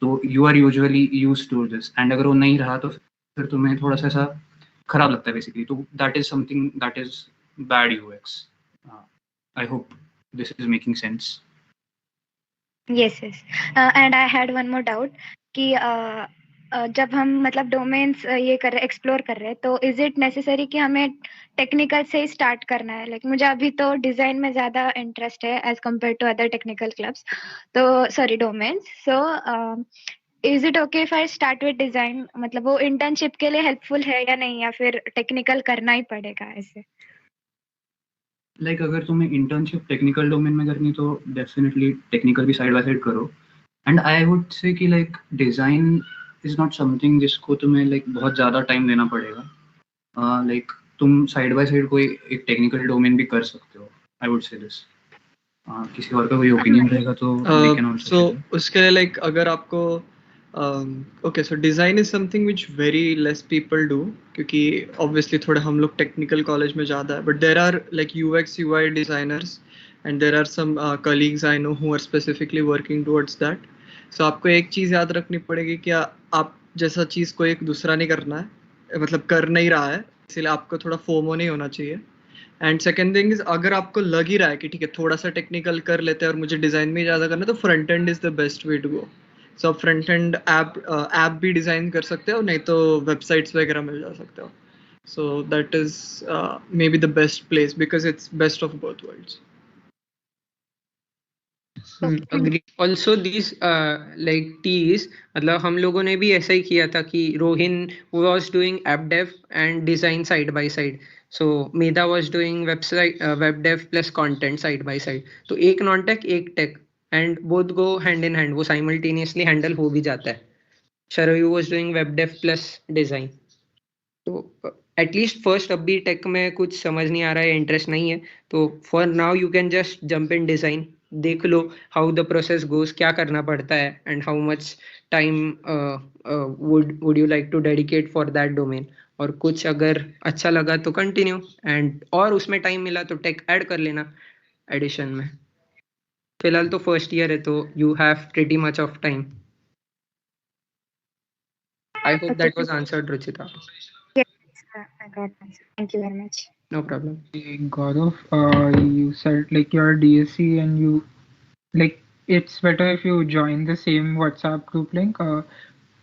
तो you are usually use to this and अगर वो नहीं रहा तो फिर तुम्हें थोड़ा सा ऐसा खराब लगता है बेसिकली. तो that is something that is bad UX. I hope this is making sense. Yes, yes. And I had one more doubt कि जब हम मतलब डोमेन्स ये कर रहे एक्सप्लोर कर रहे हैं तो इज इट नेसेसरी कि हमें टेक्निकल से ही स्टार्ट करना है? लाइक मुझे अभी तो डिजाइन में ज्यादा इंटरेस्ट है as compare to other technical clubs, तो sorry domains. So is it okay if I start with design? मतलब वो इंटर्नशिप के लिए हेल्पफुल है या नहीं, या फिर टेक्निकल करना ही पड़ेगा ऐसे? लाइक अगर तुम्हें इंटर्नशिप टेक्निकल डोमेन में करनी तो डेफिनेटली टेक्निकल भी साइड बाय साइड करो. एंड आई वुड से कि like design is not something जिसको तुम्हें लाइक बहुत ज़्यादा टाइम देना पड़ेगा. लाइक तुम साइड बाय साइड कोई एक टेक्निकल डोमेन भी कर सकते हो. I would say this. किसी और का कोई ओपिनियन रहेगा तो we can also So share. उसके लिए like अगर आपको okay, so design is something which very less people do क्योंकि obviously थोड़ा हम लोग technical college में ज़्यादा है, but there are like UX UI designers and there are some colleagues I know who are specifically working towards that. So आपको एक चीज़ याद रखनी पड़ेगी कि आप जैसा चीज़ कोई एक दूसरा नहीं करना है, मतलब कर नहीं रहा है, इसलिए आपको थोड़ा फोमो नहीं होना चाहिए. एंड सेकेंड थिंग इज अगर आपको लग ही रहा है कि ठीक है थोड़ा सा टेक्निकल कर लेते हैं और मुझे डिजाइन में ज़्यादा करना है तो front end is the best way to go. So आप फ्रंट एंड ऐप भी डिजाइन कर सकते हो, नहीं तो वेबसाइट्स वगैरह मिल जा सकते हो. So that is may be the best place because it's best of both worlds. Agree. Also these like T's, मतलब हम लोगों ने भी ऐसा ही किया था कि Rohin was doing app dev and design side by side. So Medha was doing website web dev plus content side by side. तो एक नॉन टेक एक take and both go hand in hand, वो simultaneously handle हो भी जाता है. Sharayu was doing web dev plus design. तो at least first अभी टेक में कुछ समझ नहीं आ रहा है, इंटरेस्ट नहीं है, तो for now you can just jump in design. देख लो हाउ द प्रोसेस गोज, क्या करना पड़ता है and how much time would you like to dedicate for that domain. और कुछ अगर अच्छा लगा तो कंटिन्यू, एंड और उसमें टाइम मिला तो टेक ऐड कर लेना एडिशन में. फिलहाल तो फर्स्ट ईयर है तो you have pretty much of time. I hope that was answered, Ruchita. Yes, I got answer. Thank you very much. No problem. Gaurav, you said like you're DSC and you like it's better if you join the same WhatsApp group link.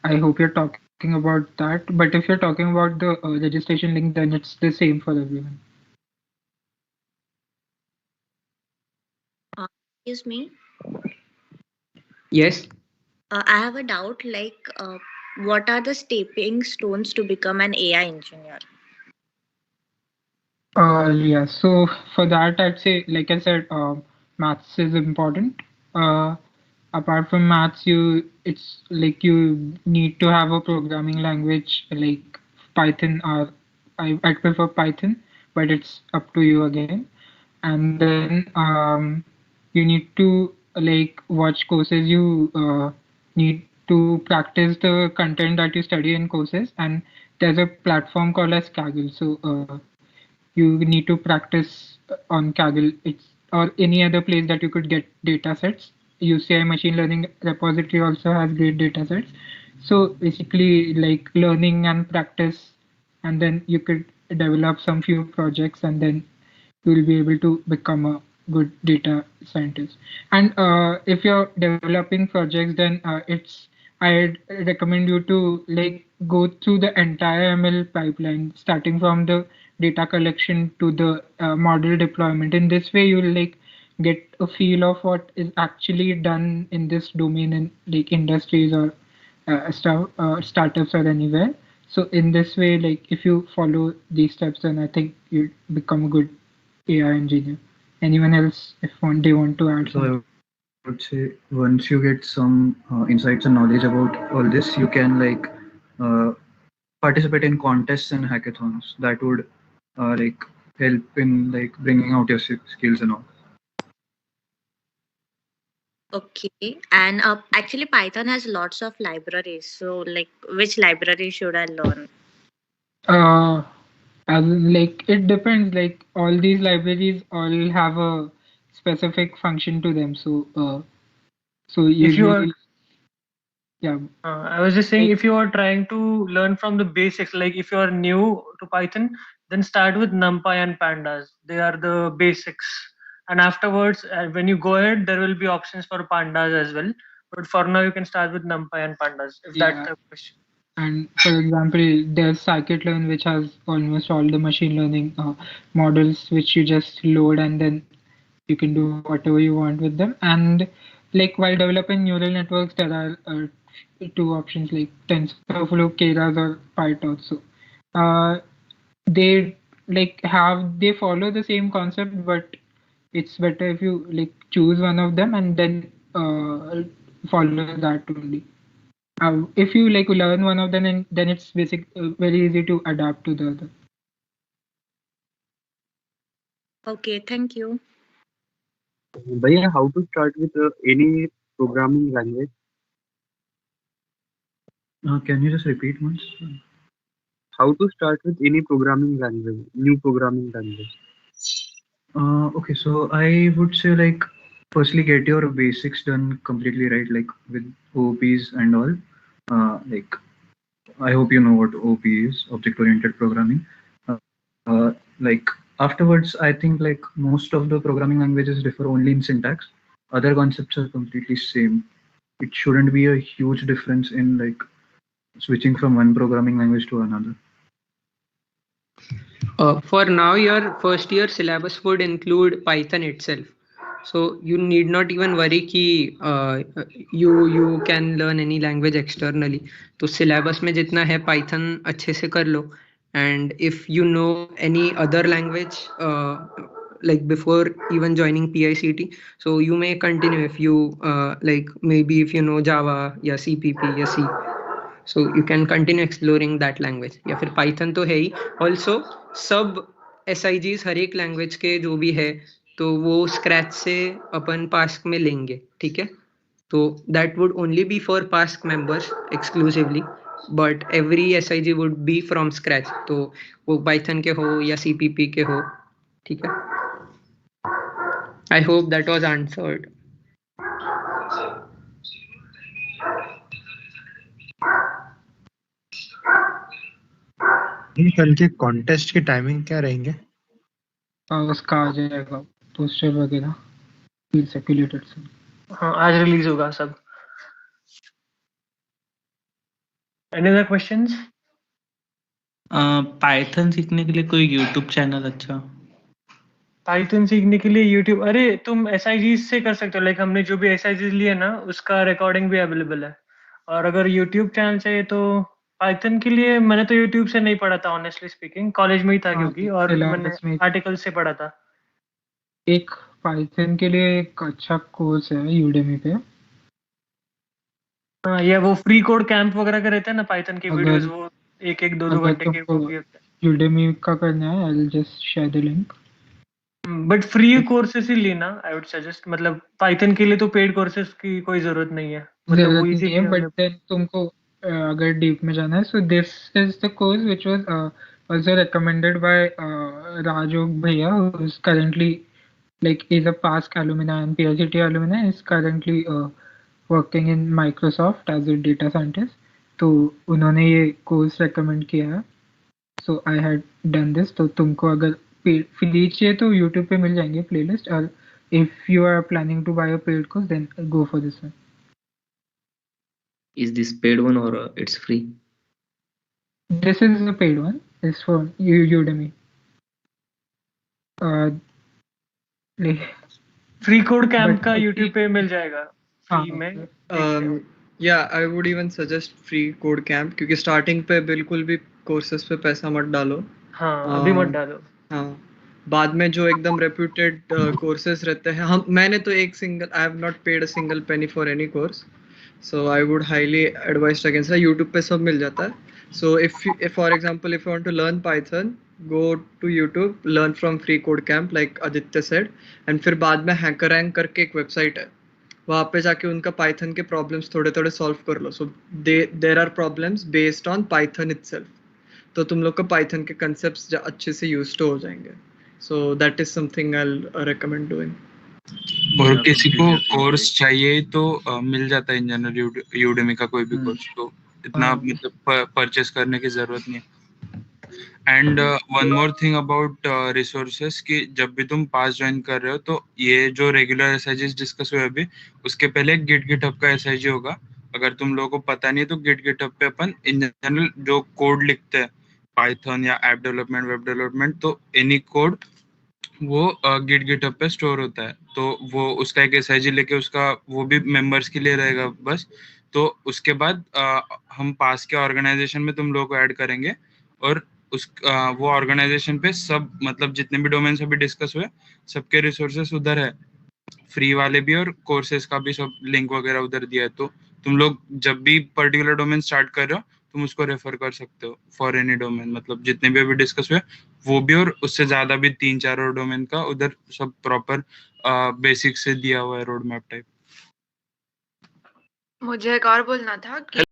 I hope you're talking about that. But if you're talking about the registration link, then it's the same for everyone. Excuse me. Yes. I have a doubt. Like, what are the stepping stones to become an AI engineer? Yeah, so for that, I'd say, like I said, maths is important. Apart from maths, it's like you need to have a programming language like Python, or I prefer Python, but it's up to you again. And then you need to like watch courses. You need to practice the content that you study in courses, and there's a platform called as Kaggle. So you need to practice on Kaggle. It's or any other place that you could get data sets. UCI machine learning repository also has great data sets. So basically like learning and practice, and then you could develop some few projects, and then you will be able to become a good data scientist. And if you're developing projects, then it's I'd recommend you to like go through the entire ML pipeline, starting from the data collection to the model deployment. In this way, you'll like get a feel of what is actually done in this domain in like industries or startups or anywhere. So in this way, like if you follow these steps, then I think you become a good AI engineer. Anyone else, if they want to add So something? I would say once you get some insights and knowledge about all this, you can like uh, participate in contests and hackathons that would like help in like bringing out your skills and all. Okay. And actually, Python has lots of libraries. So, like, which library should I learn? Uh, as in, like it depends. Like all these libraries all have a specific function to them. So If you are usually, yeah. I was just saying, Like, if you are trying to learn from the basics, like if you are new to Python, then start with NumPy and Pandas. They are the basics. And afterwards, when you go ahead, there will be options for Pandas as well. But for now, you can start with NumPy and Pandas, if that's yeah. the question. And for example, there's scikit-learn, which has almost all the machine learning models, which you just load and then you can do whatever you want with them. And like while developing neural networks, there are two options like TensorFlow, Keras, or PyTorch. So they like they follow the same concept, but it's better if you like choose one of them and then follow that only. If you like learn one of them, then it's very easy to adapt to the other. Okay, thank you. Bhaiya, how to start with any programming language? Can you just repeat once? How to start with any programming language, new programming language? Okay, so I would say like firstly get your basics done completely right, like with OOPs and all. Like I hope you know what OOP is, object-oriented programming. Like afterwards, I think like most of the programming languages differ only in syntax. Other concepts are completely same. It shouldn't be a huge difference in like switching from one programming language to another. For now, your first year syllabus would include Python itself. So you need not even worry कि you can learn any language externally. तो syllabus में जितना है Python अच्छे से कर लो. And if you know any other language like before even joining PICT, so you may continue if you like maybe if you know Java या CPP या C. So you can continue exploring that language. या फिर Python तो है ही. Also सब SIGs हर एक language के जो भी है तो वो स्क्रैच से अपन पास्क में लेंगे. ठीक है. तो that would only be for PASC members exclusively, but every SIG would be from scratch. तो वो Python के हो या CPP के हो. ठीक है. I hope that was answered. कल के कॉन्टेस्ट की टाइमिंग क्या रहेंगे? उसका आ जाएगा पोस्टर वगैरह फिर सर्कुलेटेड से. हाँ, आज रिलीज होगा सब. Any other questions? पाइथन सीखने के लिए कोई यूट्यूब चैनल अच्छा? पाइथन सीखने के लिए यूट्यूब, अरे तुम SIGs से कर सकते हो. लाइक हमने जो भी SIGs लिए ना उसका रिकॉर्डिंग भी अवेलेबल है. और अगर यूट्यूब चैनल चाहिए तो पाइथन के लिए मैंने तो यूट्यूब से नहीं पढ़ा था, ऑनेस्टली स्पीकिंग. कॉलेज में ही था क्योंकि, और मैंने आर्टिकल से पढ़ा था. एक पाइथन के लिए एक अच्छा कोर्स है यूडेमी पे. हाँ, या वो फ्री कोड कैंप वगैरह का रहता है ना पाइथन की वीडियोस, वो एक दो घंटे के वो भी होते हैं. यूडेमी का करना है, I will just share the link. But free courses ही लेना आई वुड सजेस्ट. मतलब पाइथन के लिए तो पेड कोर्सेस की कोई जरूरत नहीं है. मतलब वो नहीं है, बट देन तुमको अगर डीप में जाना है, so this is the course which was also recommended by Rajog भैया, who is currently like is a PASC alumni and PICT alumni, is currently working in Microsoft as a data scientist. तो उन्होंने ये course recommend किया है. सो I had done this. तो तुमको अगर free चाहिए तो यूट्यूब पे मिल जाएंगे प्लेलिस्ट, और if you are planning to buy a paid course then go for this one. Is this paid one or it's free? This is the paid one. It's for Udemy. Like free code camp but का YouTube पे मिल जाएगा हाँ, free में या I would even suggest free code camp, क्योंकि starting पे बिल्कुल भी कोर्सेज पे पैसा मत डालो। हाँ अभी मत डालो। हाँ, बाद में जो एकदम रेप्यूटेड कोर्सेज रहते हैं, मैंने तो I have not paid a single penny for any course, so I would highly advise against. YouTube पे सब मिल जाता है। So if for example if you want to learn Python, go to YouTube, learn from free code camp like Aditya said, and फिर बाद में hacker rank करके एक वेबसाइट है, वहाँ पे जाके उनका पाइथन के प्रॉब्लम्स थोड़े थोड़े सॉल्व कर लो। So there are problems based on Python itself, तो तुम लोग का पाइथन के कंसेप्ट्स अच्छे से यूज तो हो जाएंगे। So that is something I will recommend doing. और किसी को कोर्स चाहिए तो मिल जाता है इन जनरल यूडेमी का कोई भी कोर्स, तो इतना मतलब परचेस करने की जरूरत नहीं है। And one more thing about resources कि जब भी तुम पास ज्वाइन कर रहे हो तो ये जो रेगुलर एसआईजीज डिस्कस हुए अभी, उसके पहले गिटहब का एसआईजी होगा। अगर तुम लोगों को पता नहीं है तो गिटहब पे अपन इन जनरल जो कोड लिखते हैं पाइथन या ऐप डेवलपमेंट, वेब डेवलपमेंट, तो एनी कोड वो गिटहब पे स्टोर होता है, तो वो उसका एक एसआईजी लेके उसका वो भी मेंबर्स के लिए रहेगा बस। तो उसके बाद हम पास के ऑर्गेनाइजेशन में तुम लोगों को ऐड करेंगे और वो ऑर्गेनाइजेशन पे सब मतलब जितने भी डोमेन्स अभी डिस्कस हुए सबके रिसोर्सेस उधर है, फ्री वाले भी और कोर्सेज का भी सब लिंक वगैरह उधर दिया है। तो तुम लोग जब भी पर्टिकुलर डोमेन स्टार्ट कर रहे हो तुम उसको रेफर कर सकते हो फॉर एनी डोमेन, मतलब जितने भी अभी डिस्कस हुए वो भी और उससे ज्यादा भी 3-4 और डोमेन का उधर सब प्रॉपर बेसिक से दिया हुआ है रोड मैप टाइप। मुझे एक और बोलना था कि